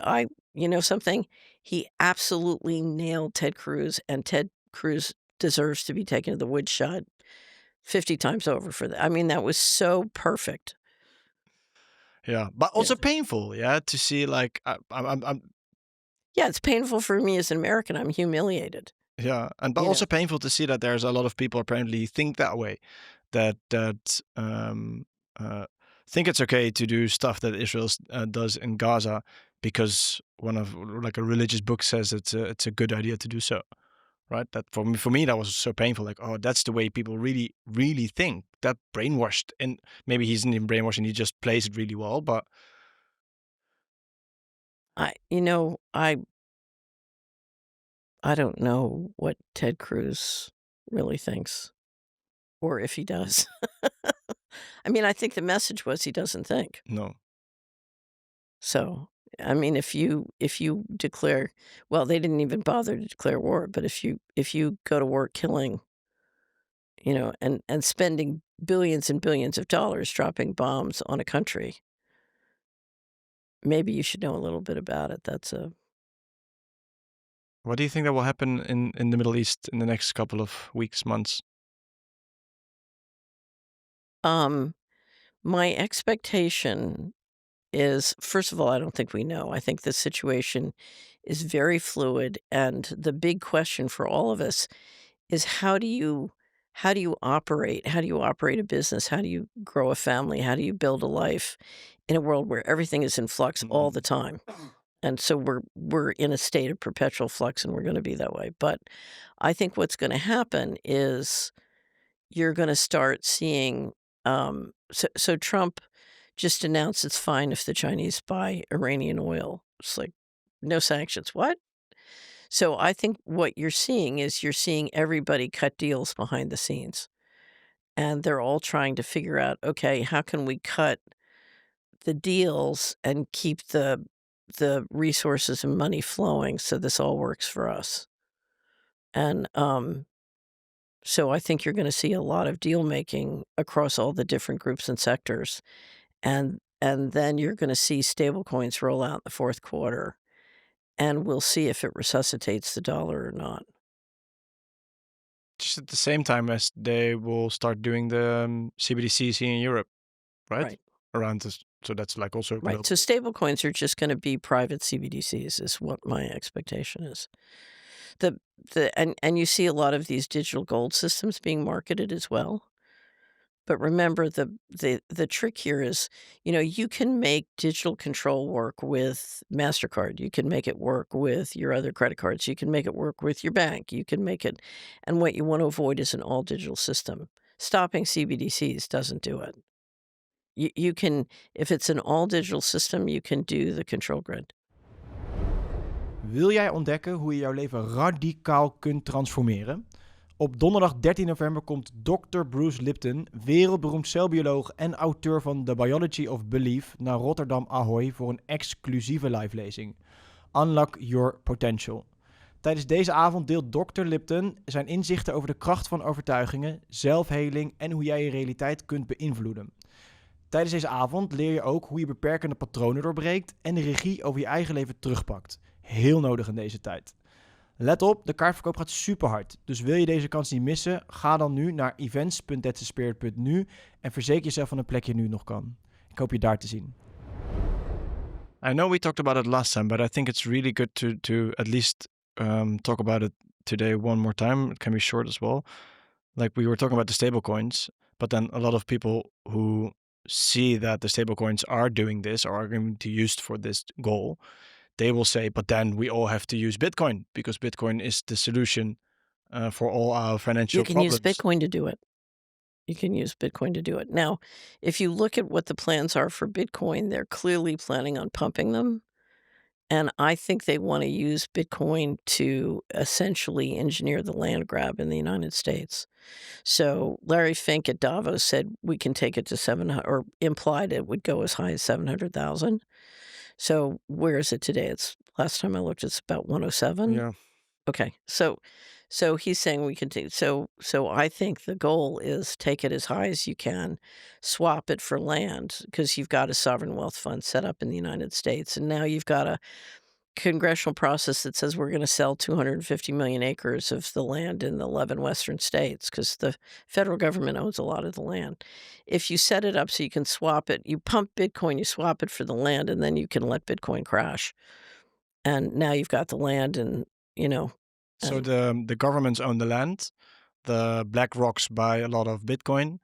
you know something? He absolutely nailed Ted Cruz, and Ted Cruz deserves to be taken to the woodshed 50 times over for that. I mean, that was so perfect. Yeah, but also painful, yeah, to see like I'm Yeah, it's painful for me as an American. I'm humiliated. yeah, and but You also painful to see that there's a lot of people apparently think that way, that uh, think it's okay to do stuff that Israel does in Gaza because one of like a religious book says it's a good idea to do so, right? That for me that was so painful. Like, oh, that's the way people really think. That brainwashed, and maybe he isn't even brainwashing. He just plays it really well. But I don't know what Ted Cruz really thinks, or if he does. I mean, I think the message was he doesn't think. no, So, I mean, if you declare, well, they didn't even bother to declare war, but if you go to war killing, and spending billions and billions of dollars dropping bombs on a country, maybe you should know a little bit about it. what do you think that will happen in the Middle East in the next couple of weeks, months? My expectation is, first of all, I don't think we know. I think the situation is very fluid, and the big question for all of us is how do you operate? How do you operate a business? How do you grow a family? How do you build a life in a world where everything is in flux all the time? And so we're in a state of perpetual flux, and we're going to be that way. But I think what's going to happen is you're going to start seeing. So Trump just announced it's fine if the Chinese buy Iranian oil. It's like no sanctions. What? So I think what you're seeing is you're seeing everybody cut deals behind the scenes. And they're all trying to figure out, okay, how can we cut the deals and keep the resources and money flowing so this all works for us? And so I think you're going to see a lot of deal making across all the different groups and sectors. And then you're going to see stablecoins roll out in the fourth quarter, and we'll see if it resuscitates the dollar or not. Just at the same time as they will start doing the CBDCs in Europe, right? Right. Around this, so that's like also Right. global. So stablecoins are just going to be private CBDCs, is what my expectation is. And you see a lot of these digital gold systems being marketed as well. But remember, the trick here is, you can make digital control work with MasterCard. You can make it work with your other credit cards. You can make it work with your bank. You can make it, and what you want to avoid is an all digital system. Stopping CBDCs doesn't do it. You can, if it's an all digital system, you can do the control grid. Wil jij ontdekken hoe je jouw leven radicaal kunt transformeren? Op donderdag 13 november komt Dr. Bruce Lipton, wereldberoemd celbioloog en auteur van The Biology of Belief, naar Rotterdam Ahoy voor een exclusieve livelezing. Unlock Your Potential. Tijdens deze avond deelt Dr. Lipton zijn inzichten over de kracht van overtuigingen, zelfheling en hoe jij je realiteit kunt beïnvloeden. Tijdens deze avond leer je ook hoe je beperkende patronen doorbreekt en de regie over je eigen leven terugpakt. Heel nodig in deze tijd. Let op, de kaartverkoop gaat super hard. Dus wil je deze kans niet missen, ga dan nu naar events.that'sthespirit.nu en verzeker jezelf van een plekje nu nog kan. Ik hoop je daar te zien. I know we talked about it last time, but I think it's really good to at least talk about it today one more time. It can be short as well. Like we were talking about the stablecoins, but then a lot of people who see that the stablecoins are doing this or are going to use it for this goal, they will say, but then we all have to use Bitcoin because Bitcoin is the solution for all our financial problems. You can use Bitcoin to do it. You can use Bitcoin to do it. Now, if you look at what the plans are for Bitcoin, they're clearly planning on pumping them. And I think they want to use Bitcoin to essentially engineer the land grab in the United States. So Larry Fink at Davos said we can take it to 700, or implied it would go as high as 700,000. So where is it today? Last time I looked, it's about 107. Yeah. Okay. So he's saying we can take, so I think the goal is take it as high as you can, swap it for land, because you've got a sovereign wealth fund set up in the United States. And now you've got a congressional process that says we're going to sell 250 million acres of the land in the 11 western states because the federal government owns a lot of the land. If you set it up so you can swap it, you pump Bitcoin, you swap it for the land, and then you can let Bitcoin crash. And now you've got the land and, So the governments own the land. The BlackRocks buy a lot of Bitcoin.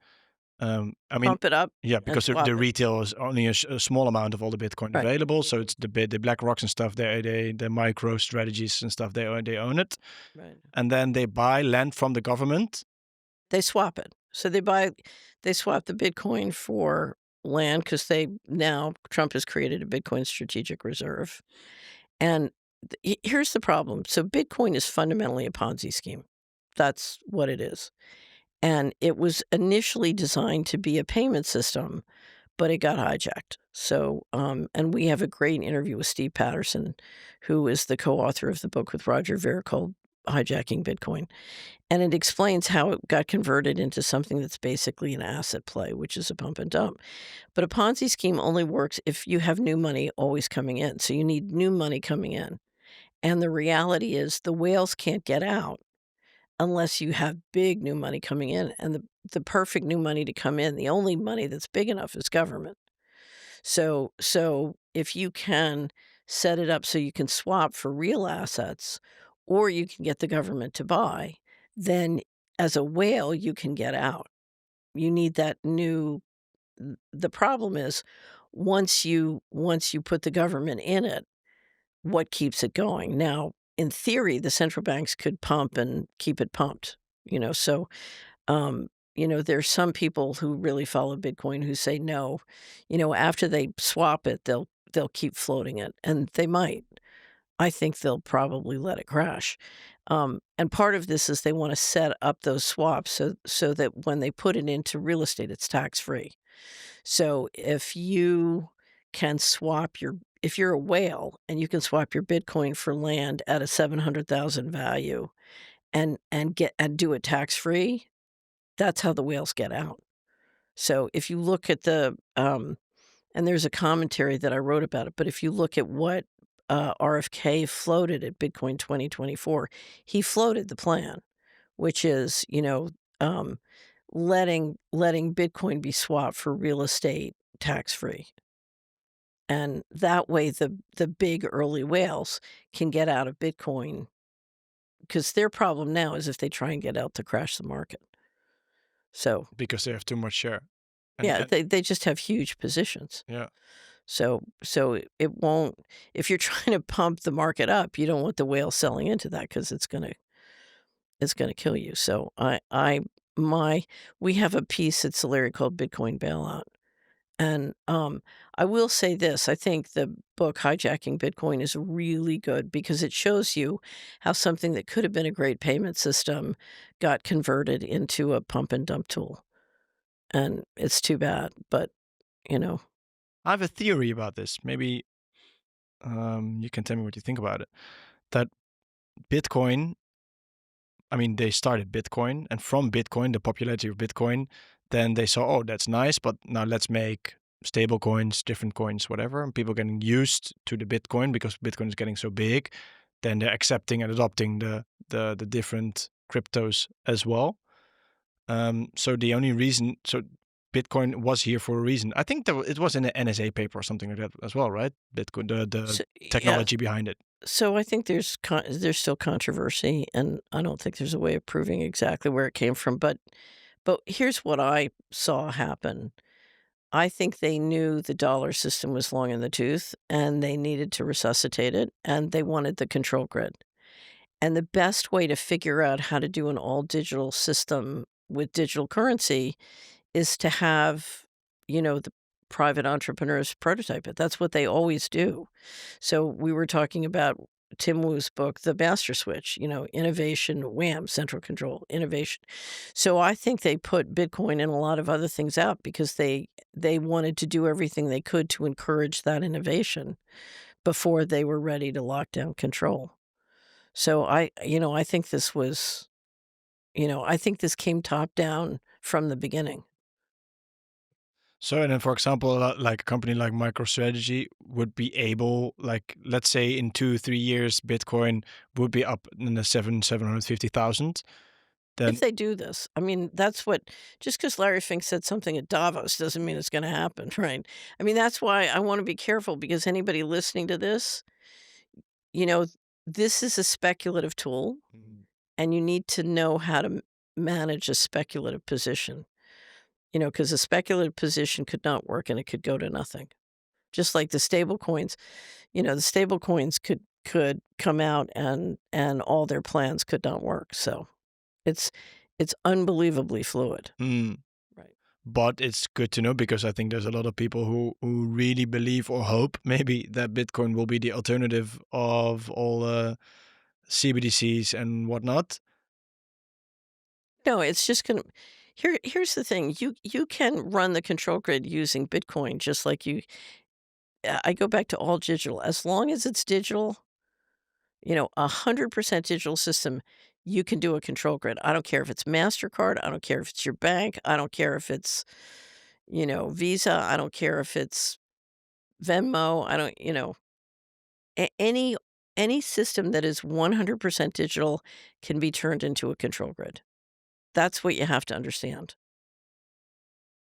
I mean, Pump it up yeah, and because swap the it. retail is only a small amount of all the Bitcoin Right. available. So it's the black rocks and stuff. The micro strategies and stuff. They own it, Right. and then they buy land from the government. They swap it. So they swap the Bitcoin for land because Trump has created a Bitcoin strategic reserve. And here's the problem. So Bitcoin is fundamentally a Ponzi scheme. That's what it is. And it was initially designed to be a payment system, but it got hijacked. So, and we have a great interview with Steve Patterson, who is the co-author of the book with Roger Ver called Hijacking Bitcoin. And it explains how it got converted into something that's basically an asset play, which is a pump and dump. But a Ponzi scheme only works if you have new money always coming in. So you need new money coming in. And the reality is the whales can't get out unless you have big new money coming in. And the perfect new money to come in, the only money that's big enough is government. So if you can set it up so you can swap for real assets or you can get the government to buy, then as a whale you can get out. You need that new the problem is once you put the government in it, what keeps it going? Now, in theory, the central banks could pump and keep it pumped, so there's some people who really follow Bitcoin who say no. After they swap it, they'll keep floating it, and they might. I think they'll probably let it crash. And part of this is they want to set up those swaps so that when they put it into real estate, it's tax free. So if you can if you're a whale and you can swap your Bitcoin for land at a 700,000 value and do it tax free, that's how the whales get out. So if you look at and there's a commentary that I wrote about it, but if you look at what RFK floated at Bitcoin 2024, he floated the plan, which is, um, letting Bitcoin be swapped for real estate tax free. And that way the big early whales can get out of Bitcoin because their problem now is if they try and get out to crash the market. So Because they have too much share. yeah, they just have huge positions. Yeah. So it won't. If you're trying to pump the market up, you don't want the whale selling into that because it's gonna kill you. So we have a piece at Solari called Bitcoin Bailout, and I will say this: I think the book Hijacking Bitcoin is really good because it shows you how something that could have been a great payment system got converted into a pump and dump tool, and it's too bad, but you know. I have a theory about this. Maybe you can tell me what you think about it. That Bitcoin, I mean, they started Bitcoin, and from Bitcoin, the popularity of Bitcoin, then they saw, oh, that's nice, but now let's make stable coins, different coins, whatever. And people getting used to the Bitcoin because Bitcoin is getting so big. Then they're accepting and adopting the different cryptos as well. So the only reason, so Bitcoin was here for a reason. I think it was in an NSA paper or something like that as well, right? Bitcoin, the So, yeah. technology behind it. So I think there's still controversy, and I don't think there's a way of proving exactly where it came from. But here's what I saw happen. I think they knew the dollar system was long in the tooth, and they needed to resuscitate it, and they wanted the control grid. And the best way to figure out how to do an all digital system with digital currency is to have, the private entrepreneurs prototype it. That's what they always do. So we were talking about Tim Wu's book, The Master Switch, innovation, wham, central control, innovation. So I think they put Bitcoin and a lot of other things out because they wanted to do everything they could to encourage that innovation before they were ready to lock down control. So I think this was, I think this came top down from the beginning. So, and then, for example, like a company like MicroStrategy would be able, like, let's say in 2-3 years, Bitcoin would be up in the 750,000. Then, If they do this, I mean, that's what, just because Larry Fink said something at Davos doesn't mean it's going to happen, right? I mean, that's why I want to be careful because anybody listening to this, this is a speculative tool and you need to know how to manage a speculative position. because a speculative position could not work and it could go to nothing. Just like the stable coins, the stable coins could come out and all their plans could not work. So it's it's unbelievably fluid. Mm. Right. But it's good to know, because I think there's a lot of people who really believe or hope maybe that Bitcoin will be the alternative of all CBDCs and whatnot. No, it's just gonna here's the thing. You can run the control grid using Bitcoin just like I go back to all digital. As long as it's digital, 100% digital system, you can do a control grid. I don't care if it's MasterCard, I don't care if it's your bank, I don't care if it's, Visa, I don't care if it's Venmo, I don't, any system that is 100% digital can be turned into a control grid. That's what you have to understand.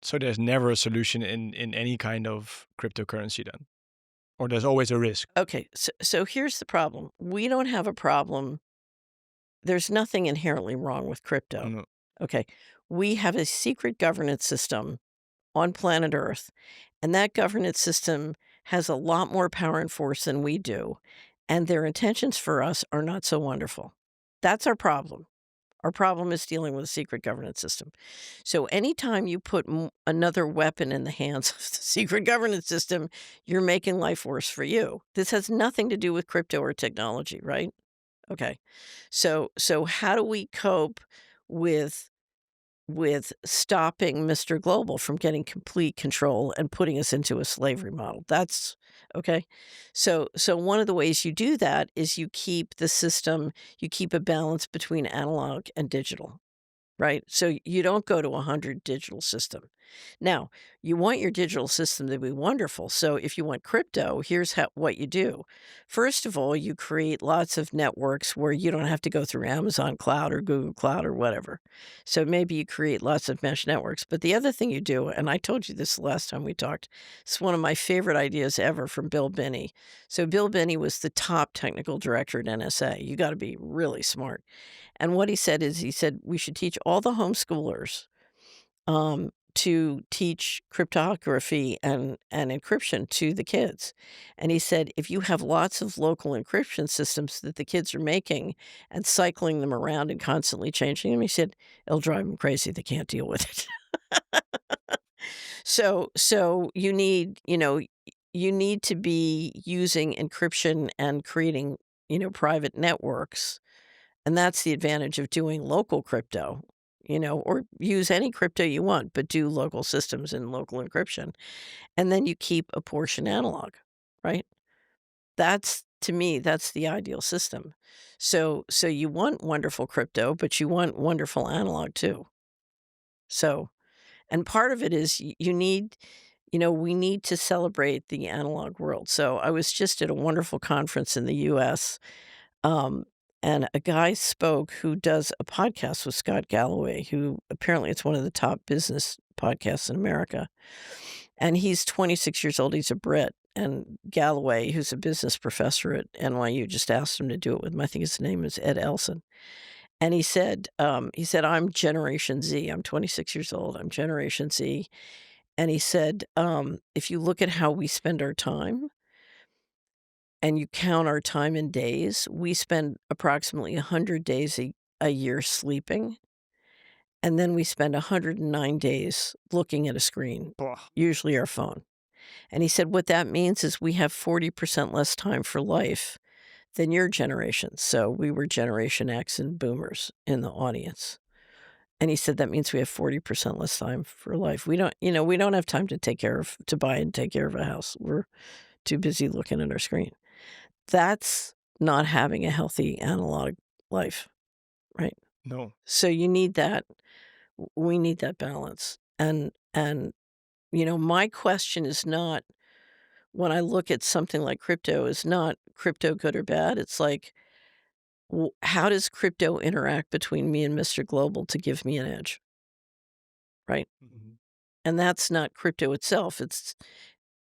So there's never a solution in any kind of cryptocurrency then? Or there's always a risk? Okay, so here's the problem. We don't have a problem. There's nothing inherently wrong with crypto. No. Okay, we have a secret governance system on planet Earth, and that governance system has a lot more power and force than we do, and their intentions for us are not so wonderful. That's our problem. Our problem is dealing with a secret governance system. So anytime you put another weapon in the hands of the secret governance system, you're making life worse for you. This has nothing to do with crypto or technology, right? Okay. So how do we cope with stopping Mr. Global from getting complete control and putting us into a slavery model? That's okay. So one of the ways you do that is you keep the system, you keep a balance between analog and digital. Right? So you don't go to a 100 digital system. Now, you want your digital system to be wonderful. So if you want crypto, here's what you do. First of all, you create lots of networks where you don't have to go through Amazon Cloud or Google Cloud or whatever. So maybe you create lots of mesh networks. But the other thing you do, and I told you this the last time we talked, it's one of my favorite ideas ever from Bill Binney. So Bill Binney was the top technical director at NSA. You got to be really smart. And what he said is, we should teach all the homeschoolers to teach cryptography and encryption to the kids. And he said, if you have lots of local encryption systems that the kids are making and cycling them around and constantly changing them, he said, it'll drive them crazy. They can't deal with it. So you need, you need to be using encryption and creating, private networks. And that's the advantage of doing local crypto, or use any crypto you want, but do local systems and local encryption. And then you keep a portion analog, right? To me, that's the ideal system. So you want wonderful crypto, but you want wonderful analog too. So, and part of it is you need, we need to celebrate the analog world. So I was just at a wonderful conference in the US. And a guy spoke who does a podcast with Scott Galloway, who apparently it's one of the top business podcasts in America. And he's 26 years old. He's a Brit. And Galloway, who's a business professor at NYU, just asked him to do it with him. I think his name is Ed Elson. And he said, I'm Generation Z. I'm 26 years old. I'm Generation Z. And he said, if you look at how we spend our time, and you count our time in days, we spend approximately 100 days a year sleeping, and then we spend 109 days looking at a screen, usually our phone. And he said what that means is we have 40% less time for life than your generation. So we were Generation X and boomers in the audience. And he said that means we have 40% less time for life. We don't have time to buy and take care of a house. We're too busy looking at our screen. That's not having a healthy analog life, right? No. So you need that. We need that balance. And my question is not, when I look at something like crypto, is not crypto good or bad. It's like, how does crypto interact between me and Mr. Global to give me an edge, right? Mm-hmm. And that's not crypto itself. It's,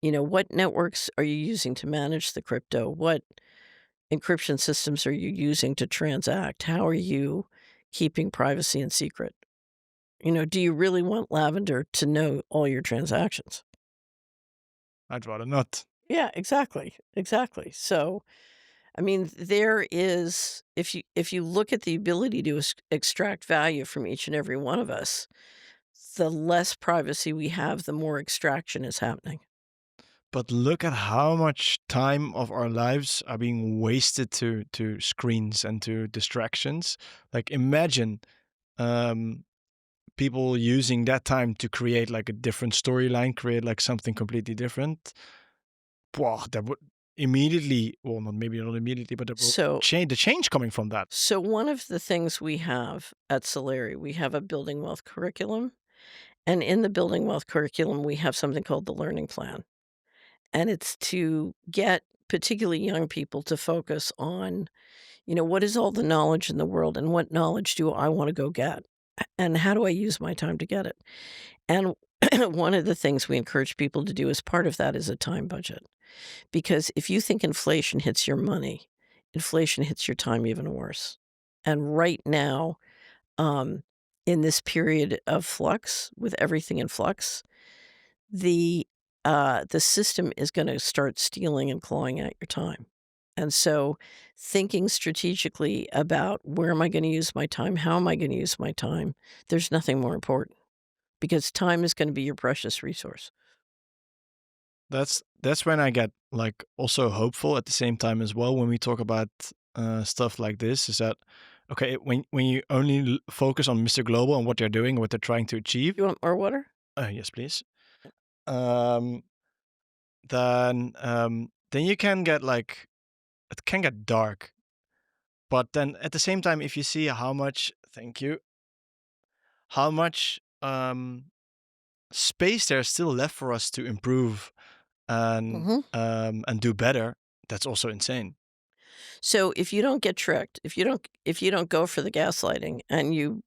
what networks are you using to manage the crypto? What encryption systems are you using to transact? How are you keeping privacy and secret? Do you really want Lavender to know all your transactions? I'd rather not. Yeah, exactly. Exactly. So, I mean, there is if you look at the ability to extract value from each and every one of us, the less privacy we have, the more extraction is happening. But look at how much time of our lives are being wasted to screens and to distractions. Like imagine um, people using that time to create like a different storyline, create like something completely different. Wow, that would immediately, well, not maybe not immediately, but that will So change the change coming from that. so one of the things we have at Solari, we have a building wealth curriculum, and in the building wealth curriculum, we have something called the learning plan. And it's to get particularly young people to focus on, what is all the knowledge in the world and what knowledge do I want to go get? And how do I use my time to get it? And one of the things we encourage people to do as part of that is a time budget. Because if you think inflation hits your money, inflation hits your time even worse. And right now, um, in this period of flux, with everything in flux, the system is gonna start stealing and clawing at your time. And so thinking strategically about where am I gonna use my time? How am I gonna use my time? There's nothing more important because time is gonna be your precious resource. That's when I get like also hopeful at the same time as well when we talk about stuff like this. Is that okay? When you only focus on Mr. Global and what they're doing, what they're trying to achieve. You want more water? Yes, please. Um, then you can get like it can get dark. But then at the same time, if you see how much, thank you, how much space there's still left for us to improve Mhm. and do better, that's also insane. So if you don't get tricked, if you don't go for the gaslighting and you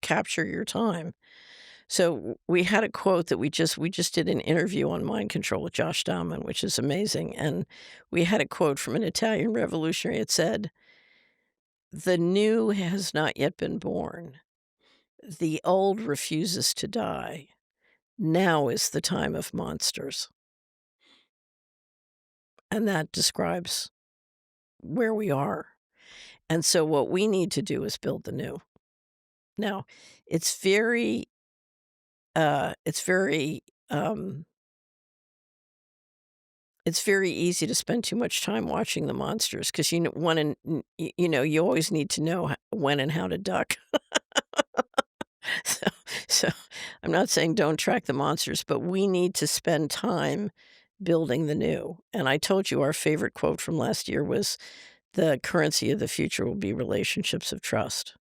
capture your time. So we had a quote that we just did an interview on mind control with Josh Dahman, which is amazing. And we had a quote from an Italian revolutionary. It said, "The new has not yet been born. The old refuses to die. Now is the time of monsters." And that describes where we are. And so what we need to do is build the new. Now, it's very it's very it's very easy to spend too much time watching the monsters because you always need to know when and how to duck. So, so I'm not saying don't track the monsters, but we need to spend time building the new. And I told you our favorite quote from last year was the currency of the future will be relationships of trust.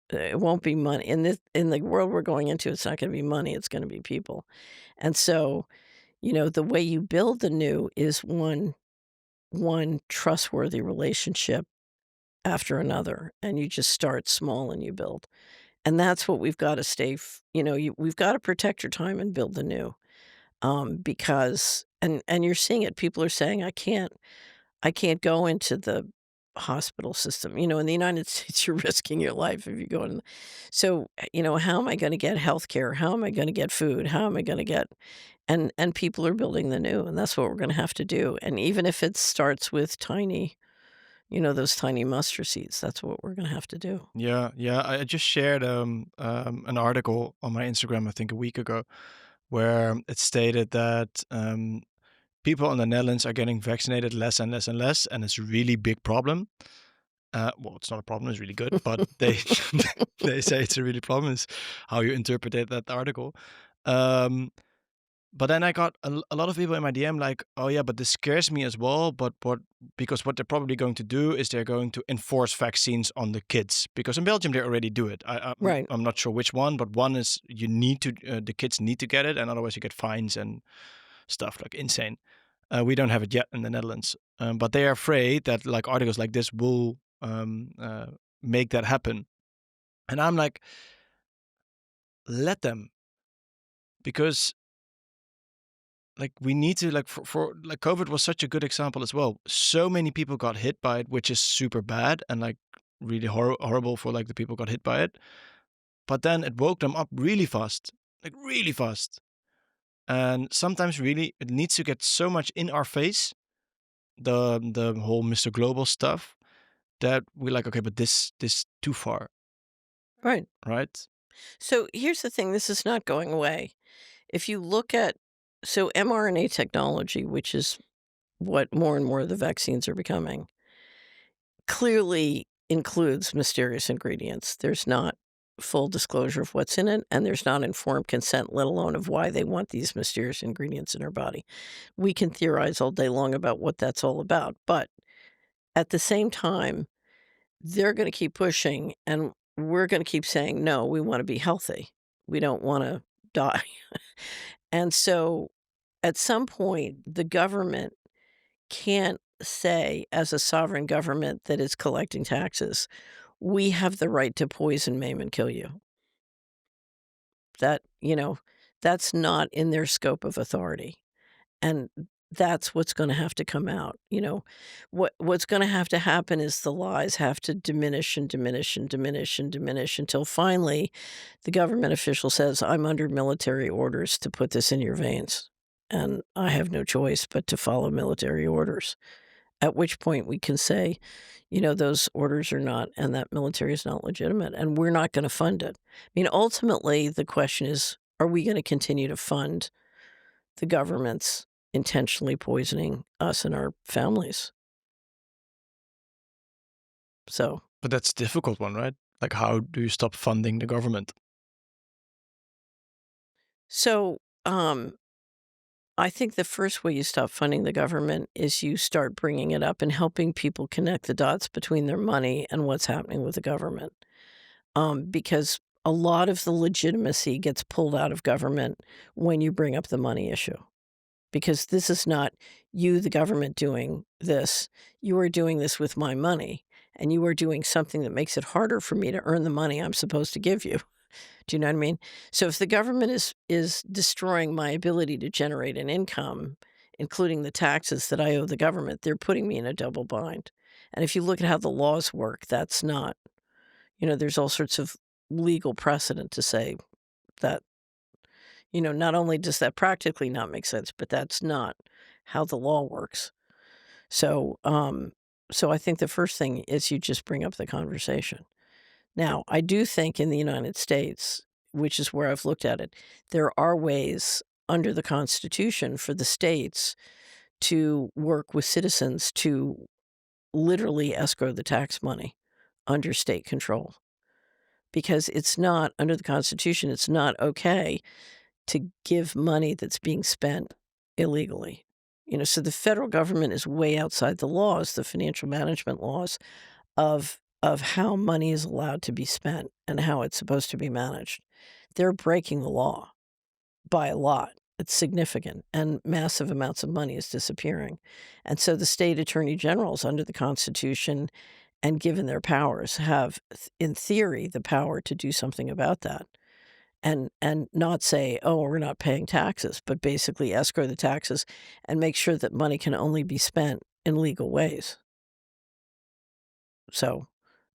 It won't be money. In the world we're going into, it's not going to be money, it's going to be people. And so, the way you build the new is one trustworthy relationship after another, and you just start small and you build. And that's what we've got to stay, we've got to protect your time and build the new. Because and you're seeing it. People are saying, I can't go into the hospital system. In the United States, you're risking your life if you go in. So, how am I going to get health care? How am I going to get food? How am I going to get and people are building the new, and that's what we're going to have to do. And even if it starts with tiny, those tiny mustard seeds, that's what we're going to have to do. Yeah, yeah. I just shared an article on my Instagram, I think a week ago, where it stated that people in the Netherlands are getting vaccinated less and less and less, and it's a really big problem. Well, it's not a problem; it's really good, but they they say it's a really problem. Is how you interpreted that article. Um, but then I got a lot of people in my DM like, "Oh yeah, but this scares me as well." But because what they're probably going to do is they're going to enforce vaccines on the kids because in Belgium they already do it. Right. I'm not sure which one, but one is you need to the kids need to get it, and otherwise you get fines and stuff like insane. We don't have it yet in the Netherlands, but they are afraid that like articles like this will make that happen. And I'm like, let them, because like we need to like for like COVID was such a good example as well. So many people got hit by it, which is super bad and like really horrible for like the people got hit by it. but then it woke them up really fast, like really fast. And sometimes really it needs to get so much in our face, the whole Mr. Global stuff, that we're like, okay, but this too far, Right. right? So here's the thing, this is not going away. If you look at mRNA technology, which is what more and more of the vaccines are becoming, clearly includes mysterious ingredients. There's not full disclosure of what's in it, and there's not informed consent, let alone of why they want these mysterious ingredients in our body. We can theorize all day long about what that's all about, but at the same time, they're going to keep pushing, and we're going to keep saying, no, we want to be healthy. We don't want to die. And so at some point, the government can't say, as a sovereign government that is collecting taxes, we have the right to poison, maim, and kill you. That, that's not in their scope of authority. And that's what's going to have to come out. What's going to have to happen is the lies have to diminish and diminish and diminish and diminish until finally the government official says, I'm under military orders to put this in your veins. And I have no choice but to follow military orders. At which point we can say, those orders are not, and that military is not legitimate, and we're not going to fund it. I mean, ultimately, the question is, are we going to continue to fund the government's intentionally poisoning us and our families? So, But that's a difficult one, right? Like, how do you stop funding the government? so I think the first way you stop funding the government is you start bringing it up and helping people connect the dots between their money and what's happening with the government. Because a lot of the legitimacy gets pulled out of government when you bring up the money issue. Because this is not you, the government, doing this. You are doing this with my money, and you are doing something that makes it harder for me to earn the money I'm supposed to give you. Do you know what I mean? So if the government is destroying my ability to generate an income, including the taxes that I owe the government, they're putting me in a double bind. And if you look at how the laws work, that's not, there's all sorts of legal precedent to say that, not only does that practically not make sense, but that's not how the law works. So, so I think the first thing is you just bring up the conversation. Now, I do think in the United States, which is where I've looked at it, there are ways under the Constitution for the states to work with citizens to literally escrow the tax money under state control. Because it's not, under the Constitution, it's not okay to give money that's being spent illegally. So the federal government is way outside the laws, the financial management laws of how money is allowed to be spent and how it's supposed to be managed. They're breaking the law by a lot. It's significant, and massive amounts of money is disappearing. And so the state attorney generals under the Constitution and given their powers have, in theory, the power to do something about that. And not say, oh, we're not paying taxes, but basically escrow the taxes and make sure that money can only be spent in legal ways. So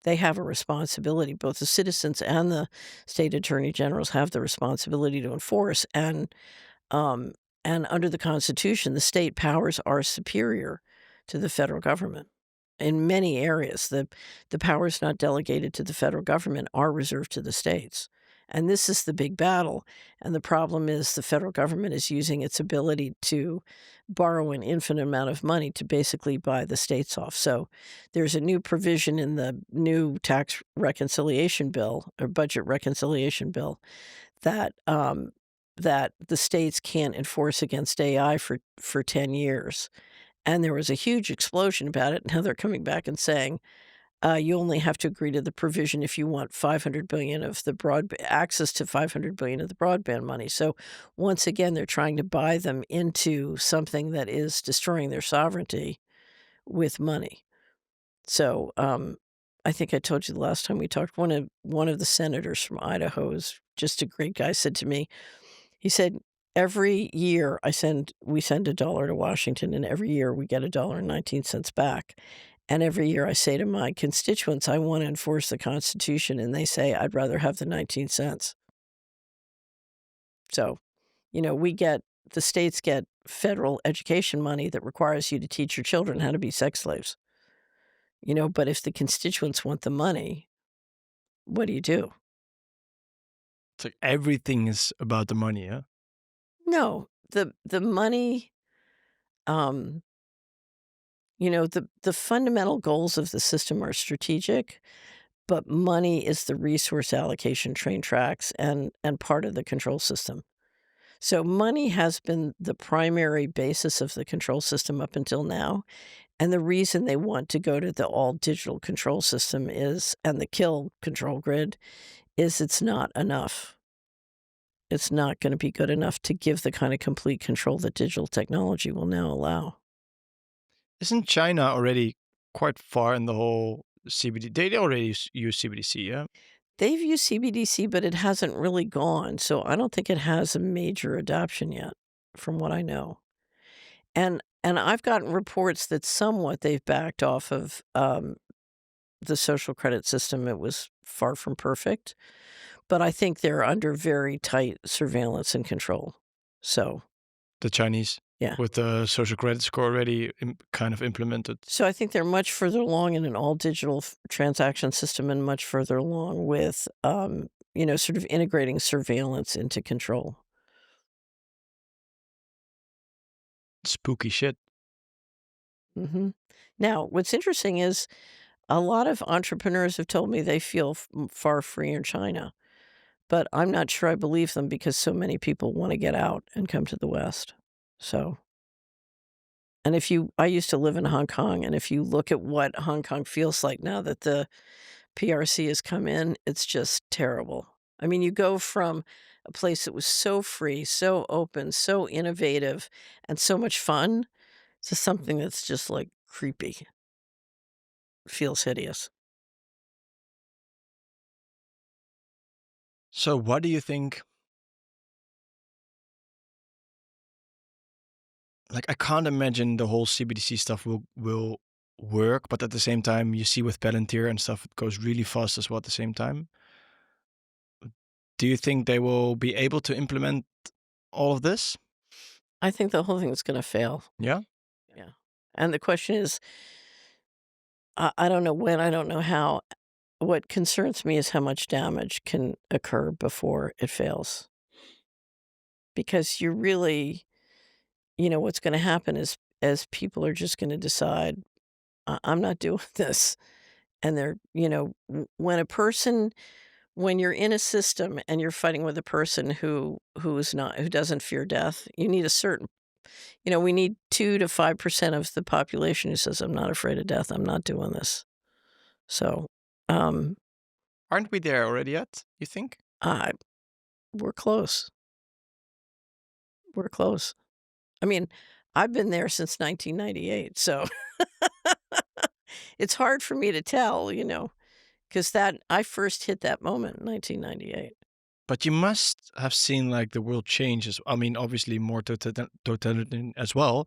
they have a responsibility. Both the citizens and the state attorney generals have the responsibility to enforce. And under the Constitution, the state powers are superior to the federal government. In many areas, the powers not delegated to the federal government are reserved to the states. And this is the big battle. And the problem is the federal government is using its ability to borrow an infinite amount of money to basically buy the states off. So there's a new provision in the new tax reconciliation bill or budget reconciliation bill that that the states can't enforce against AI for 10 years. And there was a huge explosion about it. Now they're coming back and saying, you only have to agree to the provision if you want $500 billion of the access to $500 billion of the broadband money. So once again, they're trying to buy them into something that is destroying their sovereignty with money. So I think I told you the last time we talked, one of the senators from Idaho is just a great guy, said to me, he said, every year we send $1 to Washington, and every year we get $1.19 back. And every year I say to my constituents, I want to enforce the Constitution, and they say, I'd rather have the 19 cents. So, the states get federal education money that requires you to teach your children how to be sex slaves. But if the constituents want the money, what do you do? It's like everything is about the money, yeah? No, the money, um, the fundamental goals of the system are strategic, but money is the resource allocation train tracks and part of the control system. So money has been the primary basis of the control system up until now. And the reason they want to go to the all digital control system is, and the kill control grid, is it's not enough. It's not going to be good enough to give the kind of complete control that digital technology will now allow. Isn't China already quite far in the whole CBD? They already use CBDC, yeah? They've used CBDC, but it hasn't really gone. So I don't think it has a major adoption yet, from what I know. And I've gotten reports that somewhat they've backed off of the social credit system. It was far from perfect, but I think they're under very tight surveillance and control. So, The Chinese, yeah. with the social credit score already kind of implemented. So I think they're much further along in an all digital transaction system and much further along with, sort of integrating surveillance into control. Spooky shit. hmm Now, what's interesting is a lot of entrepreneurs have told me they feel far freer in China, but I'm not sure I believe them because so many people want to get out and come to the West. So, and I used to live in Hong Kong, and if you look at what Hong Kong feels like now that the PRC has come in, it's just terrible. I mean, you go from a place that was so free, so open, so innovative, and so much fun to something that's just like creepy. Feels hideous. So what do you think? Like, I can't imagine the whole CBDC stuff will work, but at the same time, you see with Palantir and stuff, it goes really fast as well at the same time. Do you think they will be able to implement all of this? I think the whole thing is going to fail. Yeah? Yeah. And the question is, I don't know when, I don't know how. What concerns me is how much damage can occur before it fails. Because you really, what's going to happen is as people are just going to decide, I'm not doing this. And they're, when you're in a system and you're fighting with a person who doesn't fear death, you need a certain, we need 2 to 5% of the population who says, I'm not afraid of death. I'm not doing this. So, um, Aren't we there already yet, you think? I we're close. We're close. I mean, I've been there since 1998, so it's hard for me to tell, because that I first hit that moment in 1998. But you must have seen like the world changes. I mean, obviously more totalitarian as well,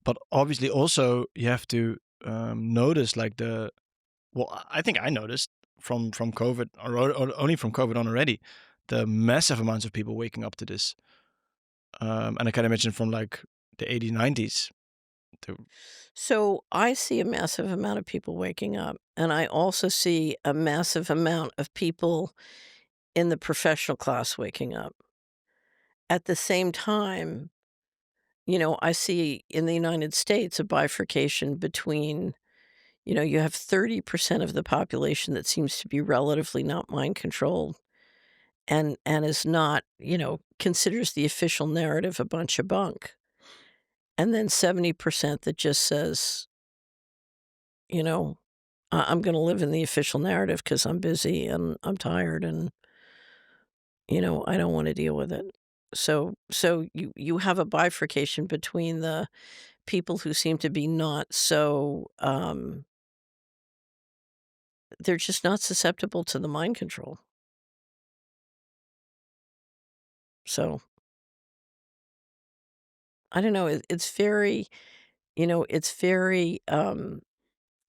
but obviously also you have to notice like I think I noticed from COVID or only from COVID on already, the massive amounts of people waking up to this. And I can imagine from like the 80s, 90s. So I see a massive amount of people waking up, and I also see a massive amount of people in the professional class waking up. At the same time, I see in the United States a bifurcation between, you have 30% of the population that seems to be relatively not mind controlled and is not, considers the official narrative a bunch of bunk. And then 70% that just says, I'm going to live in the official narrative because I'm busy and I'm tired and, I don't want to deal with it. So you have a bifurcation between the people who seem to be not so, they're just not susceptible to the mind control. So I don't know. It's very, it's very,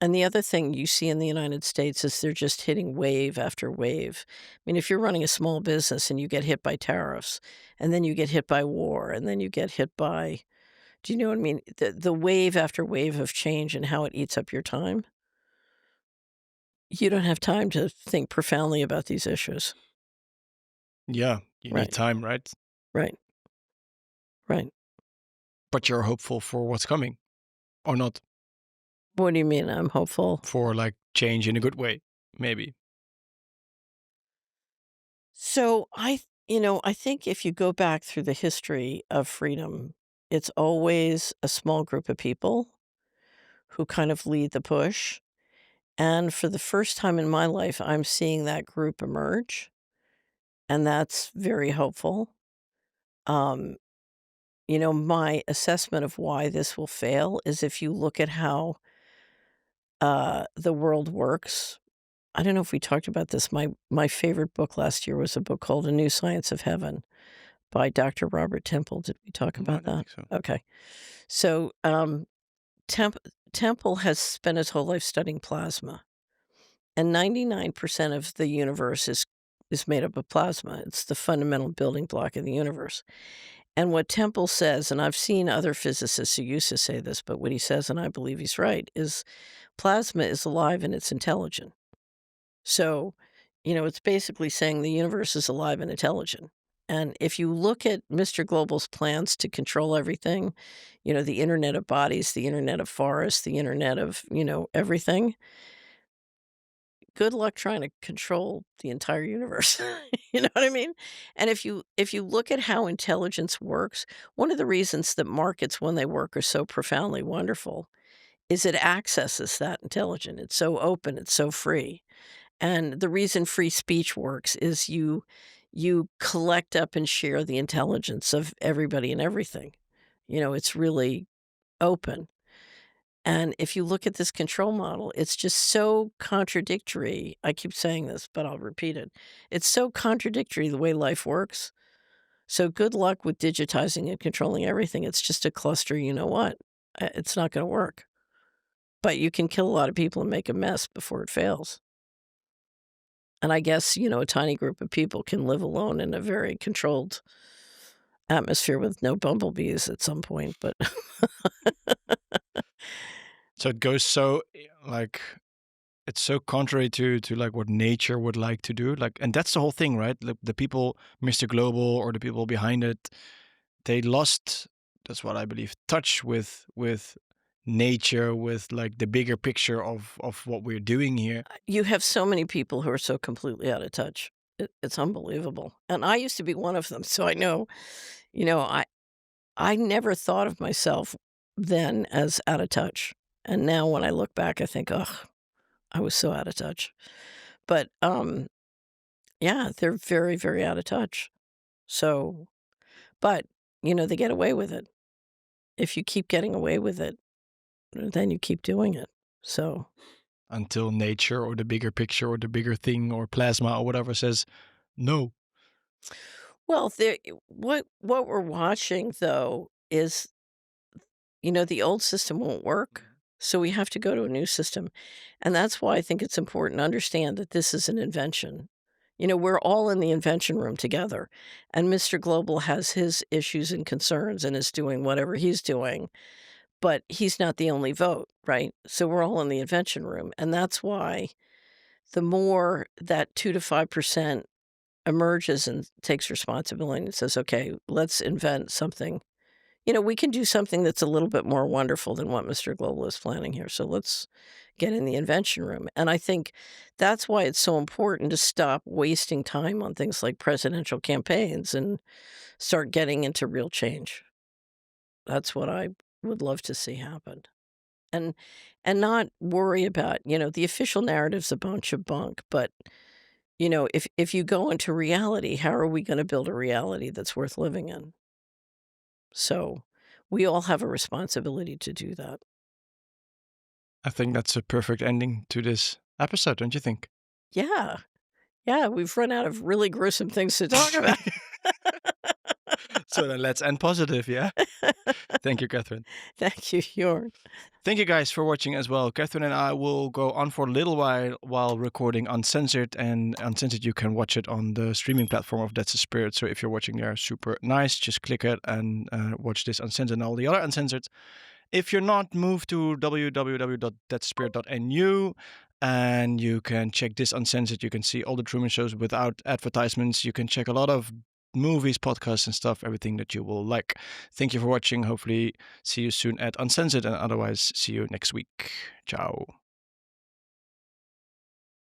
And the other thing you see in the United States is they're just hitting wave after wave. I mean, if you're running a small business and you get hit by tariffs, and then you get hit by war, and then you get hit by, do you know what I mean? The wave after wave of change and how it eats up your time. You don't have time to think profoundly about these issues. Yeah, you need Right, time, right? right, right. But you're hopeful for what's coming, or not? What do you mean? I'm hopeful. For like change in a good way, maybe. So I think if you go back through the history of freedom, it's always a small group of people who kind of lead the push. And for the first time in my life, I'm seeing that group emerge, and that's very hopeful. Um, my assessment of why this will fail is if you look at how the world works. I don't know if we talked about this. My favorite book last year was a book called A New Science of Heaven by Dr. Robert Temple. Did we talk No, I about don't that? think so. Okay. So Temple has spent his whole life studying plasma, and 99% of the universe is made up of plasma. It's the fundamental building block of the universe. And what Temple says, and I've seen other physicists who used to say this, but what he says, and I believe he's right, is plasma is alive and it's intelligent. So, it's basically saying the universe is alive and intelligent. And if you look at Mr. Global's plans to control everything, the internet of bodies, the internet of forests, the internet of, everything, good luck trying to control the entire universe. You know what I mean? And if you look at how intelligence works, one of the reasons that markets when they work are so profoundly wonderful is it accesses that intelligence. It's so open, it's so free. And the reason free speech works is you collect up and share the intelligence of everybody and everything. It's really open. And if you look at this control model, it's just so contradictory. I keep saying this, but I'll repeat it. It's so contradictory the way life works. So good luck with digitizing and controlling everything. It's just a cluster, you know what? It's not going to work. But you can kill a lot of people and make a mess before it fails. And I guess, a tiny group of people can live alone in a very controlled atmosphere with no bumblebees at some point, but So it goes so like it's so contrary to like what nature would like to do. Like, and that's the whole thing, right? The people, Mr. Global or the people behind it, they lost. That's what I believe. Touch with nature, with like the bigger picture of what we're doing here. you have so many people who are so completely out of touch. It's unbelievable. And I used to be one of them, so I know, I never thought of myself then as out of touch. And now when I look back, I think, "Ugh, I was so out of touch." But, yeah, they're very, very out of touch. So but, they get away with it. If you keep getting away with it, then you keep doing it. So Until nature or the bigger picture or the bigger thing or plasma or whatever says no. well, there what we're watching, though, is, the old system won't work, so we have to go to a new system, and that's why I think it's important to understand that this is an invention. We're all in the invention room together, and Mr. Global has his issues and concerns and is doing whatever he's doing, but he's not the only vote, right? So we're all in the invention room, and that's why the more that 2 to 5% emerges and takes responsibility and says, "Okay, let's invent something." We can do something that's a little bit more wonderful than what Mr. Global is planning here. So let's get in the invention room. And I think that's why it's so important to stop wasting time on things like presidential campaigns and start getting into real change. That's what I would love to see happen. And not worry about, the official narrative's a bunch of bunk, but if you go into reality, how are we going to build a reality that's worth living in? So we all have a responsibility to do that. I think that's a perfect ending to this episode, don't you think? Yeah. Yeah, we've run out of really gruesome things to talk about. So then let's end positive, yeah? Thank you, Catherine. Thank you, Jorn. Thank you guys for watching as well. Catherine and I will go on for a little while recording Uncensored, and Uncensored you can watch it on the streaming platform of That's the Spirit. So if you're watching there, super nice. Just click it and watch this Uncensored and all the other Uncensored. If you're not, move to www.thatspirit.nu and you can check this Uncensored. You can see all the Truman shows without advertisements. You can check a lot of movies, podcasts and stuff, everything that you will like. Thank you for watching. Hopefully see you soon at Uncensored, and otherwise see you next week. Ciao.